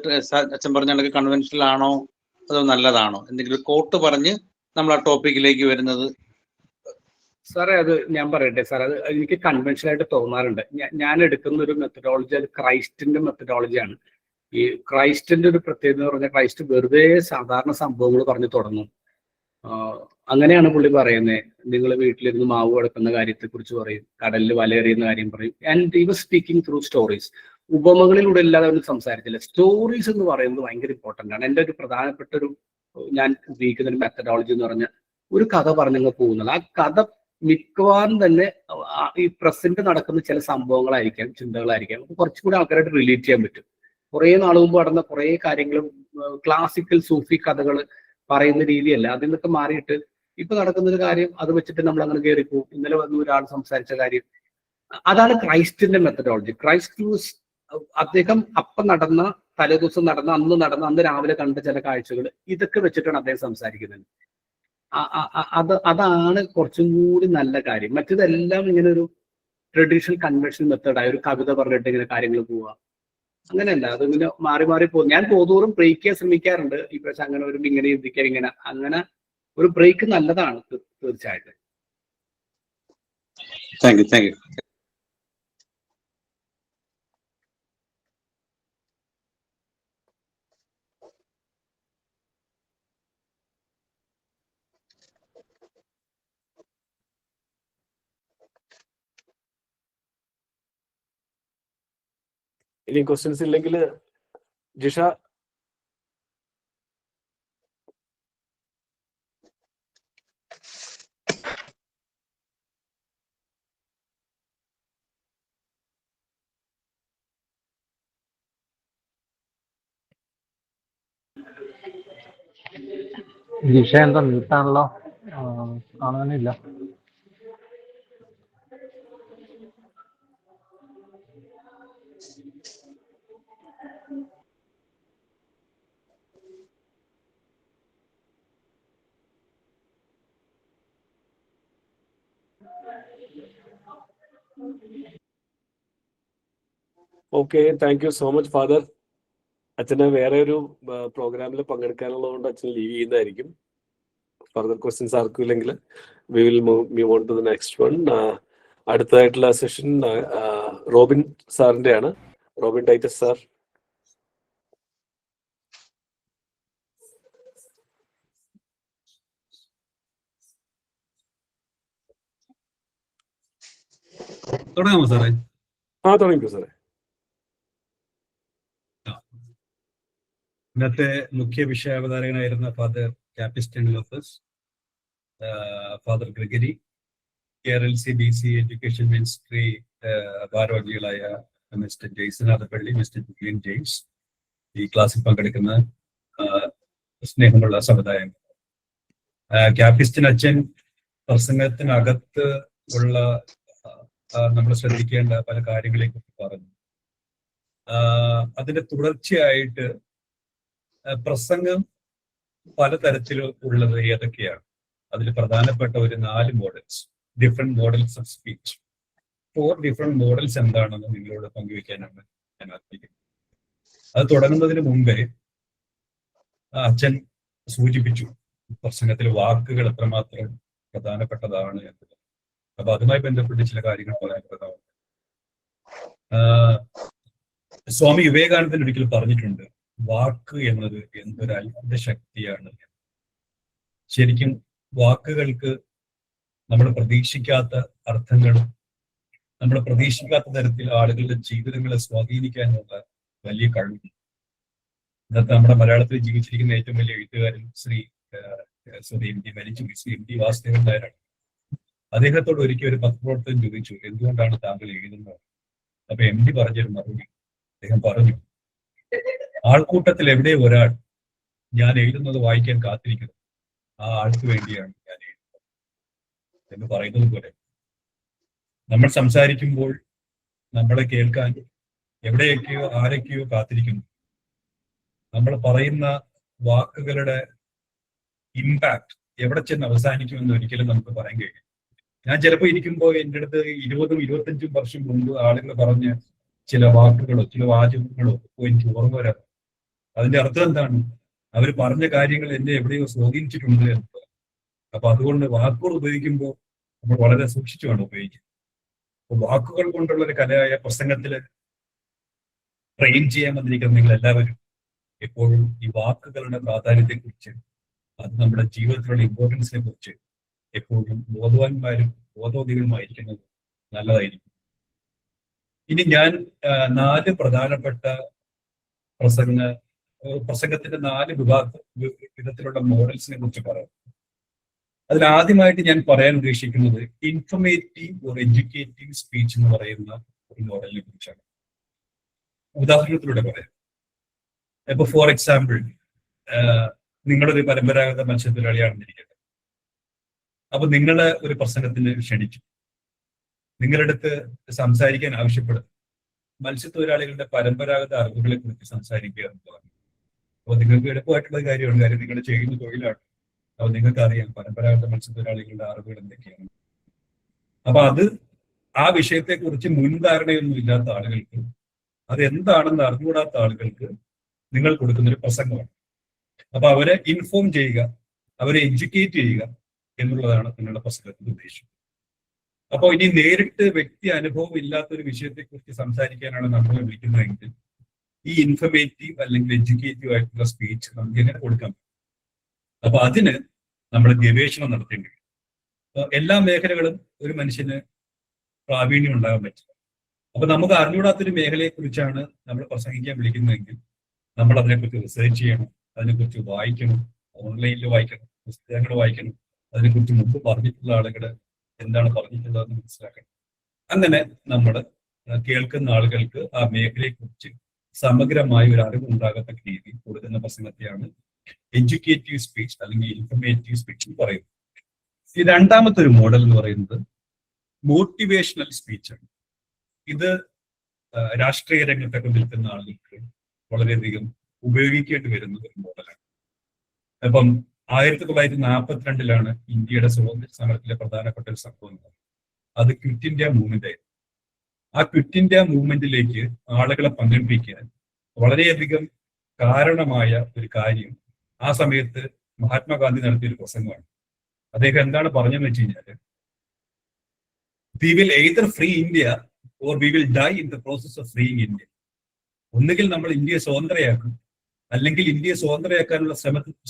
അച്ഛൻ പറഞ്ഞ കൺവെൻഷനൽ ആണോ അതോ നല്ലതാണോ? എന്തെങ്കിലും ഒരു കോട്ട് പറഞ്ഞ് നമ്മൾ ആ ടോപ്പിക്കിലേക്ക് വരുന്നത്? സാറേ, അത് ഞാൻ പറയട്ടെ സാർ, അത് എനിക്ക് കൺവെൻഷൻ ആയിട്ട് തോന്നാറുണ്ട്. ഞാൻ എടുക്കുന്ന ഒരു മെത്തഡോളജി അത് ക്രൈസ്റ്റിന്റെ മെത്തഡോളജിയാണ്. ഈ ക്രൈസ്റ്റിന്റെ ഒരു പ്രത്യേകത എന്ന് പറഞ്ഞാൽ ക്രൈസ്റ്റ് വെറുതെ സാധാരണ സംഭവങ്ങൾ പറഞ്ഞു തുടങ്ങും. അങ്ങനെയാണ് പുള്ളി പറയുന്നത്. നിങ്ങൾ വീട്ടിലിരുന്ന് മാവ് കിടക്കുന്ന കാര്യത്തെ കുറിച്ച് പറയും, കടലിൽ വലയെറിയുന്ന കാര്യം പറയും. ആൻഡ് ഈ വാസ് സ്പീക്കിംഗ് ത്രൂ സ്റ്റോറീസ്. ഉപമകളിലൂടെ അല്ലാതെ അവന് സംസാരിച്ചില്ല. സ്റ്റോറീസ് എന്ന് പറയുന്നത് ഭയങ്കര ഇമ്പോർട്ടൻ്റ് ആണ്. എൻ്റെ ഒരു പ്രധാനപ്പെട്ട ഒരു ഞാൻ ഉപയോഗിക്കുന്ന ഒരു മെത്തഡോളജി എന്ന് പറഞ്ഞാൽ ഒരു കഥ പറഞ്ഞങ്ങ് പോകുന്നത്. ആ കഥ മിക്കവാറും തന്നെ ഈ പ്രസന്റ് നടക്കുന്ന ചില സംഭവങ്ങളായിരിക്കാം, ചിന്തകളായിരിക്കാം. അപ്പൊ കുറച്ചുകൂടി ആൾക്കാരായിട്ട് റിലേറ്റ് ചെയ്യാൻ പറ്റും. കുറെ നാൾ മുമ്പ് നടന്ന കുറെ കാര്യങ്ങളും ക്ലാസിക്കൽ സൂഫി കഥകൾ പറയുന്ന രീതിയല്ല. അതിൽ നിന്നൊക്കെ മാറിയിട്ട് ഇപ്പൊ നടക്കുന്ന ഒരു കാര്യം അത് വെച്ചിട്ട് നമ്മൾ അങ്ങനെ കയറിപ്പോവും. ഇന്നലെ വന്ന് ഒരാൾ സംസാരിച്ച കാര്യം, അതാണ് ക്രൈസ്റ്റിന്റെ മെത്തഡോളജി. ക്രൈസ്റ്റ് അദ്ദേഹം അപ്പം നടന്ന, തലേദിവസം നടന്ന, അന്ന് രാവിലെ കണ്ട ചില കാഴ്ചകൾ, ഇതൊക്കെ വെച്ചിട്ടാണ് അദ്ദേഹം സംസാരിക്കുന്നത്. അതാണ് കുറച്ചും കൂടി നല്ല കാര്യം. മറ്റേതെല്ലാം ഇങ്ങനെ ഒരു ട്രഡീഷണൽ കൺവെൻഷൻ മെത്തേഡായ ഒരു കവിത പറഞ്ഞിട്ട് ഇങ്ങനെ കാര്യങ്ങൾ പോവുക, അങ്ങനെയല്ല. അതിങ്ങനെ മാറി മാറി പോകും. ഞാൻ തോതോറും ബ്രേക്ക് ചെയ്യാൻ ശ്രമിക്കാറുണ്ട്. ഈ പ്രാവശ്യം അങ്ങനെ ഒരു ഇങ്ങനെ ചിന്തിക്കാൻ, ഇങ്ങനെ അങ്ങനെ ഒരു ബ്രേക്ക് നല്ലതാണ് തീർച്ചയായിട്ടും. Thank you, thank you. ഇനി ക്വസ്റ്റ്യൻസ് ഇല്ലെങ്കിൽ ജിഷ, ജിഷ എന്താ നീട്ടാണല്ലോ, കാണാനില്ല. Okay, thank you so much father. അച്ഛന് വേറെ ഒരു പ്രോഗ്രാമിൽ പങ്കെടുക്കാനുള്ളത് കൊണ്ട് അച്ഛൻ ലീവ് ചെയ്യുന്നതായിരിക്കും. ഫർദർ ക്വസ്റ്റ്യൻസ് ആർക്കും ഇല്ലെങ്കിൽ we will move on to the next one. അടുത്തതായിട്ടുള്ള സെഷൻ റോബിൻ സാറിന്റെ ആണ്. Robin Titus sir. തുടങ്ങാമോ സാറേ? തുടങ്ങിക്കോ സാറേ. ഇന്നത്തെ മുഖ്യ വിഷയാവതാരകനായിരുന്ന father Capistran Lopez, father Gregory, KRLC-BC education ministry ഭാരവാഹികളായ mister Jason Adappally, mister Julian James, ഈ ക്ലാസ്സിൽ പങ്കെടുക്കുന്ന സ്നേഹമുള്ള സമുദായം, ക്യാപ്പിസ്റ്റൻ അച്ഛൻ പ്രസംഗത്തിനകത്ത് ഉള്ള നമ്മൾ ശ്രദ്ധിക്കേണ്ട പല കാര്യങ്ങളെ കുറിച്ച് പറഞ്ഞു. അതിന്റെ തുടർച്ചയായിട്ട് പ്രസംഗം പലതരത്തിലും ഉള്ളത് ഏതൊക്കെയാണ്? അതിൽ പ്രധാനപ്പെട്ട ഒരു 4 models, different models of speech. 4 different models എന്താണെന്ന് നിങ്ങളോട് പങ്കുവയ്ക്കാനാണ് ഞാൻ ആഗ്രഹിക്കുന്നത്. അത് തുടങ്ങുന്നതിന് മുമ്പേ അച്ഛൻ സൂചിപ്പിച്ചു പ്രസംഗത്തിലെ വാക്കുകൾ എത്രമാത്രം പ്രധാനപ്പെട്ടതാണ് എന്നത്. അപ്പൊ അതുമായി ബന്ധപ്പെട്ട് ചില കാര്യങ്ങൾ പറയാനുള്ളതാണ്. സ്വാമി വിവേകാനന്ദൻ ഒരിക്കൽ പറഞ്ഞിട്ടുണ്ട്, വാക്ക് എന്നത് എന്തൊരു അത്ഭുത ശക്തിയാണ്. ശരിക്കും വാക്കുകൾക്ക് നമ്മൾ പ്രതീക്ഷിക്കാത്ത അർത്ഥങ്ങളും നമ്മൾ പ്രതീക്ഷിക്കാത്ത തരത്തിൽ ആളുകളുടെ ജീവിതങ്ങളെ സ്വാധീനിക്കാനുള്ള വലിയ കഴിവ്. ഇന്നത്തെ നമ്മുടെ മലയാളത്തിൽ ജീവിച്ചിരിക്കുന്ന ഏറ്റവും വലിയ എഴുത്തുകാരൻ ശ്രീ എം ടി വാസുദേവൻ നായരാണ്. അദ്ദേഹത്തോട് ഒരിക്കൽ ഒരു പത്രപ്രവർത്തകൻ ചോദിച്ചു, എന്തുകൊണ്ടാണ് താങ്കൾ എഴുതുന്നത്? അപ്പൊ എം ടി പറഞ്ഞൊരു മറുപടി, അദ്ദേഹം പറഞ്ഞു, ആൾക്കൂട്ടത്തിൽ എവിടെ ഒരാൾ ഞാൻ എഴുതുന്നത് വായിക്കാൻ കാത്തിരിക്കുന്നു, ആ ആൾക്ക് വേണ്ടിയാണ് ഞാൻ എഴുതുന്നത് എന്ന് പറയുന്നത് പോലെ നമ്മൾ സംസാരിക്കുമ്പോൾ നമ്മളെ കേൾക്കാൻ എവിടെയൊക്കെയോ ആരൊക്കെയോ കാത്തിരിക്കുന്നു. നമ്മൾ പറയുന്ന വാക്കുകളുടെ ഇമ്പാക്ട് എവിടെ ചെന്ന് അവസാനിക്കുമെന്ന് ഒരിക്കലും നമുക്ക് പറയാൻ കഴിയും. ഞാൻ ചിലപ്പോൾ ഇരിക്കുമ്പോൾ എൻ്റെ അടുത്ത് 20-25 വർഷം മുമ്പ് ആളുകൾ പറഞ്ഞ ചില വാക്കുകളോ ചില വാചകങ്ങളോ എനിക്ക് ഓർമ്മ വരാം. അതിന്റെ അർത്ഥം എന്താണ്? അവർ പറഞ്ഞ കാര്യങ്ങൾ എന്നെ എവിടെയോ സ്വാധീനിച്ചിട്ടുണ്ട് എന്നത്. അപ്പൊ അതുകൊണ്ട് വാക്കുകൾ ഉപയോഗിക്കുമ്പോൾ നമ്മൾ വളരെ സൂക്ഷിച്ചു വേണം ഉപയോഗിക്കുക. അപ്പൊ വാക്കുകൾ കൊണ്ടുള്ള ഒരു കലയായ പ്രസംഗത്തില് ട്രെയിൻ ചെയ്യാൻ വന്നിരിക്കുന്ന നിങ്ങൾ എല്ലാവരും എപ്പോഴും ഈ വാക്കുകളുടെ പ്രാധാന്യത്തെക്കുറിച്ച്, അത് നമ്മുടെ ജീവിതത്തിലുള്ള ഇമ്പോർട്ടൻസിനെ കുറിച്ച് എപ്പോഴും ബോധവാന്മാരും ബോധോദികളുമായിരിക്കുന്നത് നല്ലതായിരിക്കും. ഇനി ഞാൻ 4 പ്രധാനപ്പെട്ട പ്രസംഗത്തിന്റെ 4 വിധത്തിലുള്ള മോഡൽസിനെ കുറിച്ച് പറയാം. അതിൽ ആദ്യമായിട്ട് ഞാൻ പറയാൻ ഉദ്ദേശിക്കുന്നത് ഇൻഫർമേറ്റീവ് ഓർ എഡ്യൂക്കേറ്റീവ് സ്പീച്ച് എന്ന് പറയുന്ന ഒരു മോഡലിനെ കുറിച്ചാണ്. ഉദാഹരണത്തിലൂടെ പറയാം. ഇപ്പൊ ഫോർ എക്സാമ്പിൾ, നിങ്ങളൊരു പരമ്പരാഗത മത്സ്യത്തൊഴിലാളിയാണെന്നിരിക്കട്ടെ. അപ്പൊ നിങ്ങളെ ഒരു പ്രസംഗത്തിന് ക്ഷണിച്ചു, നിങ്ങളുടെ അടുത്ത് സംസാരിക്കാൻ ആവശ്യപ്പെടുന്നു മത്സ്യത്തൊഴിലാളികളുടെ പരമ്പരാഗത അറിവുകളെ കുറിച്ച് സംസാരിക്കുക എന്നുള്ളതാണ്. അപ്പൊ നിങ്ങൾക്ക് എളുപ്പമായിട്ടുള്ള കാര്യമാണ്, കാര്യം നിങ്ങൾ ചെയ്യുന്ന തൊഴിലാണ്. അപ്പൊ നിങ്ങൾക്ക് അറിയാം പരമ്പരാഗത മത്സ്യത്തൊഴിലാളികളുടെ അറിവുകൾ എന്തൊക്കെയാണ്. അപ്പൊ അത് ആ വിഷയത്തെക്കുറിച്ച് മുൻധാരണയൊന്നും ഇല്ലാത്ത ആളുകൾക്ക്, അത് എന്താണെന്ന് അറിഞ്ഞുകൂടാത്ത ആളുകൾക്ക് നിങ്ങൾ കൊടുക്കുന്നൊരു പ്രസംഗമാണ്. അപ്പൊ അവരെ ഇൻഫോം ചെയ്യുക, അവരെ എഡ്യൂക്കേറ്റ് ചെയ്യുക എന്നുള്ളതാണ് നിങ്ങളുടെ പ്രസംഗത്തിന്റെ ഉദ്ദേശം. അപ്പോൾ ഇനി നേരിട്ട് വ്യക്തി അനുഭവം ഇല്ലാത്തൊരു വിഷയത്തെക്കുറിച്ച് സംസാരിക്കാനാണ് നമ്മൾ വിളിക്കുന്നതെങ്കിൽ ഈ ഇൻഫർമേറ്റീവ് അല്ലെങ്കിൽ എഡ്യൂക്കേറ്റീവ് ആയിട്ടുള്ള സ്പീച്ച് നമുക്ക് എങ്ങനെ കൊടുക്കാൻ പറ്റും? അപ്പൊ അതിന് നമ്മൾ ഗവേഷണം നടത്തേണ്ടി വരും. അപ്പൊ എല്ലാ മേഖലകളും ഒരു മനുഷ്യന് പ്രാവീണ്യം ഉണ്ടാകാൻ പറ്റില്ല. അപ്പൊ നമുക്ക് അറിഞ്ഞുകൂടാത്തൊരു മേഖലയെ കുറിച്ചാണ് നമ്മൾ പ്രസംഗിക്കാൻ വിളിക്കുന്നതെങ്കിൽ നമ്മൾ അതിനെക്കുറിച്ച് റിസർച്ച് ചെയ്യണം, അതിനെക്കുറിച്ച് വായിക്കണം, ഓൺലൈനിൽ വായിക്കണം, പുസ്തകങ്ങൾ വായിക്കണം, അതിനെക്കുറിച്ച് മുമ്പ് പറഞ്ഞിട്ടുള്ള ആളുകൾ എന്താണ് പറഞ്ഞിട്ടുള്ളതെന്ന് മനസ്സിലാക്കണം. അങ്ങനെ നമ്മൾ കേൾക്കുന്ന ആളുകൾക്ക് ആ മേഖലയെക്കുറിച്ച് സമഗ്രമായ ഒരു അറിവ് ഉണ്ടാകത്തക്ക രീതിയിൽ കൊടുക്കുന്ന പ്രസംഗത്തെയാണ് എഡ്യൂക്കേറ്റീവ് സ്പീച്ച് അല്ലെങ്കിൽ ഇൻഫർമേറ്റീവ് സ്പീച്ച് എന്ന് പറയുന്നത്. ഈ രണ്ടാമത്തെ ഒരു മോഡൽ എന്ന് പറയുന്നത് മോട്ടിവേഷണൽ സ്പീച്ചാണ്. ഇത് രാഷ്ട്രീയ രംഗത്തൊക്കെ നിൽക്കുന്ന ആളുകൾക്ക് വളരെയധികം ഉപയോഗിക്കേണ്ടി വരുന്ന ഒരു മോഡലാണ്. അപ്പം 1942 ഇന്ത്യയുടെ സ്വാതന്ത്ര്യ സമരത്തിലെ പ്രധാനപ്പെട്ട ഒരു സംഭവം. അത് ക്വിറ്റ് ഇന്ത്യ മൂവ്മെന്റ് ആയിരുന്നു. ആ ക്വിറ്റ് ഇന്ത്യ മൂവ്മെന്റിലേക്ക് ആളുകളെ പങ്കെടുപ്പിക്കാൻ വളരെയധികം കാരണമായ ഒരു കാര്യം ആ സമയത്ത് മഹാത്മാഗാന്ധി നടത്തിയ ഒരു പ്രസംഗമാണ്. അദ്ദേഹം എന്താണ് പറഞ്ഞതെന്ന് വെച്ച് കഴിഞ്ഞാൽ, we will either free India or we will die in the process of freeing India. ഒന്നുകിൽ നമ്മൾ ഇന്ത്യയെ സ്വതന്ത്രയാക്കും, അല്ലെങ്കിൽ ഇന്ത്യയെ സ്വതന്ത്രയാക്കാനുള്ള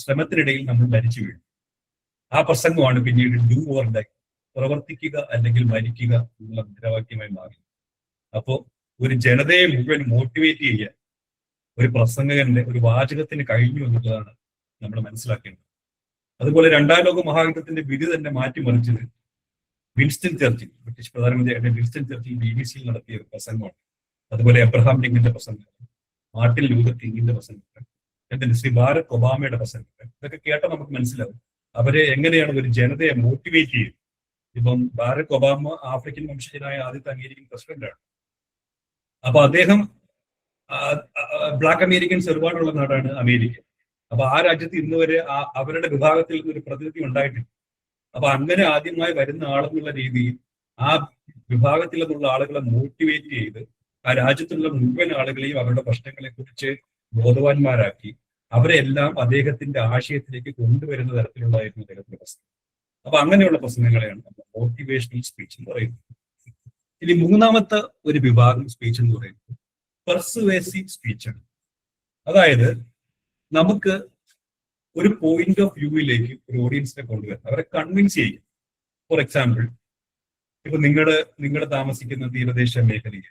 ശ്രമത്തിനിടയിൽ നമ്മൾ മരിച്ചു വീഴും. ആ പ്രസംഗമാണ് പിന്നീട് ഡു ഓർ ഡൈ, പ്രവർത്തിക്കുക അല്ലെങ്കിൽ മരിക്കുക എന്നുള്ള മുദ്രാവാക്യമായി മാറി. അപ്പോൾ ഒരു ജനതയെ മുഴുവൻ മോട്ടിവേറ്റ് ചെയ്യാൻ ഒരു പ്രസംഗകന്റെ ഒരു വാചകത്തിന് കഴിഞ്ഞു എന്നുള്ളതാണ് നമ്മൾ മനസ്സിലാക്കേണ്ടത്. അതുപോലെ 2ാം ലോക മഹായുദ്ധത്തിന്റെ വിധി തന്നെ മാറ്റിമറിച്ചത് വിൻസ്റ്റൺ ചർച്ചിൽ, ബ്രിട്ടീഷ് പ്രധാനമന്ത്രിയായ വിൻസ്റ്റൺ ചർച്ചിൽ BBC നടത്തിയ ഒരു പ്രസംഗമാണ്. അതുപോലെ എബ്രഹാം ലിങ്കന്റെ പ്രസംഗം, മാർട്ടിൻ ലൂതർ കിങ്ങിന്റെ പ്രസംഗങ്ങൾ, എന്തിന് ശ്രീ ബാരക് ഒബാമയുടെ പ്രസംഗങ്ങൾ, ഇതൊക്കെ കേട്ടാൽ നമുക്ക് മനസ്സിലാവും അവരെ എങ്ങനെയാണ് ഒരു ജനതയെ മോട്ടിവേറ്റ് ചെയ്യുന്നത്. ഇപ്പം ബാരക് ഒബാമ ആഫ്രിക്കൻ വംശജനായ ആദ്യത്തെ അമേരിക്കൻ പ്രസിഡന്റാണ്. അപ്പൊ അദ്ദേഹം ബ്ലാക്ക് അമേരിക്കൻസ് ഒരുപാടുള്ള നാടാണ് അമേരിക്ക. അപ്പൊ ആ രാജ്യത്ത് ഇന്ന് വരെ അവരുടെ വിഭാഗത്തിൽ നിന്നൊരു പ്രതിനിധി ഉണ്ടായിട്ടില്ല. അപ്പൊ അങ്ങനെ ആദ്യമായി വരുന്ന ആളെന്നുള്ള രീതിയിൽ ആ വിഭാഗത്തിൽ നിന്നുള്ള ആളുകളെ മോട്ടിവേറ്റ് ചെയ്ത് ആ രാജ്യത്തുള്ള മുഴുവൻ ആളുകളെയും അവരുടെ പ്രശ്നങ്ങളെ കുറിച്ച് ബോധവാന്മാരാക്കി അവരെല്ലാം അദ്ദേഹത്തിന്റെ ആശയത്തിലേക്ക് കൊണ്ടുവരുന്ന തരത്തിലുള്ളതായിരുന്നു അദ്ദേഹത്തിന്റെ പ്രസംഗം. അപ്പൊ അങ്ങനെയുള്ള പ്രസംഗങ്ങളെയാണ് നമ്മൾ മോട്ടിവേഷണൽ സ്പീച്ച് എന്ന് പറയുന്നത്. ഇനി മൂന്നാമത്തെ ഒരു വിഭാഗം സ്പീച്ച് എന്ന് പറയുന്നത് പെർസുവേസീവ് സ്പീച്ചാണ്. അതായത് നമുക്ക് ഒരു പോയിന്റ് ഓഫ് വ്യൂവിലേക്ക് ഒരു ഓഡിയൻസിനെ കൊണ്ടുവരണം, അവരെ കൺവിൻസ് ചെയ്യും. ഫോർ എക്സാമ്പിൾ, ഇപ്പൊ നിങ്ങൾ താമസിക്കുന്ന തീരദേശ മേഖലയിൽ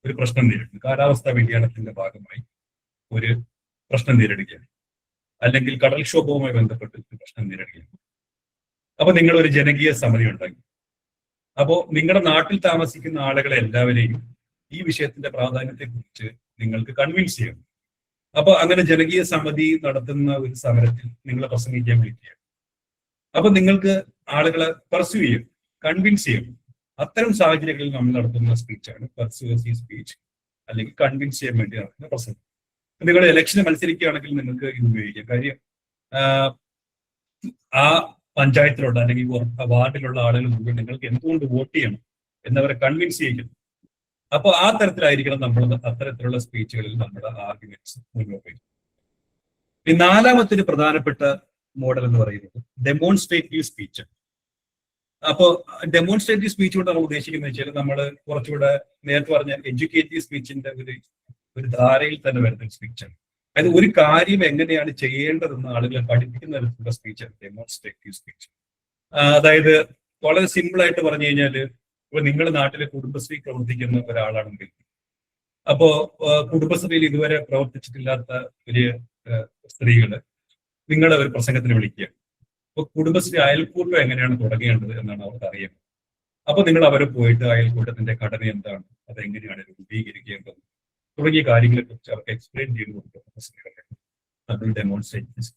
ഒരു പ്രശ്നം നേരിടുന്നു, കാലാവസ്ഥാ വ്യതിയാനത്തിന്റെ ഭാഗമായി ഒരു പ്രശ്നം നേരിടുകയാണ്, അല്ലെങ്കിൽ കടൽക്ഷോഭവുമായി ബന്ധപ്പെട്ട് ഒരു പ്രശ്നം നേരിടുകയാണ്. അപ്പൊ നിങ്ങൾ ഒരു ജനകീയ സമിതി ഉണ്ടാക്കി. അപ്പോ നിങ്ങളുടെ നാട്ടിൽ താമസിക്കുന്ന ആളുകളെ എല്ലാവരെയും ഈ വിഷയത്തിന്റെ പ്രാധാന്യത്തെ കുറിച്ച് നിങ്ങൾക്ക് കൺവിൻസ് ചെയ്യണം. അപ്പൊ അങ്ങനെ ജനകീയ സമിതി നടത്തുന്ന ഒരു സമരത്തിൽ നിങ്ങളെ പ്രസംഗിക്കാൻ വിളിക്കുകയാണ്. അപ്പൊ നിങ്ങൾക്ക് ആളുകളെ പെർസ്യൂ ചെയ്യും, കൺവിൻസ് ചെയ്യും. അത്തരം സാഹചര്യങ്ങളിൽ നമ്മൾ നടത്തുന്ന സ്പീച്ചാണ് പെർസ്യൂസീവ് സ്പീച്ച്, അല്ലെങ്കിൽ കൺവിൻസ് ചെയ്യാൻ വേണ്ടി നടത്തുന്ന പ്രസംഗം. നിങ്ങൾ ഇലക്ഷന് മത്സരിക്കുകയാണെങ്കിൽ നിങ്ങൾക്ക് ഇത് ഉപയോഗിക്കാം. കാര്യം ആ പഞ്ചായത്തിലുള്ള അല്ലെങ്കിൽ വാർഡിലുള്ള ആളുകൾ മുഴുവൻ നിങ്ങൾക്ക് എന്തുകൊണ്ട് വോട്ട് ചെയ്യണം എന്നവരെ കൺവിൻസ് ചെയ്യിക്കുന്നു. അപ്പൊ ആ തരത്തിലായിരിക്കണം നമ്മൾ അത്തരത്തിലുള്ള സ്പീച്ചുകളിൽ നമ്മുടെ ആർഗ്യുമെന്റ്സ് മുന്നോട്ട് വയ്ക്കും. ഈ നാലാമത്തെ ഒരു പ്രധാനപ്പെട്ട മോഡൽ എന്ന് പറയുന്നത് ഡെമോൺസ്ട്രേറ്റീവ് സ്പീച്ച്. അപ്പോ ഡെമോൺസ്ട്രേറ്റീവ് സ്പീച്ച് കൊണ്ട് നമ്മൾ ഉദ്ദേശിക്കുന്നത് വെച്ചാൽ നമ്മൾ കുറച്ചുകൂടെ നേരത്തെ പറഞ്ഞ എഡ്യൂക്കേറ്റീവ് സ്പീച്ചിന്റെ ഒരു ധാരയിൽ തന്നെ വരുന്ന ഒരു സ്പീച്ചാണ്. അതായത് ഒരു കാര്യം എങ്ങനെയാണ് ചെയ്യേണ്ടതെന്ന് ആളുകളെ പഠിപ്പിക്കുന്ന തരത്തിലുള്ള സ്പീച്ചാണ് ഡെമോൺസ്ട്രേറ്റീവ് സ്പീച്ച്. അതായത് വളരെ സിമ്പിൾ ആയിട്ട് പറഞ്ഞു കഴിഞ്ഞാല്, ഇപ്പൊ നിങ്ങളുടെ നാട്ടിലെ കുടുംബശ്രീ പ്രവർത്തിക്കുന്ന ഒരാളാണെങ്കിൽ, അപ്പോ കുടുംബശ്രീയിൽ ഇതുവരെ പ്രവർത്തിച്ചിട്ടില്ലാത്ത വലിയ സ്ത്രീകള് നിങ്ങളെ ഒരു പ്രസംഗത്തിന് വിളിക്കുക. അപ്പൊ കുടുംബശ്രീ അയൽക്കൂട്ടം എങ്ങനെയാണ് തുടങ്ങേണ്ടത് എന്നാണ് അവർക്ക് അറിയുന്നത്. അപ്പൊ നിങ്ങൾ അവരെ പോയിട്ട് അയൽക്കൂട്ടത്തിന്റെ ഘടന എന്താണ്, അതെങ്ങനെയാണ് രൂപീകരിക്കേണ്ടത് തുടങ്ങിയ കാര്യങ്ങളെ കുറിച്ച് അവർക്ക് എക്സ്പ്ലെയിൻ ചെയ്ത് കൊടുക്കുന്ന പ്രസംഗങ്ങളാണ് നമ്മൾ ഡെമോൺസ്ട്രേറ്റീവ്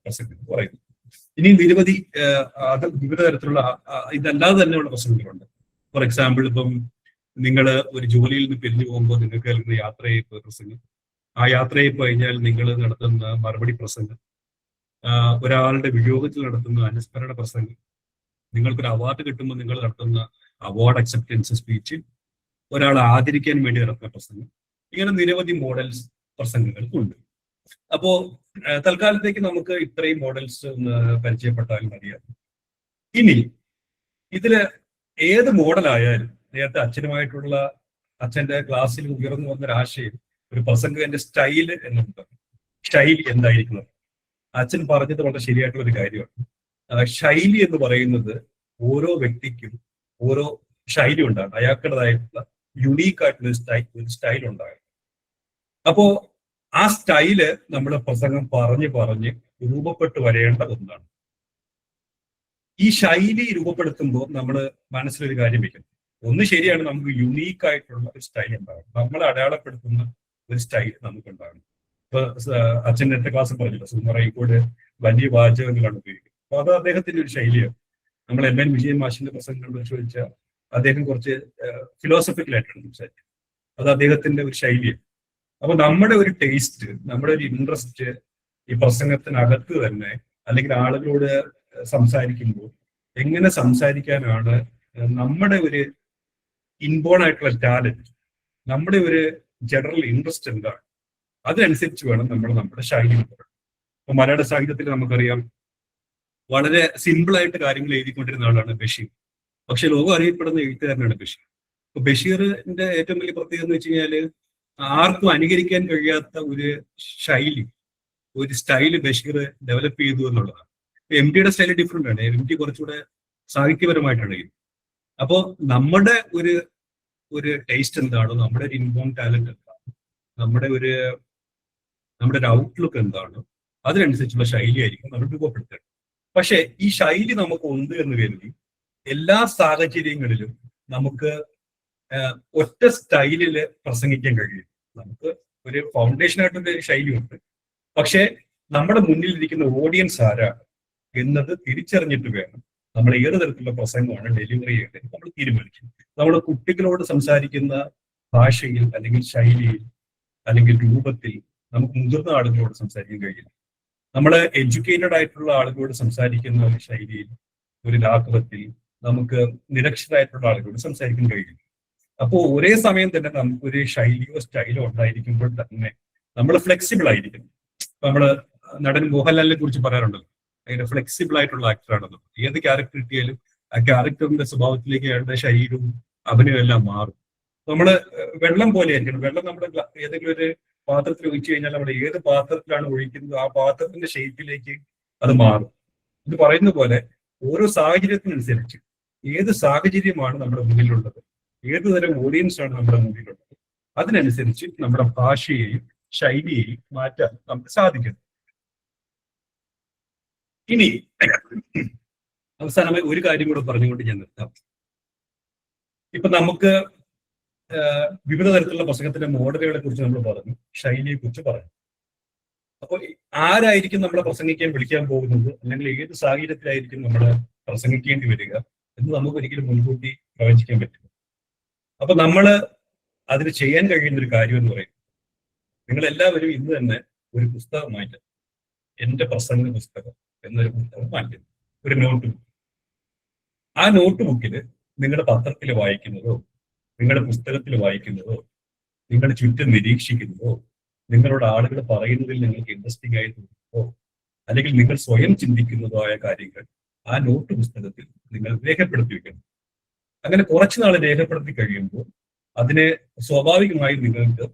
പ്രസംഗം പറയുന്നത്. ഇനി നിരവധി വിവിധ തരത്തിലുള്ള ഇതല്ലാതെ തന്നെയുള്ള പ്രസംഗങ്ങളുണ്ട്. ഫോർ എക്സാമ്പിൾ, ഇപ്പം നിങ്ങൾ ഒരു ജോലിയിൽ നിന്ന് പിരിഞ്ഞു പോകുമ്പോൾ നിങ്ങൾക്ക് നൽകുന്ന യാത്രയയപ്പ് പ്രസംഗം, ആ യാത്രയയപ്പ് കഴിഞ്ഞാൽ നിങ്ങൾ നടത്തുന്ന മറുപടി പ്രസംഗം, ഒരാളുടെ വിയോഗത്തിൽ നടത്തുന്ന അനുസ്മരണ പ്രസംഗം, നിങ്ങൾക്കൊരു അവാർഡ് കിട്ടുമ്പോൾ നിങ്ങൾ നടത്തുന്ന അവാർഡ് അക്സെപ്റ്റൻസ് സ്പീച്ച്, ഒരാളെ ആദരിക്കാൻ വേണ്ടി നടത്തുന്ന പ്രസംഗം, ഇങ്ങനെ നിരവധി മോഡൽസ് പ്രസംഗങ്ങൾക്കുണ്ട്. അപ്പോ തൽക്കാലത്തേക്ക് നമുക്ക് ഇത്രയും മോഡൽസ് ഒന്ന് പരിചയപ്പെട്ടാൽ മതിയാകും. ഇനി ഇതില് ഏത് മോഡലായാലും, നേരത്തെ അച്ഛനുമായിട്ടുള്ള അച്ഛന്റെ ക്ലാസ്സിൽ ഉയർന്നു വന്നൊരാശയം ഒരു പ്രസംഗത്തിന്റെ സ്റ്റൈല് എന്നുണ്ട്. ശൈലി എന്തായിരിക്കുന്നത്? അച്ഛൻ പറഞ്ഞത് വളരെ ശരിയായിട്ടുള്ള ഒരു കാര്യമാണ്. ശൈലി എന്ന് പറയുന്നത് ഓരോ വ്യക്തിക്കും ഓരോ ശൈലി ഉണ്ടാകും, അയാളുടേതായിട്ടുള്ള യുണീക്ക് ആയിട്ടുള്ള ഒരു സ്റ്റൈൽ ഉണ്ടാകും. അപ്പോ ആ സ്റ്റൈല് നമ്മുടെ പ്രസംഗം പറഞ്ഞ് രൂപപ്പെട്ട് വരേണ്ട ഒന്നാണ്. ഈ ശൈലി രൂപപ്പെടുത്തുമ്പോൾ നമ്മൾ മനസ്സിലൊരു കാര്യം വെക്കണം. ഒന്ന് ശരിയാണ്, നമുക്ക് യുണീക്ക് ആയിട്ടുള്ള ഒരു സ്റ്റൈൽ ഉണ്ടാകും, നമ്മളെ അടയാളപ്പെടുത്തുന്ന ഒരു സ്റ്റൈൽ നമുക്കുണ്ടാകും. ഇപ്പൊ അച്ഛൻ നേരത്തെ ക്ലാസ് പറഞ്ഞില്ല, സുമറയിക്കോട് വലിയ വാചകങ്ങളാണ് ഉപയോഗിക്കുന്നത്. അപ്പൊ അത് അദ്ദേഹത്തിന്റെ ഒരു ശൈലിയാണ്. നമ്മൾ എം എൻ വിജയൻ മാഷിന്റെ പ്രസംഗങ്ങൾ പരിശോധിച്ചാൽ അദ്ദേഹം കുറച്ച് ഫിലോസഫിക്കലായിട്ടാണ് സംസാരിക്കുന്നത്. അത് അദ്ദേഹത്തിന്റെ ഒരു ശൈലിയാണ്. അപ്പൊ നമ്മുടെ ഒരു ടേസ്റ്റ്, നമ്മുടെ ഒരു ഇൻട്രസ്റ്റ് ഈ പ്രസംഗത്തിനകത്ത് തന്നെ, അല്ലെങ്കിൽ ആളുകളോട് സംസാരിക്കുമ്പോൾ എങ്ങനെ സംസാരിക്കാനാണ് നമ്മുടെ ഒരു ഇൻബോൺ ആയിട്ടുള്ള ടാലന്റ്, നമ്മുടെ ഒരു ജനറൽ ഇൻട്രസ്റ്റ് എന്താണ്, അതനുസരിച്ച് വേണം നമ്മൾ നമ്മുടെ ശൈലി നോക്കണം. ഇപ്പൊ മലയാള സാഹിത്യത്തിൽ നമുക്കറിയാം, വളരെ സിമ്പിൾ ആയിട്ട് കാര്യങ്ങൾ എഴുതിക്കൊണ്ടിരുന്ന ആളാണ് ബഷീർ. പക്ഷെ ലോകം അറിയപ്പെടുന്ന എഴുത്തുകാരനാണ് ബഷീർ. അപ്പൊ ബഷീറിന്റെ ഏറ്റവും വലിയ പ്രത്യേകത എന്ന് വെച്ച് കഴിഞ്ഞാല് ആർക്കും അനുകരിക്കാൻ കഴിയാത്ത ഒരു ശൈലി, ഒരു സ്റ്റൈല് ബഷീർ ഡെവലപ്പ് ചെയ്തു എന്നുള്ളതാണ്. എം ടിയുടെ സ്റ്റൈല് ഡിഫറെന്റ് ആണ്. എം ടി കുറച്ചുകൂടെ സാഹിത്യപരമായിട്ടാണ് ഇത്. അപ്പോൾ നമ്മുടെ ഒരു ടേസ്റ്റ് എന്താണോ, നമ്മുടെ ഒരു ഇൻബോൺ ടാലന്റ് എന്താണ്, നമ്മുടെ ഒരു ഔട്ട്ലുക്ക് എന്താണ്, അതിനനുസരിച്ചുള്ള ശൈലിയായിരിക്കും നമ്മൾ രൂപപ്പെടുത്തേണ്ടത്. പക്ഷെ ഈ ശൈലി നമുക്ക് ഉണ്ട് എന്ന് കരുതി എല്ലാ സാഹചര്യങ്ങളിലും നമുക്ക് ഒറ്റ സ്റ്റൈലില് പ്രസംഗിക്കാൻ കഴിയും. നമുക്ക് ഒരു ഫൗണ്ടേഷൻ ആയിട്ടൊരു ശൈലിയുണ്ട്. പക്ഷെ നമ്മുടെ മുന്നിലിരിക്കുന്ന ഓഡിയൻസ് ആരാണ് എന്നത് തിരിച്ചറിഞ്ഞിട്ട് വേണം നമ്മൾ ഏത് തരത്തിലുള്ള പ്രസംഗമാണ് ഡെലിവറി ചെയ്യേണ്ടത് നമ്മൾ തീരുമാനിക്കും. നമ്മുടെ കുട്ടികളോട് സംസാരിക്കുന്ന ഭാഷയിൽ, അല്ലെങ്കിൽ ശൈലിയിൽ, അല്ലെങ്കിൽ രൂപത്തിൽ നമുക്ക് മുതിർന്ന ആളുകളോട് സംസാരിക്കാൻ കഴിയില്ല. നമ്മള് എഡ്യൂക്കേറ്റഡ് ആയിട്ടുള്ള ആളുകളോട് സംസാരിക്കുന്ന ഒരു ശൈലിയിൽ, ഒരു ലാഘവത്തിൽ നമുക്ക് നിരക്ഷരായിട്ടുള്ള ആളുകളോട് സംസാരിക്കാൻ കഴിയില്ല. അപ്പോൾ ഒരേ സമയം തന്നെ നമുക്കൊരു ശൈലിയോ സ്റ്റൈലോ ഉണ്ടായിരിക്കുമ്പോൾ തന്നെ നമ്മൾ ഫ്ലെക്സിബിൾ ആയിരിക്കണം. നമ്മള് നടൻ മോഹൻലാലിനെ കുറിച്ച് പറയാറുണ്ടല്ലോ, അതിന്റെ ഫ്ലെക്സിബിൾ ആയിട്ടുള്ള ആക്ടറാണെന്ന്. ഏത് ക്യാരക്ടർ കിട്ടിയാലും ആ ക്യാരക്ടറിന്റെ സ്വഭാവത്തിലേക്ക് അയാളുടെ ശരീരവും അഭിനയം എല്ലാം മാറും. നമ്മള് വെള്ളം പോലെ ആയിരിക്കണം. വെള്ളം നമ്മുടെ ഏതെങ്കിലും ഒരു പാത്രത്തിൽ ഒഴിച്ചു കഴിഞ്ഞാൽ നമ്മൾ ഏത് പാത്രത്തിലാണ് ഒഴിക്കുന്നത് ആ പാത്രത്തിന്റെ ഷേപ്പിലേക്ക് അത് മാറും. ഇത് പറയുന്ന പോലെ ഓരോ സാഹചര്യത്തിനനുസരിച്ച് ഏത് സാഹചര്യമാണ് നമ്മുടെ മുന്നിലുള്ളത്, ഏത് തരം ഓഡിയൻസ് ആണ് നമ്മുടെ മുന്നിലുള്ളത്, അതിനനുസരിച്ച് നമ്മുടെ ഭാഷയെയും ശൈലിയെയും മാറ്റാൻ നമുക്ക് സാധിക്കും. ഇനി അവസാനമായി ഒരു കാര്യം കൂടെ പറഞ്ഞുകൊണ്ട് ഞാൻ നിർത്താം. ഇപ്പൊ നമുക്ക് വിവിധ തരത്തിലുള്ള പ്രസംഗത്തിന്റെ മോഡലുകളെ കുറിച്ച് നമ്മൾ പറഞ്ഞു, ശൈലിയെ കുറിച്ച് പറഞ്ഞു. അപ്പോൾ ആരായിരിക്കും നമ്മളെ പ്രസംഗിക്കാൻ വിളിക്കാൻ പോകുന്നത്, അല്ലെങ്കിൽ ഏത് സാഹചര്യത്തിലായിരിക്കും നമ്മൾ പ്രസംഗിക്കേണ്ടി വരിക എന്ന് നമുക്ക് ഒരിക്കലും മുൻകൂട്ടി പ്രവചിക്കാൻ പറ്റില്ല. അപ്പൊ നമ്മൾ അതിന് ചെയ്യാൻ കഴിയുന്ന ഒരു കാര്യം എന്ന് പറയുന്നത്, നിങ്ങൾ എല്ലാവരും ഇന്ന് തന്നെ ഒരു പുസ്തകം മാറ്റും. എന്റെ പ്രസംഗ പുസ്തകം എന്നൊരു പുസ്തകം മാറ്റും, ഒരു നോട്ട് ബുക്ക്. ആ നോട്ട് ബുക്കിൽ നിങ്ങളുടെ പത്രത്തിൽ വായിക്കുന്നതോ, നിങ്ങളുടെ പുസ്തകത്തിൽ വായിക്കുന്നതോ, നിങ്ങളുടെ ചുറ്റും നിരീക്ഷിക്കുന്നതോ, നിങ്ങളോട് ആളുകൾ പറയുന്നതിൽ നിങ്ങൾക്ക് ഇൻട്രസ്റ്റിംഗ് ആയി തോന്നുന്നതോ, അല്ലെങ്കിൽ നിങ്ങൾ സ്വയം ചിന്തിക്കുന്നതോ ആയ കാര്യങ്ങൾ ആ നോട്ട് പുസ്തകത്തിൽ നിങ്ങൾ രേഖപ്പെടുത്തി വെക്കണം. അങ്ങനെ കുറച്ചു നാൾ രേഖപ്പെടുത്തി കഴിയുമ്പോൾ അതിനെ സ്വാഭാവികമായി നിങ്ങൾക്ക്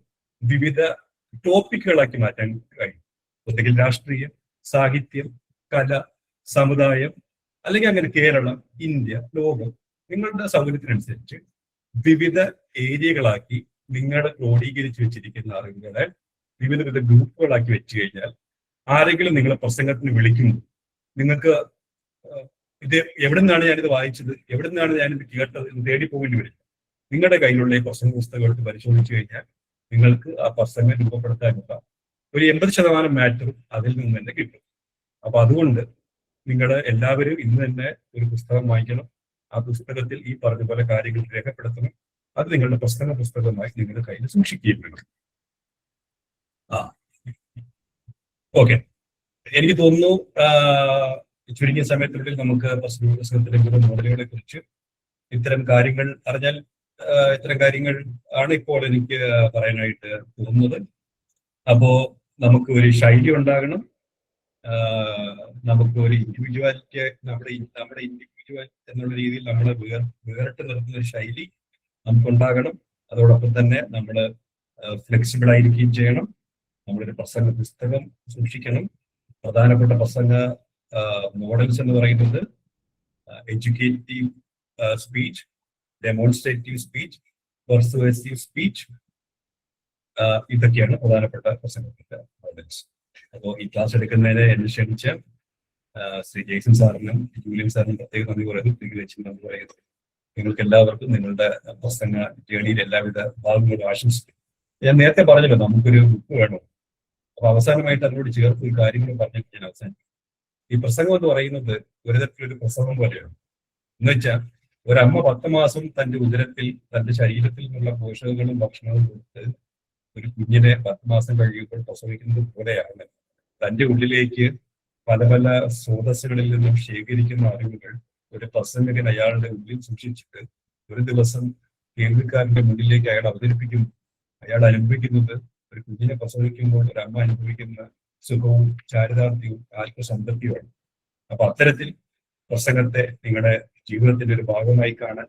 വിവിധ ടോപ്പിക്കുകളാക്കി മാറ്റാൻ കഴിയും. ഒന്നുകിൽ രാഷ്ട്രീയം, സാഹിത്യം, കല, സമുദായം, അല്ലെങ്കിൽ അങ്ങനെ കേരളം, ഇന്ത്യ, ലോകം, നിങ്ങളുടെ സൗകര്യത്തിനനുസരിച്ച് വിവിധ ഏരിയകളാക്കി നിങ്ങൾ ക്രോഡീകരിച്ച് വെച്ചിരിക്കുന്ന അറിവുകളെ വിവിധ ഗ്രൂപ്പുകളാക്കി വെച്ച് കഴിഞ്ഞാൽ ആരെങ്കിലും നിങ്ങളെ പ്രസംഗത്തിന് വിളിക്കുമ്പോൾ നിങ്ങൾക്ക് ഇത് എവിടെ നിന്നാണ് ഞാനിത് വായിച്ചത്, എവിടെ നിന്നാണ് ഞാനിത് കേട്ടത് എന്ന് തേടി പോകേണ്ടി വരില്ല. നിങ്ങളുടെ കയ്യിലുള്ള ഈ പ്രസംഗ പുസ്തകം എടുത്ത് പരിശോധിച്ചു കഴിഞ്ഞാൽ നിങ്ങൾക്ക് ആ പ്രസംഗം രൂപപ്പെടുത്താനുള്ള ഒരു 80% മാറ്ററും അതിൽ നിന്ന് തന്നെ കിട്ടും. അപ്പൊ അതുകൊണ്ട് നിങ്ങൾ എല്ലാവരും ഇന്ന് തന്നെ ഒരു പുസ്തകം വായിക്കണം. ആ പുസ്തകത്തിൽ ഈ പറഞ്ഞ പോലെ കാര്യങ്ങൾ രേഖപ്പെടുത്തണം. അത് നിങ്ങളുടെ പ്രസംഗ പുസ്തകമായി നിങ്ങളുടെ കയ്യിൽ സൂക്ഷിക്കുകയും വേണം. ഓക്കെ, എനിക്ക് തോന്നുന്നു ചുരുങ്ങിയ സമയത്തിനുള്ളിൽ നമുക്ക് പ്രസംഗത്തിന്റെ വിവിധ മോഡലുകളെ കുറിച്ച് ഇത്തരം കാര്യങ്ങൾ അറിഞ്ഞാൽ, ഇത്തരം കാര്യങ്ങൾ ആണ് ഇപ്പോൾ എനിക്ക് പറയാനായിട്ട് തോന്നുന്നത്. അപ്പോ നമുക്ക് ഒരു ശൈലി ഉണ്ടാകണം, നമുക്ക് ഒരു ഇൻഡിവിജ്വാലിറ്റി, നമ്മുടെ ഇൻഡിവിജ്വൽ എന്നുള്ള രീതിയിൽ നമ്മളെ വേറിട്ട് നിർത്തുന്ന ഒരു ശൈലി നമുക്കുണ്ടാകണം. അതോടൊപ്പം തന്നെ നമ്മൾ ഫ്ലെക്സിബിൾ ആയിരിക്കുകയും ചെയ്യണം. നമ്മളൊരു പ്രസംഗ പുസ്തകം സൂക്ഷിക്കണം. പ്രധാനപ്പെട്ട പ്രസംഗ മോഡൽസ് എന്ന് പറയുന്നത് educative speech, demonstrative speech, persuasive speech, ഇതൊക്കെയാണ് പ്രധാനപ്പെട്ട പ്രസംഗത്തിന്റെ മോഡൽസ്. അപ്പോൾ ഈ ക്ലാസ് എടുക്കുന്നതിന് എന്നെ ക്ഷണിച്ച ശ്രീ ജെയ്സൺ സാറിനും ജൂലിയൻ സാറിനും പ്രത്യേക നന്ദി പറയുന്നു. നന്ദി പറയുന്നു. നിങ്ങൾക്ക് എല്ലാവർക്കും നിങ്ങളുടെ പ്രസംഗ ജേണിയിൽ എല്ലാവിധ ഭാഗങ്ങളും ആശംസിക്കും. ഞാൻ നേരത്തെ പറഞ്ഞല്ലോ നമുക്കൊരു ബുക്ക് വേണം. അപ്പൊ അവസാനമായിട്ട് അതിനോട് ചേർത്ത് ഒരു കാര്യങ്ങൾ പറഞ്ഞിട്ട് ഞാൻ അവസാനിക്കും. ഈ പ്രസംഗം എന്ന് പറയുന്നത് ഒരു തരത്തിലൊരു പ്രസവം പോലെയാണ്. എന്ന് വെച്ചാൽ ഒരമ്മ 10 മാസം തന്റെ ഉദരത്തിൽ തന്റെ ശരീരത്തിൽ നിന്നുള്ള പോഷകങ്ങളും ഭക്ഷണവും കൊടുത്ത് ഒരു കുഞ്ഞിനെ 10 മാസം കഴിയുമ്പോൾ പ്രസവിക്കുന്നത് പോലെയാണ് തന്റെ ഉള്ളിലേക്ക് പല പല സ്രോതസ്സുകളിൽ നിന്നും ശേഖരിക്കുന്ന അറിവുകൾ ഒരു പ്രസംഗകൻ അയാളുടെ ഉള്ളിൽ സൂക്ഷിച്ചിട്ട് ഒരു ദിവസം കേൾവിക്കാരന്റെ മുന്നിലേക്ക് അയാൾ അവതരിപ്പിക്കുന്നു. അയാൾ അനുഭവിക്കുന്നത് ഒരു കുഞ്ഞിനെ പ്രസവിക്കുമ്പോൾ ഒരു അമ്മ അനുഭവിക്കുന്ന സുഖവും ചാരിതാർത്ഥ്യവും ആത്മസംതൃപ്തിയുമാണ്. അപ്പൊ അത്തരത്തിൽ പ്രസംഗത്തെ നിങ്ങളുടെ ജീവിതത്തിന്റെ ഒരു ഭാഗമായി കാണാൻ,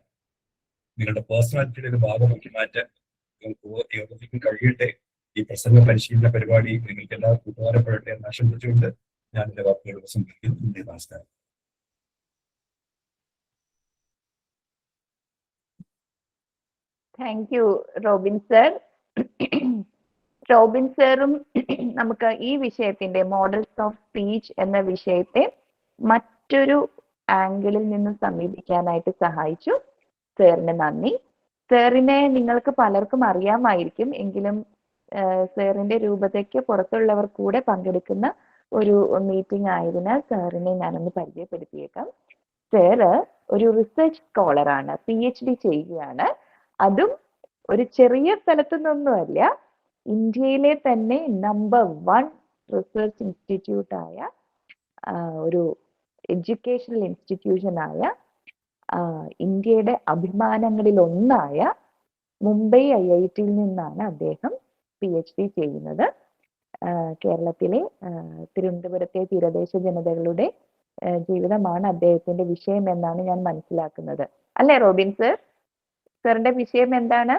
നിങ്ങളുടെ പേഴ്സണാലിറ്റിയുടെ ഒരു ഭാഗമാക്കി മാറ്റാൻ നിങ്ങൾക്ക് കഴിയട്ടെ. ഈ പ്രസംഗ പരിശീലന പരിപാടി നിങ്ങൾക്ക് എല്ലാവർക്കും ഉപകാരപ്പെടട്ടെ എന്ന് ആശംസിച്ചുകൊണ്ട് ഞാൻ എന്റെ വാക്കുകൾ ഉപസംഹരിക്കുന്നു. നമസ്കാരം. Thank you Robin sir. Robin സാറും നമുക്ക് ഈ വിഷയത്തിന്റെ മോഡൽസ് ഓഫ് സ്പീച്ച് എന്ന വിഷയത്തെ മറ്റൊരു ആംഗിളിൽ നിന്ന് സമീപിക്കാനായിട്ട് സഹായിച്ചു. സാറിന് നന്ദി. സാറിനെ നിങ്ങൾക്ക് പലർക്കും അറിയാമായിരിക്കും, എങ്കിലും സാറിന്റെ രൂപതയ്ക്ക് പുറത്തുള്ളവർ കൂടെ പങ്കെടുക്കുന്ന ഒരു മീറ്റിംഗ് ആയതിനാൽ സാറിനെ ഞാനൊന്ന് പരിചയപ്പെടുത്തിയേക്കാം. സാറ് ഒരു റിസർച്ച് സ്കോളറാണ്, PhD ചെയ്യുകയാണ്. അതും ഒരു ചെറിയ സ്ഥലത്തു നിന്നൊന്നുമല്ല, ഇന്ത്യയിലെ തന്നെ നമ്പർ 1 റിസർച്ച് ഇൻസ്റ്റിറ്റ്യൂട്ടായ ഒരു എഡ്യൂക്കേഷണൽ ഇൻസ്റ്റിറ്റ്യൂഷനായ ഇന്ത്യയുടെ അഭിമാനങ്ങളിൽ ഒന്നായ മുംബൈ IIT നിന്നാണ് അദ്ദേഹം PhD ചെയ്യുന്നത്. കേരളത്തിലെ തിരുവനന്തപുരത്തെ തീരദേശ ജനതകളുടെ ജീവിതമാണ് അദ്ദേഹത്തിന്റെ വിഷയം എന്നാണ് ഞാൻ മനസ്സിലാക്കുന്നത്. അല്ലേ റോബിൻ സർ? സാറിന്റെ വിഷയം എന്താണ്?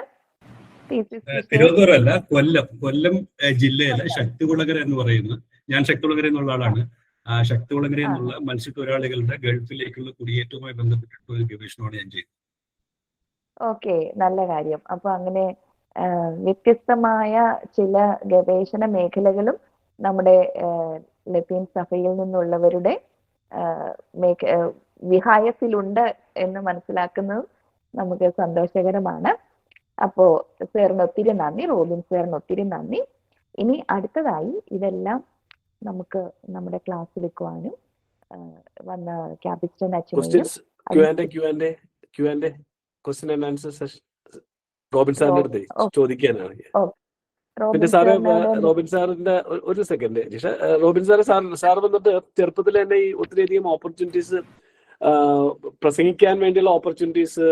തിരുവനന്തപുരം അല്ല, കൊല്ലം ജില്ലയിലെ ശക്തികുളങ്ങര എന്ന് പറയുന്ന, ഞാൻ ശക്തികുളങ്ങര എന്നുള്ള ആളാണ്. ആ ശക്തികുളങ്ങര എന്നുള്ള മത്സ്യത്തൊഴിലാളികളുടെ ഗൾഫിലേക്കുള്ള കുടിയേറ്റവുമായി ബന്ധപ്പെട്ടിട്ടുള്ള ഒരു ഗവേഷണമാണ് ഞാൻ ചെയ്യുന്നത്. ഓക്കെ, നല്ല കാര്യം. അപ്പൊ അങ്ങനെ വ്യത്യസ്തമായ ചില ഗവേഷണ മേഖലകളും നമ്മുടെ ലത്തീൻ സഭയിൽ നിന്നുള്ളവരുടെ വിഹായത്തിലുണ്ട് എന്ന് മനസ്സിലാക്കുന്നത് നമുക്ക് സന്തോഷകരമാണ്. അപ്പോ സാറിന് ഒത്തിരി നന്ദി, റോബിൻ സാറിന് ഒത്തിരി നന്ദി. ഇനി അടുത്തതായി ഇതെല്ലാം നമുക്ക് നമ്മുടെ ക്ലാസ് വെക്കുവാനും വന്ന ക്യാപിറ്റൻ അച്ഛനെയും റോബിൻ സാറിന്റെ അടുത്ത് ചോദിക്കാനാണ്. പിന്നെ സാറ് റോബിൻ സാറിന്റെ ഒരു സെക്കൻഡ് ജിഷ, റോബിൻ സാർ വന്നിട്ട് ചെറുപ്പത്തിൽ തന്നെ ഈ ഒത്തിരിയധികം ഓപ്പർച്യൂണിറ്റീസ്, പ്രസംഗിക്കാൻ വേണ്ടിയുള്ള ഓപ്പർച്യൂണിറ്റീസ്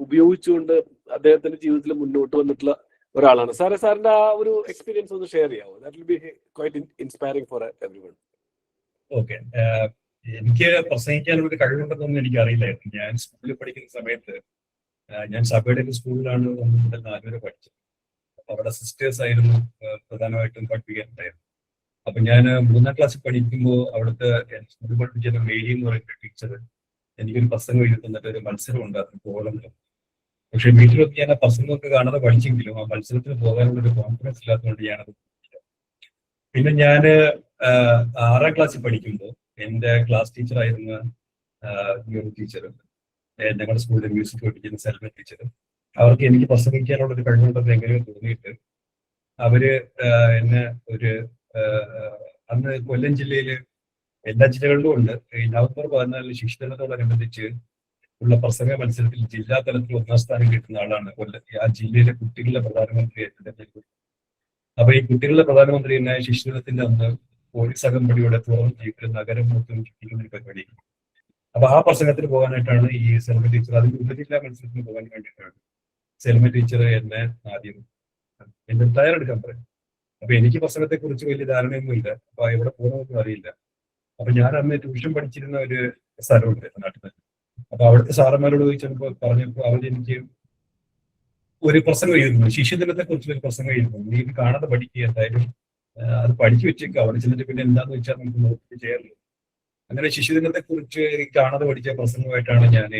ഉപയോഗിച്ചുകൊണ്ട് അദ്ദേഹത്തിന്റെ ജീവിതത്തിൽ മുന്നോട്ട് വന്നിട്ടുള്ള ഒരാളാണ്. സാറിന്റെ ആ ഒരു എക്സ്പീരിയൻസ് ഒന്ന് ഷെയർ ചെയ്യാമോ? That will be quite inspiring for everyone. Okay, എനിക്ക് പ്രസംഗിക്കാനുള്ള ഒരു കഴിവുണ്ടെന്നൊന്നും എനിക്ക് അറിയില്ലായിരുന്നു. ഞാൻ സ്കൂളിൽ പഠിക്കുന്ന സമയത്ത് ഞാൻ സഭയുടെ ഒരു സ്കൂളിലാണ് 1 മുതൽ 4 വരെ പഠിച്ചത്. അവിടെ സിസ്റ്റേഴ്സ് ആയിരുന്നു പ്രധാനമായിട്ടും പഠിപ്പിക്കാനുണ്ടായിരുന്നു. അപ്പൊ ഞാൻ 3ാം ക്ലാസ്സിൽ പഠിക്കുമ്പോൾ അവിടുത്തെ സ്കൂളിൽ പഠിപ്പിച്ച മേരി എന്ന് പറയുന്ന ടീച്ചർ എനിക്കൊരു പ്രസംഗം എഴുതി തന്നിട്ട് ഒരു മത്സരം ഉണ്ടായിരുന്നു കോളമിൽ. പക്ഷെ വീട്ടിലൊക്കെ ഞാൻ ആ പ്രസംഗമൊക്കെ കാണാതെ പഠിച്ചെങ്കിലും ആ മത്സരത്തിന് പോകാനുള്ള ഒരു കോൺഫിഡൻസ് ഇല്ലാത്തതുകൊണ്ട് ഞാനത് പഠിച്ചില്ല. പിന്നെ ഞാൻ 6ാം ക്ലാസ്സിൽ പഠിക്കുമ്പോൾ എന്റെ ക്ലാസ് ടീച്ചറായിരുന്ന ഒരു ടീച്ചർ, ഞങ്ങളുടെ സ്കൂളിലെ മ്യൂസിക് പഠിപ്പിക്കുന്ന സെൽമ ടീച്ചർ, അവർക്ക് എനിക്ക് പ്രസംഗിക്കാനുള്ള ഒരു കഴിവുണ്ടെന്ന് എങ്ങനെയോ തോന്നിയിട്ട് അവര് എന്നെ ഒരു അന്ന് കൊല്ലം ജില്ലയില് എല്ലാ ജില്ലകളിലും ഉണ്ട്, ഈ നവംബർ 14 ശിശുദിനത്തോടനുബന്ധിച്ച് ഉള്ള പ്രസംഗ മത്സരത്തിൽ ജില്ലാ തലത്തിൽ 1ാം സ്ഥാനം കിട്ടുന്ന ആളാണ് ആ ജില്ലയിലെ കുട്ടികളുടെ പ്രധാനമന്ത്രി. അപ്പൊ ഈ കുട്ടികളുടെ പ്രധാനമന്ത്രി തന്നെ ശിശുദിനത്തിന്റെ അന്ന് പോലീസ് അകമ്പടിയോടെ തുറന്നു ചെയ്തിട്ട് നഗരം മൊത്തം ചുറ്റിക്കുന്ന ഒരു പരിപാടി. അപ്പൊ ആ പ്രസംഗത്തിന് പോകാനായിട്ടാണ് ഈ സെൽമ ടീച്ചർ, അതിന്റെ ഉപജില്ലാ മത്സരത്തിന് പോകാൻ വേണ്ടിയിട്ടാണ് സെൽമ ടീച്ചർ എന്നെ ആദ്യം എന്റെ തയ്യാറെടുക്കാൻ പറയും. അപ്പൊ എനിക്ക് പ്രസംഗത്തെ കുറിച്ച് വലിയ ധാരണയൊന്നുമില്ല, അപ്പൊ എവിടെ പോകുന്നതൊന്നും അറിയില്ല. അപ്പൊ ഞാൻ അന്ന് ട്യൂഷൻ പഠിച്ചിരുന്ന ഒരു സ്ഥലമുണ്ട് നാട്ടിൽ തന്നെ. അപ്പൊ അവിടുത്തെ സാറന്മാരോട് ചോദിച്ചപ്പോ പറഞ്ഞപ്പോ അവരെനിക്ക് ഒരു പ്രസംഗം എഴുതുന്നു, ശിശുദിനത്തെ കുറിച്ച് ഒരു പ്രസംഗം എഴുതുന്നു. നീ ഇത് കാണാതെ പഠിക്കുക, എന്തായാലും അത് പഠിച്ചു വെച്ചേക്കുക, അവിടെ ചെന്നിട്ട് പിന്നെ എന്താന്ന് വെച്ചാൽ നമുക്ക് നോക്കി ചെയ്യാറില്ല. അങ്ങനെ ശിശുദിനത്തെ കുറിച്ച് എനിക്ക് കാണാതെ പഠിച്ച പ്രസംഗമായിട്ടാണ് ഞാൻ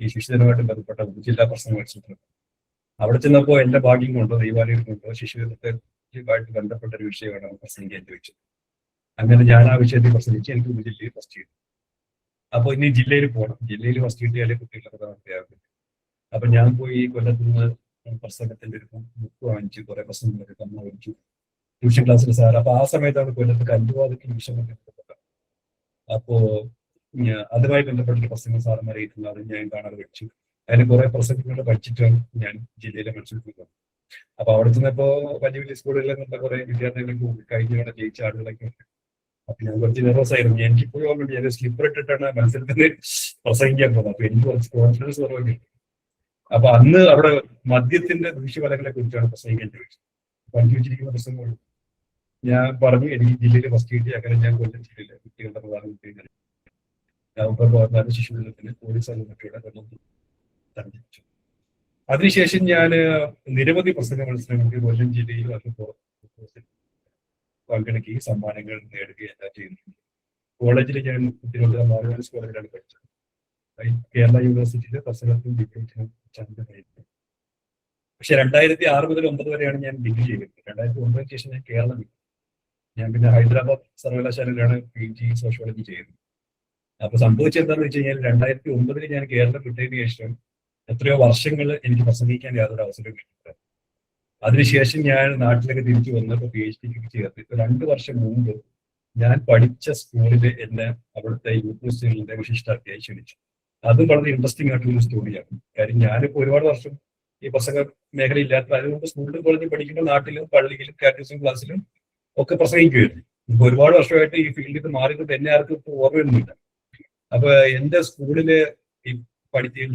ഈ ശിശുദിനമായിട്ട് ബന്ധപ്പെട്ട ജില്ലാ പ്രസംഗം മത്സരത്തിൽ അവിടെ ചെന്നപ്പോൾ എന്റെ ഭാഗ്യം കൊണ്ടോ ദൈവാലയം കൊണ്ടോ ശിശുദിനത്തെ ബന്ധപ്പെട്ട ഒരു വിഷയമാണ് പ്രസംഗിക്കാൻ ചോദിച്ചത്. അങ്ങനെ ഞാൻ ആ വിഷയത്തിൽ പ്രസംഗിച്ച് എനിക്ക് ഉപജില്ലയിൽ ഫസ്റ്റ് ചെയ്തു. അപ്പൊ ഇനി ജില്ലയിൽ പോകണം, ജില്ലയിൽ ഫസ്റ്റ് കിട്ടിയാലേ കുട്ടികളുടെ പ്രധാനമന്ത്രിയാകും. അപ്പൊ ഞാൻ പോയി കൊല്ലത്ത് നിന്ന് പ്രസംഗത്തിന്റെ ഒരു ബുക്ക് വാങ്ങിച്ചു, കുറെ പ്രസംഗങ്ങളൊക്കെ തന്നു ട്യൂഷൻ ക്ലാസ്സിൽ സാർ. അപ്പൊ ആ സമയത്താണ് കൊല്ലത്ത് കല്ലുവാതിക്ക് വിഷയം ബന്ധപ്പെട്ടത്. അപ്പോ അതുമായി ബന്ധപ്പെട്ട പ്രസംഗം സാറന്മാരെ എഴുതുന്നത് അത് ഞാൻ കാണാതെ പഠിച്ചു. അതിന് കുറെ പ്രസംഗങ്ങൾ പഠിച്ചിട്ടാണ് ഞാൻ ജില്ലയിലെ മത്സരത്തിൽ വന്നത്. അപ്പൊ അവിടെ ചെന്നപ്പോ വലിയ വലിയ സ്കൂളുകളിൽ നിന്നുള്ള കുറെ വിദ്യാർത്ഥികൾക്ക് കഴിഞ്ഞ ജയിച്ച ആളുകളൊക്കെ ഉണ്ട്. അപ്പൊ ഞാൻ കുറച്ച് നെർവസ് ആയിരുന്നു. എനിക്കിപ്പോഴും ഓർമ്മയുണ്ട്, ഞാൻ സ്ലിപ്പർ ഇട്ടിട്ടാണ് മത്സരത്തിന് പ്രസംഗിക്കാൻ പോകുന്നത്. അപ്പൊ എനിക്ക് കുറച്ച് കോൺഫിഡൻസ് കുറവുണ്ട്. അപ്പൊ അന്ന് അവിടെ മദ്യത്തിന്റെ ദൂഷ്യഫലങ്ങളെ കുറിച്ചാണ് പ്രസംഗിക്കാൻ ചോദിച്ചത്. പങ്കു വെച്ചിരിക്കുന്ന പ്രസംഗങ്ങൾ ഞാൻ പറഞ്ഞു, എനിക്ക് ജില്ലയിൽ ഫസ്റ്റ് കിട്ടി. അങ്ങനെ ഞാൻ കൊല്ലം ജില്ലയിലെ കുട്ടികളുടെ പ്രധാനമന്ത്രി നവംബർ 14 ശിശുദിനത്തിന് പോലീസ് അകമ്പടിയോടെ തടഞ്ഞു. അതിനുശേഷം ഞാൻ നിരവധി പ്രസംഗ മത്സരങ്ങൾക്ക് കൊല്ലം ജില്ലയിൽ പങ്കെടുക്കുകയും സമ്മാനങ്ങൾ നേടുകയും ചെയ്യുന്നുണ്ട്. കോളേജിൽ ഞാൻ തിരുവനന്തപുരം മാർഗാൻസ് കോളേജിലാണ് പഠിച്ചത്. കേരള യൂണിവേഴ്സിറ്റിയിലെ പ്രസംഗത്തിൽ ഡിഗ്രി ചന്ദ്രനായിരുന്നു. പക്ഷെ 2006 മുതൽ 2009 വരെയാണ് ഞാൻ ഡിഗ്രി ചെയ്തത്. 2009 ശേഷം ഞാൻ കേരളം വിട്ടു. ഞാൻ പിന്നെ ഹൈദരാബാദ് സർവകലാശാലയിലാണ് PG സോഷ്യോളജി ചെയ്തത്. അപ്പൊ സംഭവിച്ചത് എന്താണെന്ന് വെച്ച് കഴിഞ്ഞാൽ 2009 ഞാൻ കേരളം വിട്ടതിന് ശേഷം എത്രയോ വർഷങ്ങൾ എനിക്ക് പ്രസംഗിക്കാൻ യാതൊരു അവസരവും കിട്ടിയില്ല. അതിനുശേഷം ഞാൻ നാട്ടിലേക്ക് തിരിച്ചു വന്നപ്പോൾ PhD ചേർത്ത്. ഇപ്പൊ 2 വർഷം മുമ്പ് ഞാൻ പഠിച്ച സ്കൂളിൽ എന്നെ അവിടുത്തെ യൂണിവേഴ്സിറ്റികളുടെ വിശിഷ്ടാർത്ഥിയായി ക്ഷണിച്ചു. അതും വളരെ ഇൻട്രസ്റ്റിംഗ് ആയിട്ടുള്ള സ്റ്റോറിയാണ്. കാര്യം ഞാനിപ്പോ ഒരുപാട് വർഷം ഈ പ്രസംഗ മേഖല ഇല്ലാത്ത, അതുകൊണ്ട് സ്കൂളിൽ കോളേജിൽ പഠിക്കുമ്പോൾ നാട്ടിലും പള്ളിയിലും കാറ്റഗറിസം ക്ലാസ്സിലും ഒക്കെ പ്രസംഗിക്കുമായിരുന്നു. ഇപ്പൊ ഒരുപാട് വർഷമായിട്ട് ഈ ഫീൽഡിൽ മാറിയിട്ട് എന്നെ ആർക്കും ഇപ്പൊ ഓർമ്മയൊന്നുമില്ല. അപ്പൊ എന്റെ സ്കൂളില്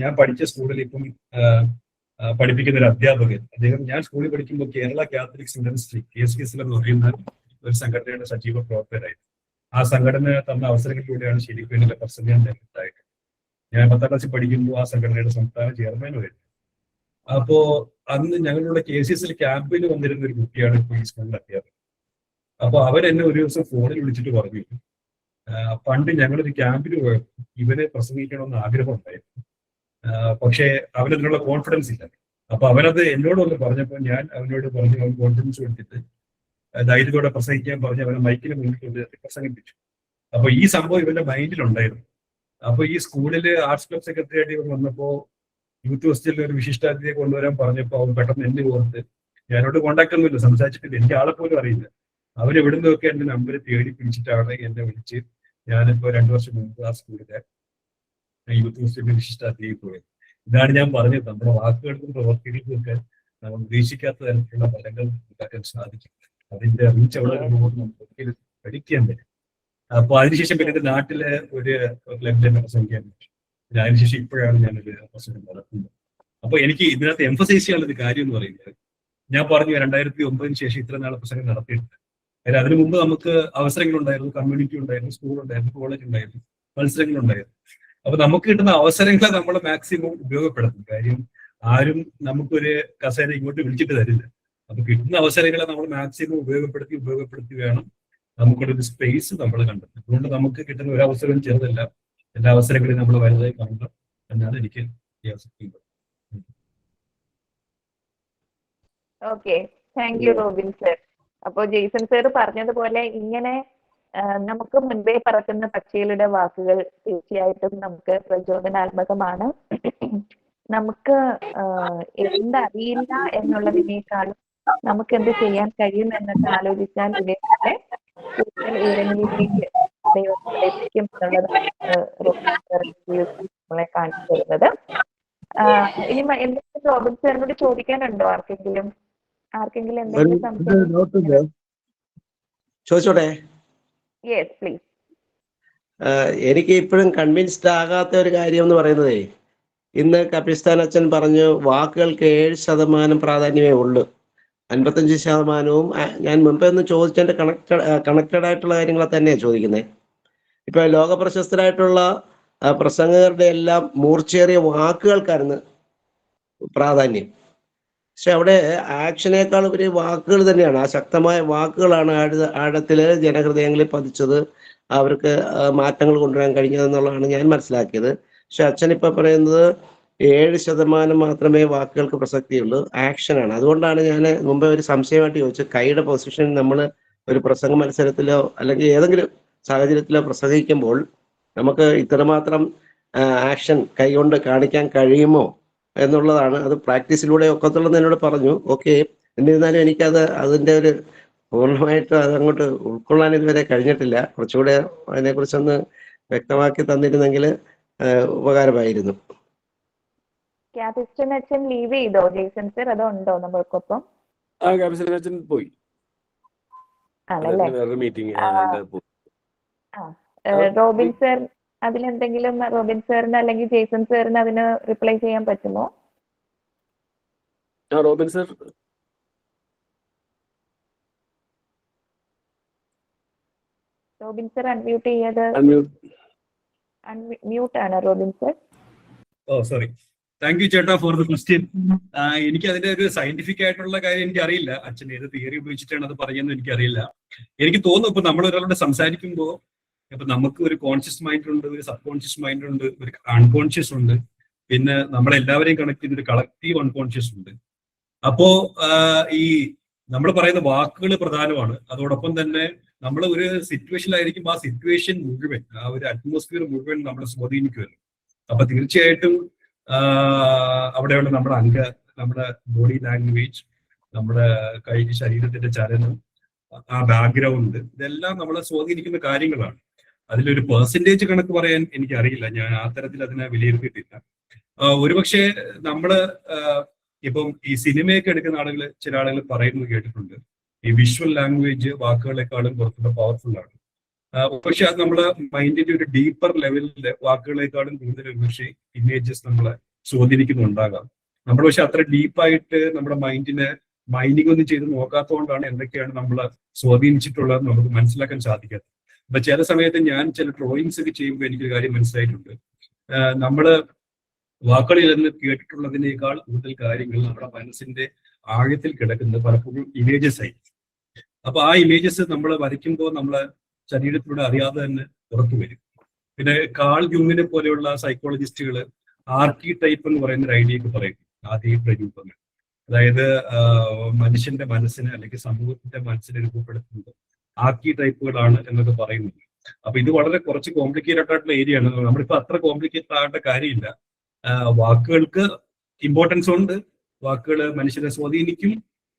ഞാൻ പഠിച്ച സ്കൂളിൽ ഇപ്പം പഠിപ്പിക്കുന്ന ഒരു അധ്യാപകൻ, അദ്ദേഹം ഞാൻ സ്കൂളിൽ പഠിക്കുമ്പോൾ കേരള കാത്തലിക് സ്റ്റുഡൻസ് KSKSL എന്ന് പറയുന്ന ഒരു സംഘടനയുടെ സജീവ പ്രവർത്തകരായിരുന്നു. ആ സംഘടന തന്ന അവസരങ്ങളിലൂടെയാണ് ശരിക്കും എന്നിലെ പ്രസംഗം ഉണ്ടായത്. ഞാൻ 10ാം ക്ലാസ്സിൽ പഠിക്കുമ്പോൾ ആ സംഘടനയുടെ സംസ്ഥാന ചെയർമാനുമായിരുന്നു. അപ്പോ അന്ന് ഞങ്ങളുടെ KCSൽ ക്യാമ്പിൽ വന്നിരുന്ന ഒരു കുട്ടിയാണ് ഇപ്പോൾ ഈ സ്കൂളിൽ അധ്യാപകൻ. അപ്പൊ അവരെന്നെ ഒരു ദിവസം ഫോണിൽ വിളിച്ചിട്ട് പറഞ്ഞു, പണ്ട് ഞങ്ങളൊരു ക്യാമ്പിൽ പോയപ്പോൾ ഇവനെ പ്രസംഗിക്കണമെന്ന് ആഗ്രഹം ഉണ്ടായിരുന്നു, പക്ഷേ അവനതിനുള്ള കോൺഫിഡൻസ് ഇല്ല. അപ്പൊ അവനത് എന്നോടൊന്ന് പറഞ്ഞപ്പോൾ ഞാൻ അവനോട് പറഞ്ഞു, അവൻ കോൺഫിഡൻസ് കൊടുത്തിട്ട് ധൈര്യത്തോടെ പ്രസംഗിക്കാൻ പറഞ്ഞ് അവനെ മൈക്കിന് മുന്നിൽ കൊണ്ട് പ്രസംഗിപ്പിച്ചു. അപ്പൊ ഈ സംഭവം ഇവന്റെ മൈൻഡിലുണ്ടായിരുന്നു. അപ്പൊ ഈ സ്കൂളില് ആർട്സ് ക്ലബ് സെക്രട്ടറി ആയിട്ട് ഇവർ വന്നപ്പോ യൂത്ത് ഹോസ്റ്റലിൽ ഒരു വിശിഷ്ടാതിഥിയെ കൊണ്ടുവരാൻ പറഞ്ഞപ്പോൾ അവൻ പെട്ടെന്ന് എന്നെ ഓർത്ത്, ഞാനോട് കോണ്ടാക്ട് ഒന്നുമില്ല, സംസാരിച്ചിട്ടില്ല, എനിക്ക് ആളെ പോലും അറിയില്ല. അവരെവിടുന്നൊക്കെ എന്റെ നമ്പർ തേടി പിടിച്ചിട്ടാണ് എന്നെ വിളിച്ച് ഞാനിപ്പോ 2 വർഷം മുമ്പ് ആ സ്കൂളിലെ യൂത്ത് ഹോസ്റ്റലിന്റെ വിശിഷ്ടാതിഥിയെ പോയത്. ഇതാണ് ഞാൻ പറഞ്ഞത്, നമ്മുടെ വാക്കുകൾക്കും പ്രവർത്തികൾക്കും ഒക്കെ നമ്മൾ ഉദ്ദേശിക്കാത്ത തരത്തിലുള്ള ഫലങ്ങൾ ഉണ്ടാക്കാൻ സാധിക്കും. അതിന്റെ റീച്ച് അവിടെ നമുക്ക് ഒരിക്കലും പഠിക്കാൻ പറ്റും. അപ്പൊ അതിനുശേഷം പിന്നെ നാട്ടിലെ ഒരു ക്ലബിൽ തന്നെ പ്രസംഗിക്കാൻ പറ്റും. അതിനുശേഷം ഇപ്പോഴാണ് ഞാനൊരു പ്രസംഗം നടത്തുന്നത്. അപ്പൊ എനിക്ക് ഇതിനകത്ത് എംഫസൈസ് ചെയ്യാനുള്ള ഒരു കാര്യം എന്ന് പറയുന്നത്, ഞാൻ പറഞ്ഞു 2009 ശേഷം ഇത്ര നാളെ പ്രസംഗം നടത്തിയിട്ടുണ്ട്. കാര്യം അതിനു മുമ്പ് നമുക്ക് അവസരങ്ങളുണ്ടായിരുന്നു, കമ്മ്യൂണിറ്റി ഉണ്ടായിരുന്നു, സ്കൂൾ ഉണ്ടായിരുന്നു, കോളേജ് ഉണ്ടായിരുന്നു, മത്സരങ്ങളുണ്ടായിരുന്നു. അപ്പൊ നമുക്ക് കിട്ടുന്ന അവസരങ്ങളെ നമ്മൾ മാക്സിമം ഉപയോഗപ്പെടുത്തും. കാര്യം ആരും നമുക്കൊരു കസേര ഇങ്ങോട്ട് വിളിച്ചിട്ട് തരില്ല. അപ്പൊ കിട്ടുന്ന അവസരങ്ങളെ നമ്മൾ മാക്സിമം ഉപയോഗപ്പെടുത്തി വേണം നമുക്കൊരു സ്പേസ് നമ്മൾ കണ്ടെത്തും. അതുകൊണ്ട് നമുക്ക് കിട്ടുന്ന ഒരു അവസരവും ചെറുതല്ല, എല്ലാ അവസരങ്ങളെയും നമ്മൾ വലുതായി കാണുക എന്നാണ് എനിക്ക് വിശ്വസിക്കുന്നത്. Okay, thank you Robin sir. അപ്പോ ജെയ്സൺ സർ പറഞ്ഞതുപോലെ ഇങ്ങനെ നമുക്ക് മുൻപേ പറക്കുന്ന പക്ഷികളുടെ വാക്കുകൾ തീർച്ചയായിട്ടും നമുക്ക് പ്രചോദനാത്മകമാണ്. നമുക്ക് എന്തറിയില്ല എന്നുള്ളതിനേക്കാളും നമുക്ക് എന്ത് ചെയ്യാൻ കഴിയും എന്നൊക്കെ ആലോചിച്ചാൽ ഇതേപോലെ കൂടുതൽ ഉയരങ്ങളിലേക്ക് ദൈവത്തെ എത്തിക്കും എന്നുള്ളതാണ് നമ്മളെ കാണിച്ചു തരുന്നത്. ഇനി എന്തെങ്കിലും റോബിൻ സാറിനോട് ചോദിക്കാനുണ്ടോ? ആർക്കെങ്കിലും എന്തെങ്കിലും ചോദിച്ചോട്ടെ? Yes please. എനിക്ക് ഇപ്പോഴും കൺവിൻസ്ഡ് ആകാത്ത ഒരു കാര്യം എന്ന് പറയുന്നതേ, ഇന്ന് കപിസ്ഥാൻ അച്ഛൻ പറഞ്ഞു വാക്കുകൾക്ക് 7% പ്രാധാന്യമേ ഉള്ളൂ, 55%വും ഞാൻ മുമ്പേ ഒന്ന് ചോദിച്ചതിന്റെ കണക്റ്റഡ് ആയിട്ടുള്ള കാര്യങ്ങളെ തന്നെയാണ് ചോദിക്കുന്നത്. ഇപ്പൊ ലോക പ്രശസ്തരായിട്ടുള്ള പ്രസംഗകരുടെ എല്ലാം മൂർച്ചയേറിയ വാക്കുകൾക്കായിരുന്നു പ്രാധാന്യം. പക്ഷെ അവിടെ ആക്ഷനേക്കാൾ ഉപരി വാക്കുകൾ തന്നെയാണ്, ആ ശക്തമായ വാക്കുകളാണ് ആഴത്തിൽ ജനഹൃദയങ്ങളിൽ പതിച്ചത്, അവർക്ക് മാറ്റങ്ങൾ കൊണ്ടുവരാൻ കഴിഞ്ഞതെന്നുള്ളതാണ് ഞാൻ മനസ്സിലാക്കിയത്. പക്ഷെ അച്ഛൻ ഇപ്പൊ പറയുന്നത് 7% മാത്രമേ വാക്കുകൾക്ക് പ്രസക്തിയുള്ളൂ, ആക്ഷനാണ്. അതുകൊണ്ടാണ് ഞാൻ മുമ്പേ ഒരു സംശയമായിട്ട് ചോദിച്ചത്, കൈയുടെ പൊസിഷൻ നമ്മൾ ഒരു പ്രസംഗ മത്സരത്തിലോ അല്ലെങ്കിൽ ഏതെങ്കിലും സാഹചര്യത്തിലോ പ്രസംഗിക്കുമ്പോൾ നമുക്ക് ഇത്രമാത്രം ആക്ഷൻ കൈകൊണ്ട് കാണിക്കാൻ കഴിയുമോ എന്നുള്ളതാണ്. അത് പ്രാക്ടീസിലൂടെ ഒക്കത്തുള്ളതെന്ന് എന്നോട് പറഞ്ഞു. ഓക്കെ, എന്നിരുന്നാലും എനിക്കത് അതിൻ്റെ ഒരു പൂർണ്ണമായിട്ട് അതങ്ങോട്ട് ഉൾക്കൊള്ളാൻ ഇതുവരെ കഴിഞ്ഞിട്ടില്ല. കുറച്ചുകൂടെ അതിനെക്കുറിച്ചൊന്ന് വ്യക്തമാക്കി തന്നിരുന്നെങ്കിൽ ഉപകാരമായിരുന്നു. ക്യാപ്റ്റൻ അച്ഛൻ ലീവ് ചെയ്തോ ജെയ്സൺ സർ? അതോ ഉണ്ടോ നമ്മൾക്കൊപ്പം? ക്യാപ്റ്റൻ അച്ഛൻ പോയി. ആണല്ലേ. റോബിൻ സർ അതിലെന്തെങ്കിലും റോബിൻ സാറിന് അല്ലെങ്കിൽ ജെയ്സൺ സാറിന് അതിന് റിപ്ലൈ ചെയ്യാൻ പറ്റുമോ? റോബിൻ സർ അൺമ്യൂട്ട് ചെയ്യാതെ മ്യൂട്ട് ആണ് Robin sir. Oh sorry. Thank you ചേട്ടാ ഫോർ ദ ക്വസ്റ്റ്യൻ. എനിക്ക് അതിന്റെ ഒരു സയന്റിഫിക് ആയിട്ടുള്ള കാര്യം എനിക്ക് അറിയില്ല. അച്ഛൻ ഏത് തിയറി ഉപയോഗിച്ചിട്ടാണ് അത് പറയുന്നത് എനിക്കറിയില്ല. എനിക്ക് തോന്നുന്നു ഇപ്പൊ നമ്മൾ ഒരാളോട് സംസാരിക്കുമ്പോൾ ഇപ്പൊ നമുക്ക് ഒരു കോൺഷ്യസ് മൈൻഡ് ഉണ്ട്, ഒരു സബ് കോൺഷ്യസ് മൈൻഡ് ഉണ്ട്, ഒരു അൺകോൺഷ്യസ് ഉണ്ട്, പിന്നെ നമ്മളെല്ലാവരെയും കണക്ട് ചെയ്തൊരു കളക്റ്റീവ് അൺകോൺഷ്യസ് ഉണ്ട്. അപ്പോ ഈ നമ്മൾ പറയുന്ന വാക്കുകൾ പ്രധാനമാണ്. അതോടൊപ്പം തന്നെ നമ്മൾ ഒരു സിറ്റുവേഷനിലായിരിക്കും, ആ സിറ്റുവേഷൻ മുഴുവൻ, ആ ഒരു അറ്റ്മോസ്ഫിയർ മുഴുവൻ നമ്മളെ സ്വാധീനിക്കുമല്ലോ. അപ്പൊ തീർച്ചയായിട്ടും അവിടെയുള്ള നമ്മുടെ ബോഡി ലാംഗ്വേജ്, നമ്മുടെ ശരീരത്തിന്റെ ചലനം, ആ ബാക്ക്ഗ്രൗണ്ട്, ഇതെല്ലാം നമ്മളെ സ്വാധീനിക്കുന്ന കാര്യങ്ങളാണ്. അതിലൊരു പെർസെന്റേജ് കണക്ക് പറയാൻ എനിക്കറിയില്ല, ഞാൻ ആ തരത്തിൽ അതിനെ വിലയിരുത്തിയിട്ടില്ല. ഒരുപക്ഷെ നമ്മള് ഇപ്പം ഈ സിനിമയൊക്കെ എടുക്കുന്ന ആളുകൾ, ചില ആളുകൾ പറയുന്നത് കേട്ടിട്ടുണ്ട്, ഈ വിഷ്വൽ ലാംഗ്വേജ് വാക്കുകളെക്കാളും കുറച്ചുകൂടെ പവർഫുൾ ആണ്. പക്ഷെ അത് നമ്മളെ മൈൻഡിന്റെ ഒരു ഡീപ്പർ ലെവലില് വാക്കുകളെക്കാളും കൂടുതൽ പക്ഷേ ഇമേജസ് നമ്മളെ സ്വാധീനിക്കുന്നുണ്ടാകാം. നമ്മൾ പക്ഷെ അത്ര ഡീപ്പായിട്ട് നമ്മുടെ മൈൻഡിനെ മൈനിങ് ഒന്നും ചെയ്ത് നോക്കാത്തതുകൊണ്ടാണ് എന്തൊക്കെയാണ് നമ്മൾ സ്വാധീനിച്ചിട്ടുള്ളത് നമുക്ക് മനസ്സിലാക്കാൻ സാധിക്കാത്തത്. അപ്പൊ ചില സമയത്ത് ഞാൻ ചില ഡ്രോയിങ്സ് ഒക്കെ ചെയ്യുമ്പോൾ എനിക്കൊരു കാര്യം മനസ്സിലായിട്ടുണ്ട്. നമ്മള് വാക്കുകളിൽ നിന്ന് കേട്ടിട്ടുള്ളതിനേക്കാൾ കൂടുതൽ കാര്യങ്ങൾ നമ്മുടെ മനസ്സിന്റെ ആഴത്തിൽ കിടക്കുന്നത് പലപ്പോഴും ഇമേജസ് ആയി. അപ്പൊ ആ ഇമേജസ് നമ്മൾ വരയ്ക്കുമ്പോൾ നമ്മളെ ശരീരത്തിലൂടെ അറിയാതെ തന്നെ പുറത്തു വരും. പിന്നെ കാൾ യുങ്ങിനെ പോലെയുള്ള സൈക്കോളജിസ്റ്റുകൾ ആർക്കി ടൈപ്പ് എന്ന് പറയുന്ന ഒരു ഐഡിയക്ക് പറയും, ആദ്യ രൂപങ്ങൾ. അതായത് മനുഷ്യന്റെ മനസ്സിനെ അല്ലെങ്കിൽ സമൂഹത്തിന്റെ മനസ്സിനെ രൂപപ്പെടുത്തുന്നത് ആർക്കി ടൈപ്പുകളാണ് എന്നൊക്കെ പറയുന്നത്. അപ്പൊ ഇത് വളരെ കുറച്ച് കോംപ്ലിക്കേറ്റഡ് ആയിട്ടുള്ള ഏരിയ ആണ്. നമ്മളിപ്പോ അത്ര കോംപ്ലിക്കേറ്റഡ് ആകേണ്ട കാര്യമില്ല. വാക്കുകൾക്ക് ഇമ്പോർട്ടൻസ് ഉണ്ട്, വാക്കുകൾ മനുഷ്യരെ സ്വാധീനിക്കും,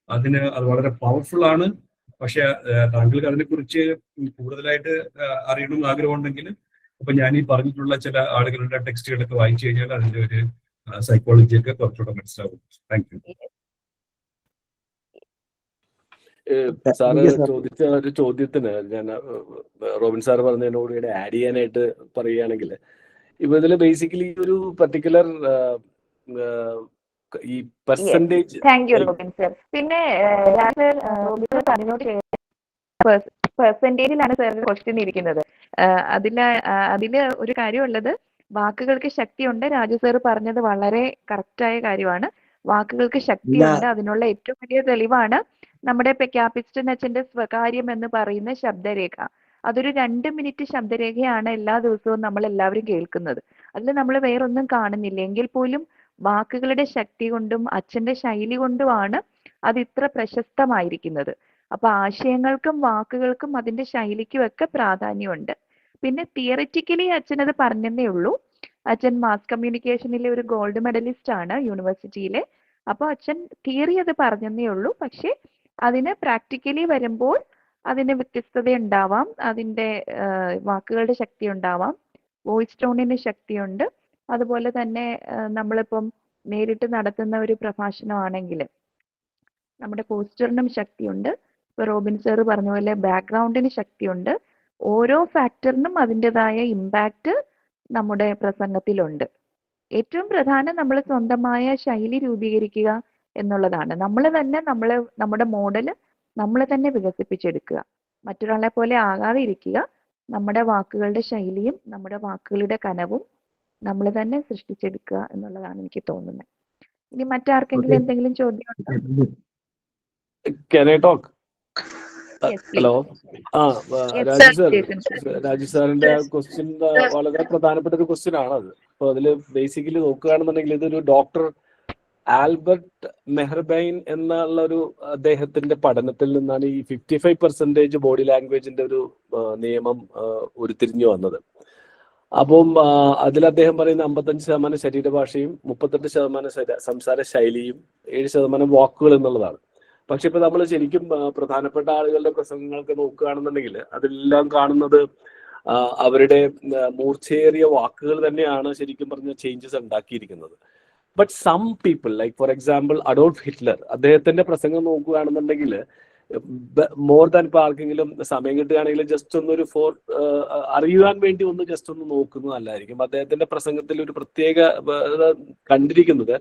അത് വളരെ പവർഫുൾ ആണ്. പക്ഷെ താങ്കൾക്ക് അതിനെക്കുറിച്ച് കൂടുതലായിട്ട് അറിയണമെന്ന് ആഗ്രഹമുണ്ടെങ്കിൽ അപ്പൊ ഞാൻ ഈ പറഞ്ഞിട്ടുള്ള ചില ആളുകളുടെ ടെക്സ്റ്റുകളൊക്കെ വായിച്ചു കഴിഞ്ഞാൽ അതിന്റെ ഒരു സൈക്കോളജിയൊക്കെ കുറച്ചുകൂടെ മനസ്സിലാവും. Thank you. സാറ് ചോദിച്ച ഒരു ചോദ്യത്തിന് ഞാൻ റോബിൻ സാർ പറഞ്ഞതിനോട് ആഡ് ചെയ്യാനായിട്ട് പറയുകയാണെങ്കിൽ ഇപ്പൊ ഇതില് ബേസിക്കലി ഒരു പർട്ടിക്കുലർ ഈ percentage. Thank you Robin sir. പിന്നെ പെർസെന്റേജിലാണ് സാറിന്റെ ക്വസ്റ്റ്യൻ ഇരിക്കുന്നത്. അതില് ഒരു കാര്യമുള്ളത്, വാക്കുകൾക്ക് ശക്തിയുണ്ട്. രാജു സാർ പറഞ്ഞത് വളരെ കറക്റ്റായ കാര്യമാണ്. വാക്കുകൾക്ക് ശക്തിയുണ്ട്. അതിനുള്ള ഏറ്റവും വലിയ തെളിവാണ് നമ്മുടെ ക്യാപിസ്റ്റൻ അച്ഛന്റെ സ്വകാര്യം എന്ന് പറയുന്ന ശബ്ദരേഖ. അതൊരു 2 മിനിറ്റ് ശബ്ദരേഖയാണ് എല്ലാ ദിവസവും നമ്മൾ എല്ലാവരും കേൾക്കുന്നത്. അതിൽ നമ്മൾ വേറൊന്നും കാണുന്നില്ല. എങ്കിൽ പോലും വാക്കുകളുടെ ശക്തി കൊണ്ടും അച്ഛന്റെ ശൈലി കൊണ്ടുമാണ് അത് ഇത്ര പ്രശസ്തമായിരിക്കുന്നത്. അപ്പൊ ആശയങ്ങൾക്കും വാക്കുകൾക്കും അതിന്റെ ശൈലിക്കും ഒക്കെ പ്രാധാന്യമുണ്ട്. പിന്നെ തിയറിറ്റിക്കലി അച്ഛൻ അത് പറഞ്ഞതേ ഉള്ളൂ. അച്ഛൻ മാസ് കമ്മ്യൂണിക്കേഷനിലെ ഒരു ഗോൾഡ് മെഡലിസ്റ്റ് ആണ് യൂണിവേഴ്സിറ്റിയിലെ. അപ്പൊ അച്ഛൻ തിയറി അത് പറഞ്ഞതേ ഉള്ളൂ. പക്ഷെ അതിന് പ്രാക്ടിക്കലി വരുമ്പോൾ അതിന് വ്യത്യസ്തത ഉണ്ടാവാം. അതിന്റെ വാക്കുകളുടെ ശക്തി ഉണ്ടാവാം, വോയിസ് ടോണിന് ശക്തിയുണ്ട്. അതുപോലെ തന്നെ നമ്മളിപ്പം നേരിട്ട് നടത്തുന്ന ഒരു പ്രഭാഷണമാണെങ്കിൽ നമ്മുടെ പോസ്റ്ററിനും ശക്തിയുണ്ട്. ഇപ്പൊ റോബിൻ സാർ പറഞ്ഞ പോലെ ബാക്ക്ഗ്രൗണ്ടിന് ശക്തിയുണ്ട്. ഓരോ ഫാക്ടറിനും അതിൻ്റെതായ ഇമ്പാക്റ്റ് നമ്മുടെ പ്രസംഗത്തിലുണ്ട്. ഏറ്റവും പ്രധാനം നമ്മൾ സ്വന്തമായ ശൈലി രൂപീകരിക്കുക എന്നുള്ളതാണ്. നമ്മൾ തന്നെ നമ്മുടെ മോഡല് നമ്മൾ തന്നെ വികസിപ്പിച്ചെടുക്കുക. മറ്റൊരാളെ പോലെ ആകാതെ ഇരിക്കുക. നമ്മുടെ വാക്കുകളുടെ ശൈലിയും നമ്മുടെ വാക്കുകളുടെ കനവും നമ്മൾ തന്നെ സൃഷ്ടിച്ചെടുക്കുക എന്നുള്ളതാണ് എനിക്ക് തോന്നുന്നത്. ഇനി മറ്റാർക്കെങ്കിലും എന്തെങ്കിലും ചോദ്യം ഉണ്ടോ? ഹലോ. രാജു സാറിന്റെ ക്വസ്റ്റ്യൻ വളരെ പ്രധാനപ്പെട്ട ഒരു ക്വസ്റ്റ്യൻ ആണത്. അപ്പൊ അതില് ബേസിക്കലി നോക്കുകയാണെന്നുണ്ടെങ്കിൽ ഇതൊരു ഡോക്ടർ ആൽബർട്ട് മെഹർബൈൻ എന്നുള്ള ഒരു അദ്ദേഹത്തിന്റെ പഠനത്തിൽ നിന്നാണ് ഈ 55% ബോഡി ലാംഗ്വേജിന്റെ ഒരു നിയമം ഉരുത്തിരിഞ്ഞു വന്നത്. അപ്പം അതിൽ അദ്ദേഹം പറയുന്ന 55% ശരീരഭാഷയും 38% സംസാര ശൈലിയും 7% വാക്കുകൾ എന്നുള്ളതാണ്. പക്ഷെ ഇപ്പൊ നമ്മൾ ശരിക്കും പ്രധാനപ്പെട്ട ആളുകളുടെ പ്രസംഗങ്ങളൊക്കെ നോക്കുകയാണെന്നുണ്ടെങ്കിൽ അതെല്ലാം കാണുന്നത് അവരുടെ മൂർച്ചയേറിയ വാക്കുകൾ തന്നെയാണ് ശരിക്കും പറഞ്ഞ ചേഞ്ചസ് ഉണ്ടാക്കിയിരിക്കുന്നത്. But some people like for example Adolf Hitler, അദ്ദേഹത്തിന്റെ പ്രസംഗം നോക്കുകയാണെന്നുണ്ടെങ്കിൽ മോർ ദാൻ ഇപ്പൊ ആർക്കെങ്കിലും സമയം കിട്ടുകയാണെങ്കിൽ ജസ്റ്റ് ഒന്നൊരു അറിയുവാൻ വേണ്ടി ഒന്ന് ജസ്റ്റ് ഒന്ന് നോക്കുന്നത് നല്ലതായിരിക്കും. അദ്ദേഹത്തിന്റെ പ്രസംഗത്തിൽ ഒരു പ്രത്യേക കണ്ടിരിക്കുന്നത്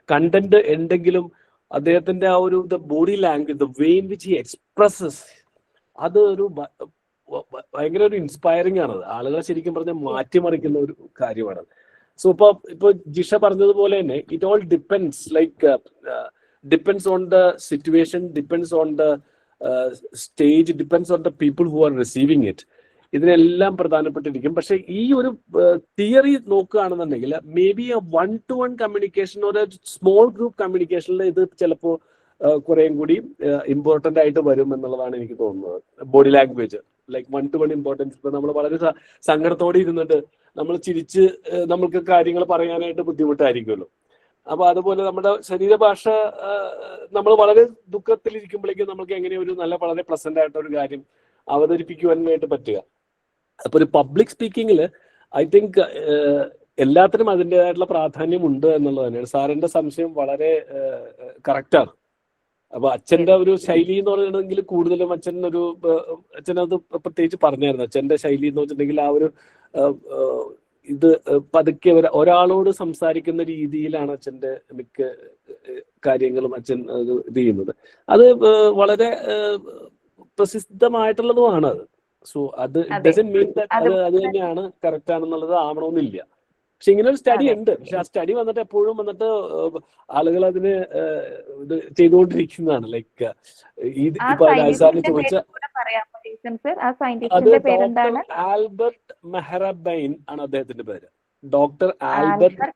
കണ്ടന്റ് എന്തെങ്കിലും അദ്ദേഹത്തിന്റെ ആ ഒരു body language, the way in which he expresses, അത് ഒരു ഭയങ്കര ഒരു ഇൻസ്പയറിംഗ് ആണത്. ആളുകളെ ശരിക്കും പറഞ്ഞാൽ മാറ്റിമറിക്കുന്ന ഒരു കാര്യമാണ്. സോ ഇപ്പൊ ജിഷ പറഞ്ഞതുപോലെ തന്നെ it all depends depends on the situation, depends on the stage, depends on the people who are receiving it. ഇതിനെല്ലാം പ്രധാനപ്പെട്ടിരിക്കും. പക്ഷെ ഈ ഒരു തിയറി നോക്കുകയാണെന്നുണ്ടെങ്കിൽ may be A 1-to-1 communication ഒരു സ്മോൾ ഗ്രൂപ്പ് കമ്മ്യൂണിക്കേഷനിൽ ഇത് ചിലപ്പോൾ കുറേയും കൂടി ഇമ്പോർട്ടന്റ് ആയിട്ട് വരും എന്നുള്ളതാണ് എനിക്ക് തോന്നുന്നത്. Body language like 1-to-1 importance. ഇപ്പൊ നമ്മൾ വളരെ സങ്കടത്തോടെ ഇരുന്നിട്ട് നമ്മൾ ചിരിച്ച് നമ്മൾക്ക് കാര്യങ്ങൾ പറയാനായിട്ട് ബുദ്ധിമുട്ടായിരിക്കുമല്ലോ. അപ്പൊ അതുപോലെ നമ്മുടെ ശരീരഭാഷ നമ്മൾ വളരെ ദുഃഖത്തിലിരിക്കുമ്പോഴേക്കും നമുക്ക് എങ്ങനെ ഒരു വളരെ പ്ലസന്റ് ആയിട്ട് ഒരു കാര്യം അവതരിപ്പിക്കുവാനായിട്ട് പറ്റുക. അപ്പൊ ഒരു പബ്ലിക് സ്പീക്കിങ്ങിൽ ഐ തിങ്ക് എല്ലാത്തിനും അതിൻ്റെതായിട്ടുള്ള പ്രാധാന്യം ഉണ്ട് എന്നുള്ളത് തന്നെയാണ്. സാറിന്റെ സംശയം വളരെ കറക്റ്റാണ്. അപ്പൊ അച്ഛന്റെ ഒരു ശൈലി എന്ന് പറയുകയാണെങ്കിൽ കൂടുതലും അച്ഛനത് പ്രത്യേകിച്ച് പറഞ്ഞായിരുന്നു. അച്ഛന്റെ ശൈലി എന്ന് വെച്ചിട്ടുണ്ടെങ്കിൽ ആ ഒരു ഇത് പതുക്കെ ഒരാളോട് സംസാരിക്കുന്ന രീതിയിലാണ് അച്ഛൻ്റെ മിക്ക കാര്യങ്ങളും അച്ഛൻ ഇത് ചെയ്യുന്നത്. അത് വളരെ പ്രസിദ്ധമായിട്ടുള്ളതുമാണ് അത്. സോ അത് ഡസന്റ് മീൻ ദാറ്റ് അത് തന്നെയാണ് കറക്റ്റ് ആണെന്നുള്ളത് ആവണമെന്നില്ല. പക്ഷെ ഇങ്ങനെ ഒരു സ്റ്റഡി ഉണ്ട്. പക്ഷെ ആ സ്റ്റഡി വന്നിട്ട് എപ്പോഴും വന്നിട്ട് ആളുകൾ അതിന് ഇത് ചെയ്തുകൊണ്ടിരിക്കുന്നതാണ്. ലൈക്ക് ഇപ്പൊ സാറിന് ചോദിച്ച അത് ഡോക്ടർ ആൽബർട്ട് മെഹ്റബൈൻ ആണ് അദ്ദേഹത്തിന്റെ പേര്. Doctor Albert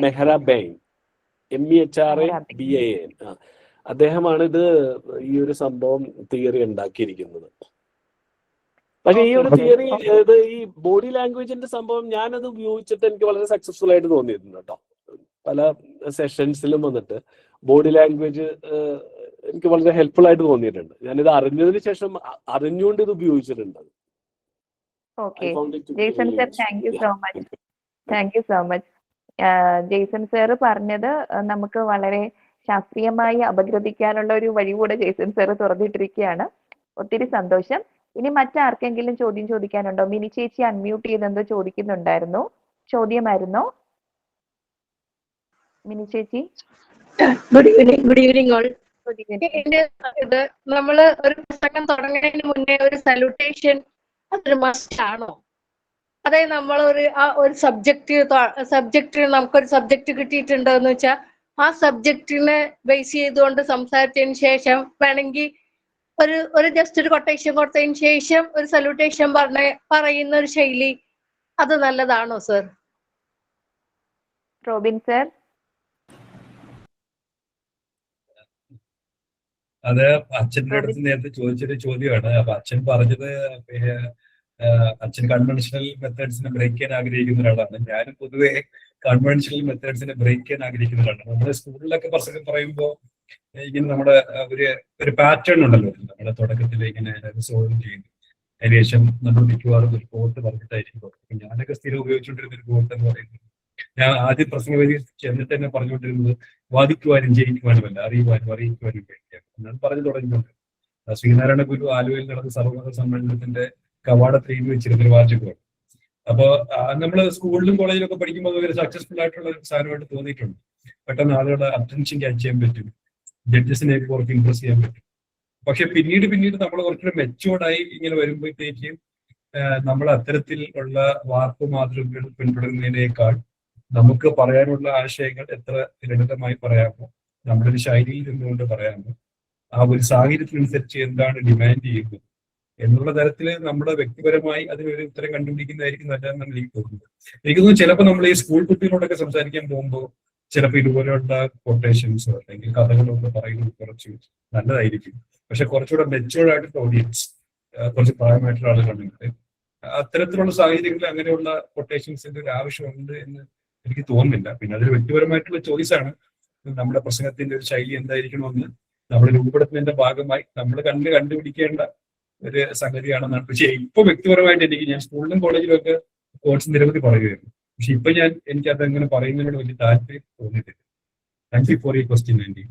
Mehrabian, MEHRABAN. അദ്ദേഹമാണ് ഇത് ഈ ഒരു സംഭവം തിയറി ഉണ്ടാക്കിയിരിക്കുന്നത്. പക്ഷെ ഈ ഒരു തിയറി ഇത് ഈ ബോഡി ലാംഗ്വേജിന്റെ സംഭവം ഞാനത് ഉപയോഗിച്ചിട്ട് എനിക്ക് വളരെ സക്സസ്ഫുൾ ആയിട്ട് തോന്നിയിട്ടുണ്ട് കേട്ടോ. പല സെഷൻസിലും വന്നിട്ട് ബോഡി ലാംഗ്വേജ് എനിക്ക് വളരെ ഹെൽപ്ഫുൾ ആയിട്ട് തോന്നിയിട്ടുണ്ട്. ഞാനിത് അറിഞ്ഞതിന് ശേഷം അറിഞ്ഞുകൊണ്ട് ഇത് ഉപയോഗിച്ചിട്ടുണ്ട്. Jason sir, thank you so much. Jason sir പറഞ്ഞത് നമുക്ക് വളരെ ശാസ്ത്രീയമായി അപഗ്രഥിക്കാനുള്ള ഒരു വഴി കൂടെ ജെയ്സൺ സാർ തുറന്നിട്ടിരിക്കുകയാണ്. ഒത്തിരി സന്തോഷം. ഇനി മറ്റാർക്കെങ്കിലും ചോദ്യം ചോദിക്കാനുണ്ടോ? മിനി ചേച്ചി അൺമ്യൂട്ട് ചെയ്തെന്തോ ചോദിക്കുന്നുണ്ടായിരുന്നു. ചോദ്യമായിരുന്നോ മിനി ചേച്ചി? Good evening all. ഇത് നമ്മള് ഒരു പുസ്തകം തുടങ്ങുന്നതിന് മുന്നേ ഒരു സല്യൂട്ടേഷൻ അതൊരു മസ്റ്റ് ആണോ? അതായത് നമ്മൾ ഒരു സബ്ജക്റ്റ് നമുക്കൊരു സബ്ജക്റ്റ് കിട്ടിയിട്ടുണ്ടെന്ന് വെച്ചാൽ ആ സബ്ജക്റ്റിനെ ബേസ് ചെയ്തുകൊണ്ട് സംസാരിച്ചതിന് ശേഷം വേണമെങ്കിൽ ഒരു ജസ്റ്റ് ഒരു കൊട്ടേഷൻ കൊടുത്തതിന് ശേഷം ഒരു സല്യൂട്ടേഷൻ പറയുന്ന ഒരു ശൈലി അത് നല്ലതാണോ സർ? Robin sir. അത് അച്ഛൻ്റെ അടുത്ത് നേരത്തെ ചോദിച്ചൊരു ചോദ്യമാണ്. അപ്പൊ അച്ഛൻ പറഞ്ഞത് അച്ഛൻ കൺവെൻഷണൽ മെത്തേഡ്സിനെ ബ്രേക്ക് ചെയ്യാൻ ആഗ്രഹിക്കുന്ന ഒരാളാണ്. ഞാനും പൊതുവെ കൺവെൻഷണൽ മെത്തേഡ്സിനെ ബ്രേക്ക് ചെയ്യാൻ ആഗ്രഹിക്കുന്ന ഒരാളാണ്. നമ്മുടെ സ്കൂളിലൊക്കെ പ്രസംഗം പറയുമ്പോൾ ഇങ്ങനെ നമ്മുടെ ഒരു പാറ്റേൺ ഉണ്ടല്ലോ, നമ്മുടെ തുടക്കത്തിൽ ഇങ്ങനെ സോൾവ് ചെയ്യുന്നു. അതിനുശേഷം നമ്മൾ മിക്കവാറും ഒരു കോട്ട് പറഞ്ഞിട്ടായിരിക്കും. അപ്പൊ ഞാനൊക്കെ സ്ഥിരം ഉപയോഗിച്ചുകൊണ്ടിരുന്ന ഒരു കോട്ട് എന്ന് പറയുന്നത്, ഞാൻ ആദ്യം പ്രസംഗവേദി ചെന്നിട്ട് തന്നെ പറഞ്ഞുകൊണ്ടിരുന്നത് വാദിക്കുവാനും ജയിക്കുവാനുമല്ല, അറിയുവാനും അറിയിക്കുവാനും വേണ്ടിയാണ് എന്നാണ് പറഞ്ഞു തുടങ്ങിയിട്ടുണ്ട്. ശ്രീനാരായണ ഗുരു ആലുവയിൽ നടന്ന സർവമത സമ്മേളനത്തിന്റെ കവാടത്തിൽ എഴുതി വെച്ചിരുന്ന ഒരു വാചകമാണ്. അപ്പൊ നമ്മള് സ്കൂളിലും കോളേജിലും ഒക്കെ പഠിക്കുമ്പോൾ ഒരു സക്സസ്ഫുൾ ആയിട്ടുള്ള ഒരു സാധനമായിട്ട് തോന്നിയിട്ടുണ്ട്. പെട്ടെന്ന് ആളുകളുടെ അറ്റൻഷൻ ക്യാച്ച് ചെയ്യാൻ പറ്റും, ജഡ്ജസിനെ കുറച്ച് ഇംപ്രസ് ചെയ്യാൻ പറ്റും. പക്ഷെ പിന്നീട് നമ്മൾ കുറച്ചുകൂടെ മെച്ചുവേർഡായി ഇങ്ങനെ വരുമ്പോഴത്തേക്കും നമ്മൾ അത്തരത്തിൽ ഉള്ള വാർപ്പ് മാതൃകകൾ പിന്തുടരുന്നതിനേക്കാൾ നമുക്ക് പറയാനുള്ള ആശയങ്ങൾ എത്ര ലളിതമായി പറയാമോ, നമ്മുടെ ഒരു ശൈലിയിൽ നിന്നുകൊണ്ട് പറയാമോ, ആ ഒരു സാഹചര്യത്തിനനുസരിച്ച് എന്താണ് ഡിമാൻഡ് ചെയ്യുന്നത് എന്നുള്ള തരത്തിൽ നമ്മുടെ വ്യക്തിപരമായി അതിനൊരു ഉത്തരം കണ്ടുപിടിക്കുന്നതായിരിക്കും നല്ലതെന്നാണ് എനിക്ക് തോന്നുന്നത്. എനിക്ക് തോന്നുന്നു ചിലപ്പോൾ നമ്മൾ ഈ സ്കൂൾ കുട്ടികളോടൊക്കെ സംസാരിക്കാൻ പോകുമ്പോൾ ചിലപ്പോൾ ഇതുപോലെയുള്ള കൊട്ടേഷൻസോ അല്ലെങ്കിൽ കഥകളൊക്കെ പറയുന്നത് കുറച്ച് നല്ലതായിരിക്കും. പക്ഷെ കുറച്ചുകൂടെ മെച്ചുവേർഡ് ആയിട്ടുള്ള ഓഡിയൻസ്, കുറച്ച് പ്രായമായിട്ടുള്ള ആളുകളുണ്ട്, അത്തരത്തിലുള്ള സാഹചര്യങ്ങളിൽ അങ്ങനെയുള്ള കൊട്ടേഷൻസിന്റെ ഒരു ആവശ്യമുണ്ട് എന്ന് എനിക്ക് തോന്നുന്നില്ല. പിന്നെ അതൊരു വ്യക്തിപരമായിട്ടുള്ള ചോയ്സാണ്. നമ്മുടെ പ്രസംഗത്തിന്റെ ഒരു ശൈലി എന്തായിരിക്കണമെന്ന് നമ്മൾ രൂപപ്പെടുത്തുന്നതിന്റെ ഭാഗമായി നമ്മൾ കണ്ടുപിടിക്കേണ്ട ഒരു സംഗതിയാണെന്നാണ്. പക്ഷേ ഇപ്പൊ വ്യക്തിപരമായിട്ട് ഞാൻ സ്കൂളിലും കോളേജിലും ഒക്കെ കോഴ്സ് നിരവധി പറയുമായിരുന്നു. പക്ഷെ ഇപ്പൊ എനിക്ക് അതങ്ങനെ പറയുന്നതിനോട് വലിയ താല്പര്യം തോന്നിയിട്ടില്ല. താങ്ക് യു ഫോർ ഈ question aunty.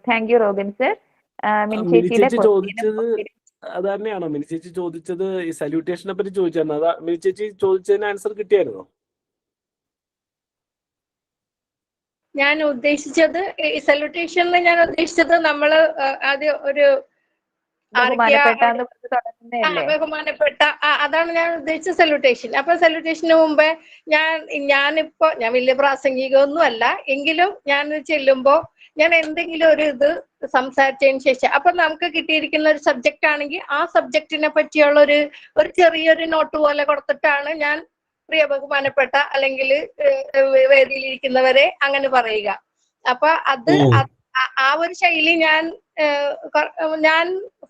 Thank you Robin sir. ചോദിച്ചത് അത് തന്നെയാണോ? മിനി ചേച്ചി ചോദിച്ചത് ഈ സല്യൂട്ടേഷനെ പറ്റി ചോദിച്ചായിരുന്നു. അതാ മിനി ചേച്ചി ചോദിച്ചതിന് ആൻസർ കിട്ടിയായിരുന്നോ? ഞാൻ ഉദ്ദേശിച്ചത് ഈ സല്യൂട്ടേഷനിൽ ഞാൻ ഉദ്ദേശിച്ചത് നമ്മള് ആദ്യം ഒരു ബഹുമാനപ്പെട്ട അതാണ് ഞാൻ ഉദ്ദേശിച്ച സല്യൂട്ടേഷൻ. അപ്പൊ സല്യൂട്ടേഷന് മുമ്പേ ഞാൻ വലിയ പ്രാസംഗികമൊന്നും അല്ല, എങ്കിലും ഞാൻ ചെല്ലുമ്പോ ഞാൻ എന്തെങ്കിലും ഒരു ഇത് സംസാരിച്ചതിന് ശേഷം അപ്പൊ നമുക്ക് കിട്ടിയിരിക്കുന്ന ഒരു സബ്ജക്റ്റ് ആണെങ്കിൽ ആ സബ്ജക്റ്റിനെ പറ്റിയുള്ള ഒരു ചെറിയൊരു നോട്ട് പോലെ കൊടുത്തിട്ടാണ് ഞാൻ പ്രിയ ബഹുമാനപ്പെട്ട അല്ലെങ്കിൽ വേദിയിലിരിക്കുന്നവരെ അങ്ങനെ പറയുക. അപ്പൊ അത് ആ ഒരു ശൈലി ഞാൻ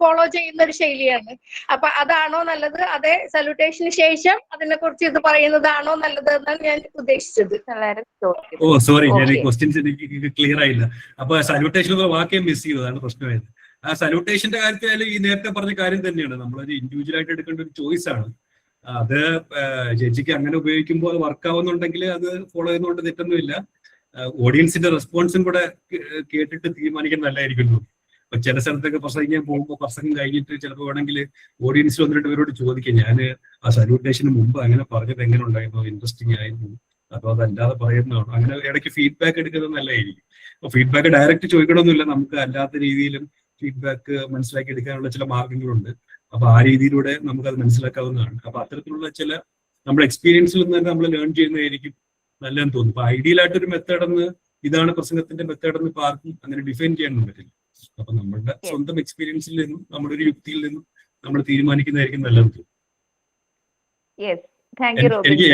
ഫോളോ ചെയ്യുന്ന ഒരു ശൈലിയാണ്. അപ്പൊ അതാണോ നല്ലത്, അതെ സല്യൂട്ടേഷന് ശേഷം അതിനെ കുറിച്ച് ഇത് പറയുന്നതാണോ നല്ലത് എന്നാണ് ഞാൻ ഉദ്ദേശിച്ചത്. സോറി, ഞാൻ ക്വസ്റ്റ്യൻസ് എനിക്ക് ക്ലിയർ ആയില്ല. അപ്പൊ സല്യൂട്ടേഷൻ വാക്യം മിസ് ചെയ്തതാണ് പ്രശ്നമായത്. ആ സല്യൂട്ടേഷന്റെ കാര്യത്തിൽ ഈ നേരത്തെ പറഞ്ഞ കാര്യം തന്നെയാണ്, നമ്മളൊരു ഇൻഡിവിജ്വൽ ആയിട്ട് എടുക്കേണ്ട ഒരു ചോയ്സ് ആണ്. അത് ചേച്ചിക്ക് അങ്ങനെ ഉപയോഗിക്കുമ്പോൾ അത് വർക്ക് ആവുന്നുണ്ടെങ്കിൽ അത് ഫോളോ ചെയ്യുന്നതുകൊണ്ട് തെറ്റൊന്നുമില്ല. ഓഡിയൻസിന്റെ റെസ്പോൺസും കൂടെ കേട്ടിട്ട് തീരുമാനിക്കാൻ നല്ലതായിരിക്കുന്നു. അപ്പൊ ചില സ്ഥലത്തൊക്കെ പ്രസംഗിക്കാൻ പോകുമ്പോൾ പ്രസംഗം കഴിഞ്ഞിട്ട് ചിലപ്പോൾ വേണമെങ്കിൽ ഓഡിയൻസിൽ 1-2 പേരോട് ചോദിക്കാം, ഞാൻ ആ സല്യൂട്ടേഷന് മുമ്പ് അങ്ങനെ പറഞ്ഞത് എങ്ങനെ ഉണ്ടായിരുന്നു, ഇൻട്രസ്റ്റിംഗ് ആയിരുന്നു, അതോ അതല്ലാതെ പറയുന്നതാണോ, അങ്ങനെ ഇടയ്ക്ക് ഫീഡ്ബാക്ക് എടുക്കുന്നത് നല്ലതായിരിക്കും. അപ്പൊ ഫീഡ്ബാക്ക് ഡയറക്റ്റ് ചോദിക്കണമെന്നില്ല, നമുക്ക് അല്ലാത്ത രീതിയിലും ഫീഡ്ബാക്ക് മനസ്സിലാക്കി എടുക്കാനുള്ള ചില മാർഗങ്ങളുണ്ട്. അപ്പൊ ആ രീതിയിലൂടെ നമുക്കത് മനസ്സിലാക്കാവുന്നതാണ്. അപ്പൊ അത്തരത്തിലുള്ള ചില നമ്മുടെ എക്സ്പീരിയൻസിൽ നിന്ന് തന്നെ നമ്മൾ ലേൺ ചെയ്യുന്നതായിരിക്കും നല്ലതെന്ന് തോന്നുന്നു. അപ്പൊ ഐഡിയൽ ആയിട്ടൊരു മെത്തേഡെന്ന് ഇതാണ് പ്രസംഗത്തിന്റെ മെത്തേഡെന്ന് ഇപ്പൊ ആർക്കും അങ്ങനെ ഡിഫൈൻ ചെയ്യാനൊന്നും പറ്റില്ല. അപ്പൊ നമ്മളുടെ സ്വന്തം എക്സ്പീരിയൻസിൽ നിന്നും നമ്മുടെ ഒരു യുക്തിയിൽ നിന്നും നമ്മൾ തീരുമാനിക്കുന്നതായിരിക്കും നല്ലതെന്ന് തോന്നുന്നു. എനിക്ക്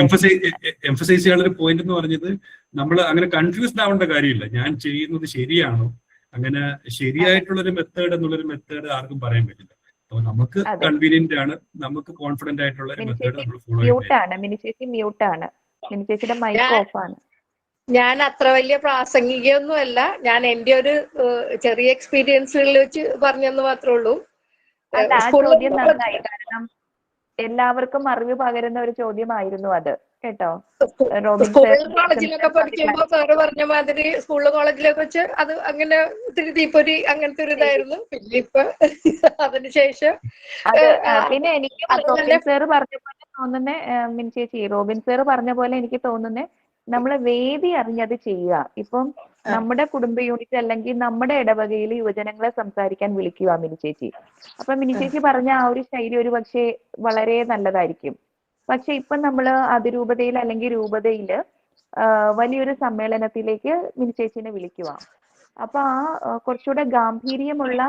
എംഫസൈസ് ചെയ്യാനുള്ള ഒരു പോയിന്റ് എന്ന് പറഞ്ഞത്, നമ്മൾ അങ്ങനെ കൺഫ്യൂസ്ഡ് ആവേണ്ട കാര്യമില്ല. ഞാൻ ചെയ്യുന്നത് ശരിയാണോ, അങ്ങനെ ശരിയായിട്ടുള്ളൊരു മെത്തേഡ് എന്നുള്ളൊരു മെത്തേഡ് ആർക്കും പറയാൻ പറ്റില്ല. അപ്പൊ നമുക്ക് കൺവീനിയന്റ് ആണ്, നമുക്ക് കോൺഫിഡന്റ് ആയിട്ടുള്ള ഒരു മെത്തേഡ് നമ്മൾ ഫോളോ ചെയ്യുന്നത്. ഞാൻ അത്ര വലിയ പ്രാസംഗികയൊന്നുമല്ല, ഞാൻ എന്റെ ഒരു ചെറിയ എക്സ്പീരിയൻസുകളിൽ വെച്ച് പറഞ്ഞെന്ന് മാത്രമേ ഉള്ളൂ. എല്ലാവർക്കും അറിവ് പകരുന്ന ഒരു ചോദ്യമായിരുന്നു അത് കേട്ടോ. സ്കൂളിലും കോളേജിലൊക്കെ പഠിക്കുമ്പോ സാറ് പറഞ്ഞ മാതിരി സ്കൂളിലും കോളേജിലൊക്കെ വെച്ച് അത് അങ്ങനെ ഇത്തിരി തീപ്പൊരി അങ്ങനത്തെ ഒരു ഇതായിരുന്നു. പിന്നെ ഇപ്പൊ അതിനുശേഷം പിന്നെ എനിക്ക് റോബിൻ സാറ് പറഞ്ഞ പോലെ തോന്നുന്നേ, ചേച്ചി റോബിൻ സാറ് പറഞ്ഞ പോലെ എനിക്ക് തോന്നുന്നേ, നമ്മള് വേദി അറിഞ്ഞത് ചെയ്യുക. ഇപ്പം നമ്മുടെ കുടുംബ യൂണിറ്റ് അല്ലെങ്കിൽ നമ്മുടെ ഇടവകയിൽ യുവജനങ്ങളെ സംസാരിക്കാൻ വിളിക്കുക മിനി ചേച്ചി. അപ്പൊ മിനി ചേച്ചി പറഞ്ഞ ആ ഒരു ശൈലി ഒരു പക്ഷേ വളരെ നല്ലതായിരിക്കും. പക്ഷെ ഇപ്പൊ നമ്മള് അതിരൂപതയിൽ അല്ലെങ്കിൽ രൂപതയില് വലിയൊരു സമ്മേളനത്തിലേക്ക് മിനി ചേച്ചിനെ വിളിക്കുക. അപ്പൊ ആ കുറച്ചുകൂടെ ഗാംഭീര്യമുള്ള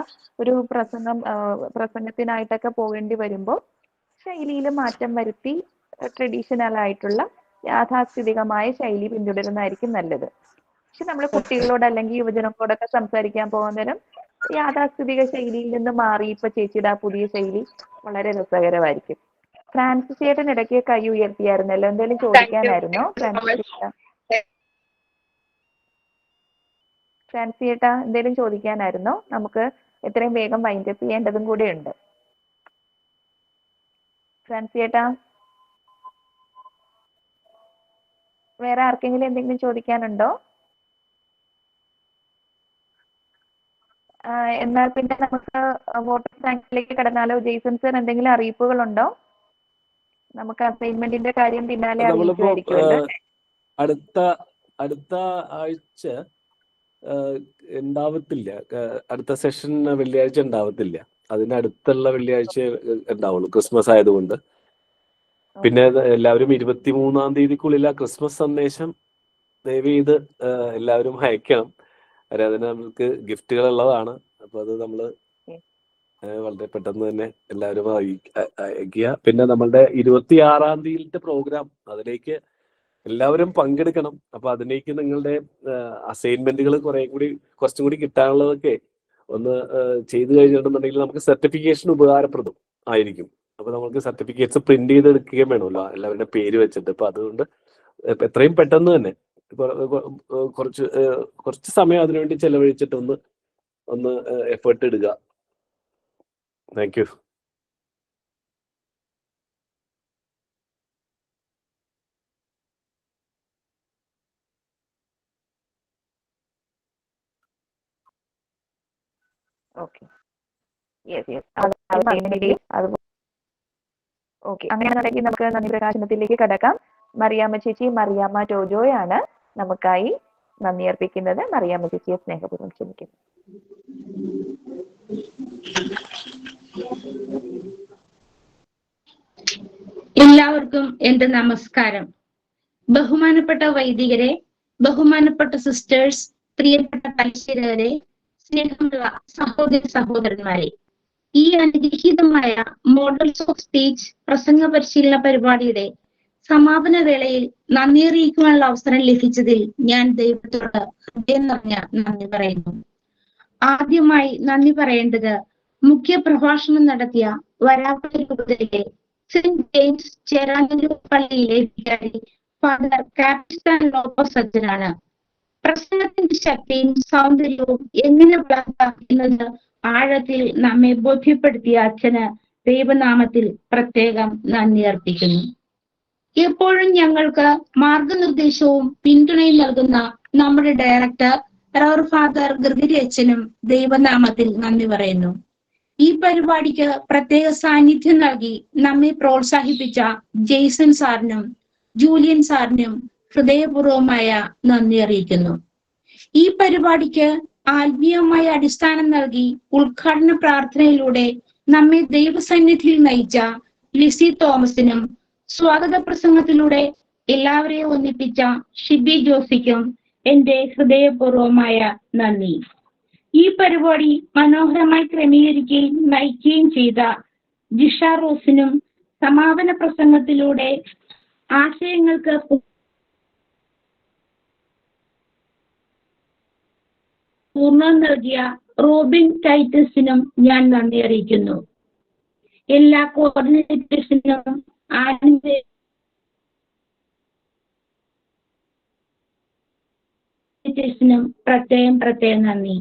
ഒരു പ്രസംഗത്തിനായിട്ടൊക്കെ പോകേണ്ടി വരുമ്പോൾ ശൈലിയിൽ മാറ്റം വരുത്തി ട്രഡീഷണൽ ആയിട്ടുള്ള യാഥാസ്ഥിതികമായ ശൈലി പിന്തുടരുന്നതായിരിക്കും നല്ലത്. പക്ഷെ നമ്മൾ കുട്ടികളോട് അല്ലെങ്കിൽ യുവജനങ്ങളോടൊക്കെ സംസാരിക്കാൻ പോകുന്നതിനും യാഥാസ്ഥിതിക ശൈലിയിൽ നിന്ന് മാറി ഇപ്പൊ ചേച്ചിയുടെ ആ പുതിയ ശൈലി വളരെ രസകരമായിരിക്കും. ഫ്രാൻസിസ് ചേട്ടൻ ഇടയ്ക്ക് കൈ ഉയർത്തിയായിരുന്നല്ലോ, എന്തെങ്കിലും ചോദിക്കാനായിരുന്നോ ഫ്രാൻസി ചേട്ടാ? എന്തെങ്കിലും ചോദിക്കാനായിരുന്നോ? നമുക്ക് എത്രയും വേഗം വൈൻഡപ്പ് ചെയ്യേണ്ടതും കൂടെ ഉണ്ട്. ഫ്രാൻസി ചേട്ടാ, വേറെ ആർക്കെങ്കിലും എന്തെങ്കിലും ചോദിക്കാനുണ്ടോ? എന്നാൽ പിന്നെ നമുക്ക് വോട്ടർ ടാങ്കിലേക്ക് കടന്നാലോ? ജെയ്സൺ സർ, എന്തെങ്കിലും അറിയിപ്പുകളുണ്ടോ? നമുക്ക് അസൈൻമെന്റിന്റെ കാര്യം പിന്നാലെ അറിയിക്കുമായിരിക്കുമല്ലോ. അടുത്ത ആഴ്ച ഉണ്ടാവത്തില്ല, അടുത്ത സെഷൻ വെള്ളിയാഴ്ച ഉണ്ടാവത്തില്ല, അതിനടുത്തുള്ള വെള്ളിയാഴ്ച ഉണ്ടാവുള്ളൂ, ക്രിസ്മസ് ആയതുകൊണ്ട്. പിന്നെ എല്ലാവരും 23-ാം തീയതിക്കുള്ളിൽ ആ ക്രിസ്മസ് സന്ദേശം ദയവ് ചെയ്ത് എല്ലാവരും അയക്കണം. അതിന് നമുക്ക് ഗിഫ്റ്റുകൾ ഉള്ളതാണ്. അപ്പൊ അത് നമ്മള് വളരെ പെട്ടെന്ന് തന്നെ എല്ലാവരും അയക്കുക. പിന്നെ നമ്മളുടെ 26-ാം തീയതിയിലത്തെ പ്രോഗ്രാം, അതിലേക്ക് എല്ലാവരും പങ്കെടുക്കണം. അപ്പൊ അതിലേക്ക് നിങ്ങളുടെ അസൈൻമെന്റുകൾ കുറച്ചും കൂടി കിട്ടാനുള്ളതൊക്കെ ഒന്ന് ചെയ്തു കഴിഞ്ഞിട്ടുണ്ടെങ്കിൽ നമുക്ക് സർട്ടിഫിക്കേഷൻ ഉപകാരപ്രദം ആയിരിക്കും. അപ്പൊ നമുക്ക് സർട്ടിഫിക്കറ്റ്സ് പ്രിന്റ് ചെയ്തെടുക്കുകയും വേണമല്ലോ എല്ലാവരുടെ പേര് വെച്ചിട്ട്. അപ്പൊ അതുകൊണ്ട് എത്രയും പെട്ടെന്ന് തന്നെ കുറച്ച് സമയം അതിനുവേണ്ടി ചെലവഴിച്ചിട്ട് ഒന്ന് എഫേർട്ട് ഇടുക. Thank you. അങ്ങനെയാണെന്നുണ്ടെങ്കിൽ നമുക്ക് നന്ദി പ്രകാശനത്തിലേക്ക് കടക്കാം. മറിയാമ്മ ചേച്ചി, മറിയാമ്മ ടോജോയാണ് നമുക്കായി നന്ദി അർപ്പിക്കുന്നത്. മറിയാമ്മ ചേച്ചിയെ സ്നേഹപൂർവ്വം ക്ഷണിക്കുന്നു. എല്ലാവർക്കും എന്റെ നമസ്കാരം. ബഹുമാനപ്പെട്ട വൈദികരെ, ബഹുമാനപ്പെട്ട സിസ്റ്റേഴ്സ്, പ്രിയപ്പെട്ട പരിശീലകരെ, സ്നേഹമുള്ള സഹോദര സഹോദരന്മാരെ, ഈ അനുഗ്രഹീതമായ മോഡൽസ് ഓഫ് സ്പീച്ച് പ്രസംഗ പരിശീലന പരിപാടിയുടെ സമാപന വേളയിൽ നന്ദി അറിയിക്കുവാനുള്ള അവസരം ലഭിച്ചതിൽ ഞാൻ ദൈവത്തോട് ഹൃദയം നിറഞ്ഞ നന്ദി പറയുന്നു. ആദ്യമായി നന്ദി പറയേണ്ടത് മുഖ്യ പ്രഭാഷണം നടത്തിയ വരാപ്പുഴ രൂപതയിലെ സെന്റ് ജെയിംസ് ചേരാനല്ലൂർ പള്ളിയിലെ വികാരി ഫാദർ കാപ്പിസ്ഥാൻ ലോപ്പസ് അച്ഛനാണ്. പ്രസംഗത്തിന്റെ ശക്തിയും സൗന്ദര്യവും എങ്ങനെ വളർത്താം എന്നത് ആഴത്തിൽ നമ്മെ ബോധ്യപ്പെടുത്തിയ അച്ഛന് ദൈവനാമത്തിൽ പ്രത്യേകം നന്ദി അർപ്പിക്കുന്നു. എപ്പോഴും ഞങ്ങൾക്ക് മാർഗനിർദ്ദേശവും പിന്തുണയും നൽകുന്ന നമ്മുടെ ഡയറക്ടർ റവർ ഫാദർ ഗ്രിഗറി അച്ഛനും ദൈവനാമത്തിൽ നന്ദി പറയുന്നു. ഈ പരിപാടിക്ക് പ്രത്യേക സാന്നിധ്യം നൽകി നമ്മെ പ്രോത്സാഹിപ്പിച്ച ജെയ്സൺ സാറിനും ജൂലിയൻ സാറിനും ഹൃദയപൂർവമായ നന്ദി അറിയിക്കുന്നു. ഈ പരിപാടിക്ക് ആത്മീയമായ അടിസ്ഥാനം നൽകി ഉദ്ഘാടന പ്രാർത്ഥനയിലൂടെ നമ്മെ ദൈവസന്നിധിയിൽ നയിച്ച ലിസി തോമസിനും സ്വാഗത പ്രസംഗത്തിലൂടെ എല്ലാവരെയും ഒന്നിപ്പിച്ച ഷിബി ജോസിക്കും എന്റെ ഹൃദയപൂർവമായ നന്ദി. ഈ പരിപാടി മനോഹരമായി ക്രമീകരിക്കുകയും നയിക്കുകയും ചെയ്ത ജിഷ റോസിനും സമാപന പ്രസംഗത്തിലൂടെ ആശയങ്ങൾക്ക് പൂർണ്ണം നൽകിയ റോബിൻ ടൈറ്റസിനും ഞാൻ നന്ദി അറിയിക്കുന്നു. എല്ലാ കോർഡിനേറ്റേഴ്സിനും പ്രത്യേകം നന്ദി.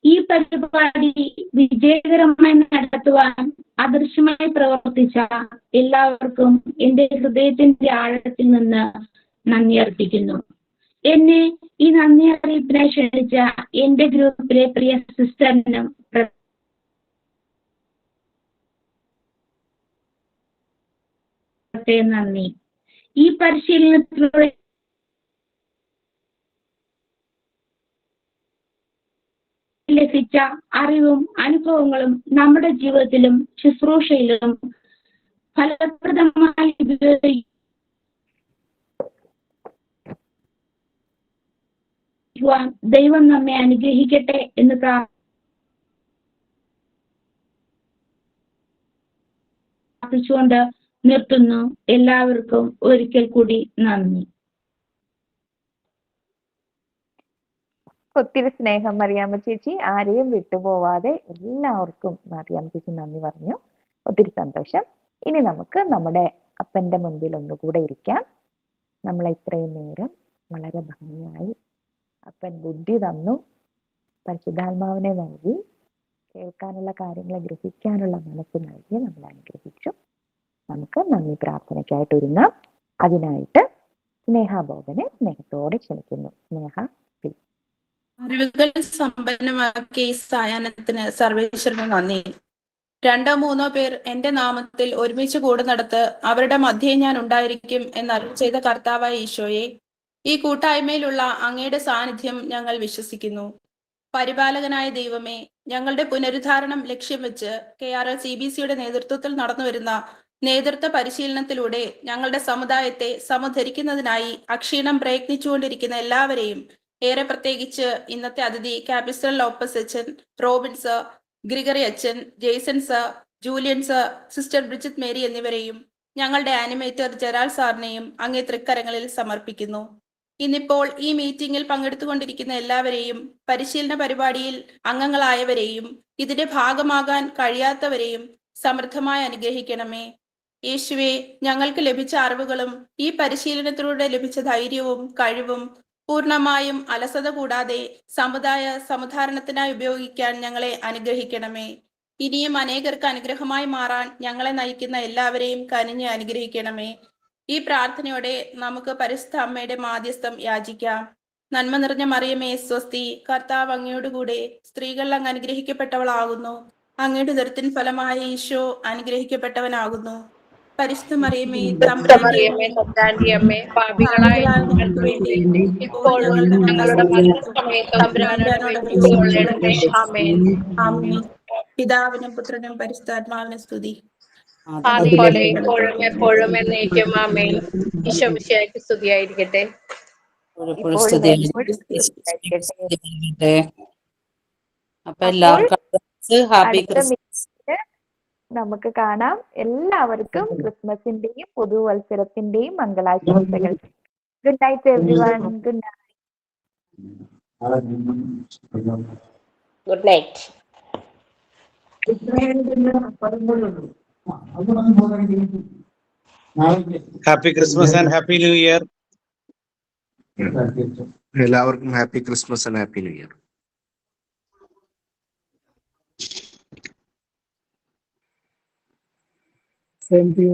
ഈ പരിപാടി വിജയകരമായി നടത്തുവാൻ ആദർശമായി പ്രവർത്തിച്ച എല്ലാവർക്കും എന്റെ ഹൃദയത്തിന്റെ ആഴത്തിൽ നിന്ന് നന്ദി അർപ്പിക്കുന്നു. എന്നെ ഈ നന്ദി അറിയിപ്പിനായി ക്ഷണിച്ച എന്റെ ഗ്രൂപ്പിലെ പ്രിയ സിസ്റ്ററിനും പ്രത്യേകം നന്ദി. ഈ പരിശീലനത്തിലൂടെ ലഭിച്ച അറിവും അനുഭവങ്ങളും നമ്മുടെ ജീവിതത്തിലും ശുശ്രൂഷയിലും ഫലപ്രദമായി ഉപയോഗിക്കുവാൻ ദൈവം നമ്മെ അനുഗ്രഹിക്കട്ടെ എന്ന് പ്രാർത്ഥിച്ചുകൊണ്ട് നിർത്തുന്നു. എല്ലാവർക്കും ഒരിക്കൽ കൂടി നന്ദി. ഒത്തിരി സ്നേഹം മറിയാമ്മ ചേച്ചി. ആരെയും വിട്ടുപോവാതെ എല്ലാവർക്കും മറിയാമ്മ ചേച്ചി നന്ദി പറഞ്ഞു. ഒത്തിരി സന്തോഷം. ഇനി നമുക്ക് നമ്മുടെ അപ്പന്റെ മുൻപിൽ ഒന്നുകൂടെ ഇരിക്കാം. നമ്മളെ ഇത്രയും നേരം വളരെ ഭംഗിയായി അപ്പൻ ബുദ്ധി തന്നു, പരിശുദ്ധാത്മാവിനെ നൽകി, കേൾക്കാനുള്ള കാര്യങ്ങളെ ഗ്രഹിക്കാനുള്ള മനസ്സ് നൽകി നമ്മളെ അനുഗ്രഹിച്ചു. നമുക്ക് നന്ദി പ്രാർത്ഥനയ്ക്കായിട്ട് ഒരുങ്ങാം. അതിനായിട്ട് സ്നേഹാബോധനെ സ്നേഹത്തോടെ ക്ഷണിക്കുന്നു. സ്നേഹ അറിവുകൾ സമ്പന്നമാക്കിയ ഈ സായാഹ്നത്തിന് സർവേശ്വരന് നന്ദി. 2-3 പേർ എന്റെ നാമത്തിൽ ഒരുമിച്ച് കൂടുന്നിടത്ത് അവരുടെ മധ്യേ ഞാൻ ഉണ്ടായിരിക്കും എന്നരുൾ ചെയ്ത കർത്താവായ ഈശോയെ, ഈ കൂട്ടായ്മയിലുള്ള അങ്ങയുടെ സാന്നിധ്യം ഞങ്ങൾ വിശ്വസിക്കുന്നു. പരിപാലകനായ ദൈവമേ, ഞങ്ങളുടെ പുനരുദ്ധാരണം ലക്ഷ്യം വെച്ച് KRLCBCയുടെ നേതൃത്വത്തിൽ നടന്നുവരുന്ന നേതൃത്വ പരിശീലനത്തിലൂടെ ഞങ്ങളുടെ സമുദായത്തെ സമധരിക്കുന്നതിനായി അക്ഷീണം പ്രയത്നിച്ചുകൊണ്ടിരിക്കുന്ന എല്ലാവരെയും, ഏറെ പ്രത്യേകിച്ച് ഇന്നത്തെ അതിഥി ക്യാപിസ്റ്റൽ ലോപ്പസ് അച്ഛൻ, റോബിൻ സർ, ഗ്രിഗറി അച്ഛൻ, Jason sir, Julian sir, sister Bridget Mary എന്നിവരെയും ഞങ്ങളുടെ ആനിമേറ്റർ ജെറാൾ സാറിനെയും അങ്ങേ തൃക്കരങ്ങളിൽ സമർപ്പിക്കുന്നു. ഇന്നിപ്പോൾ ഈ മീറ്റിംഗിൽ പങ്കെടുത്തുകൊണ്ടിരിക്കുന്ന എല്ലാവരെയും, പരിശീലന പരിപാടിയിൽ അംഗങ്ങളായവരെയും ഇതിന്റെ ഭാഗമാകാൻ കഴിയാത്തവരെയും സമൃദ്ധമായി അനുഗ്രഹിക്കണമേ. യേശുവേ, ഞങ്ങൾക്ക് ലഭിച്ച അറിവുകളും ഈ പരിശീലനത്തിലൂടെ ലഭിച്ച ധൈര്യവും കഴിവും പൂർണ്ണമായും അലസത കൂടാതെ സമുദാരണത്തിനായി ഉപയോഗിക്കാൻ ഞങ്ങളെ അനുഗ്രഹിക്കണമേ. ഇനിയും അനേകർക്ക് അനുഗ്രഹമായി മാറാൻ ഞങ്ങളെ നയിക്കുന്ന എല്ലാവരെയും കനിഞ്ഞ് അനുഗ്രഹിക്കണമേ. ഈ പ്രാർത്ഥനയോടെ നമുക്ക് പരിശുദ്ധ അമ്മയുടെ മാധ്യസ്ഥം യാചിക്കാം. നന്മ നിറഞ്ഞ മറിയമേ സ്വസ്തി, കർത്താവ് അങ്ങയോടുകൂടെ സ്ത്രീകൾ അങ്ങ് അനുഗ്രഹിക്കപ്പെട്ടവളാകുന്നു. അങ്ങയുടെ ഉദരത്തിൻ ഫലമായ ഈശോ അനുഗ്രഹിക്കപ്പെട്ടവനാകുന്നു. പരിശുദ്ധ മറിയമേ, തമ്പുരാന്റെ അമ്മേ, പാപികളായ ഞങ്ങൾക്ക് വേണ്ടി ഇപ്പോഴും ഞങ്ങളുടെ മരണസമയത്തും തമ്പുരാനോട് അപേക്ഷിച്ചുകൊള്ളണമേ. ആമേൻ. പിതാവിനും പുത്രനും പരിശുദ്ധാത്മാവിനും സ്തുതി. അതുപോലെ ഇപ്പോഴും എപ്പോഴും എന്നേക്കും ആമേൻ. ഈശോ മിശിഹായ്ക്ക് സ്തുതിയായിരിക്കട്ടെ. അപ്പൊ എല്ലാവർക്കും ഹാപ്പി ക്രിസ്മസ്. നമുക്ക് കാണാം. എല്ലാവർക്കും ക്രിസ്മസിന്റെയും പുതുവത്സരത്തിന്റെയും മംഗളാശംസകൾ. Good night everyone. Good night. Good night. Happy Christmas and happy new year. എല്ലാവർക്കും happy Christmas and happy new year. Same to you.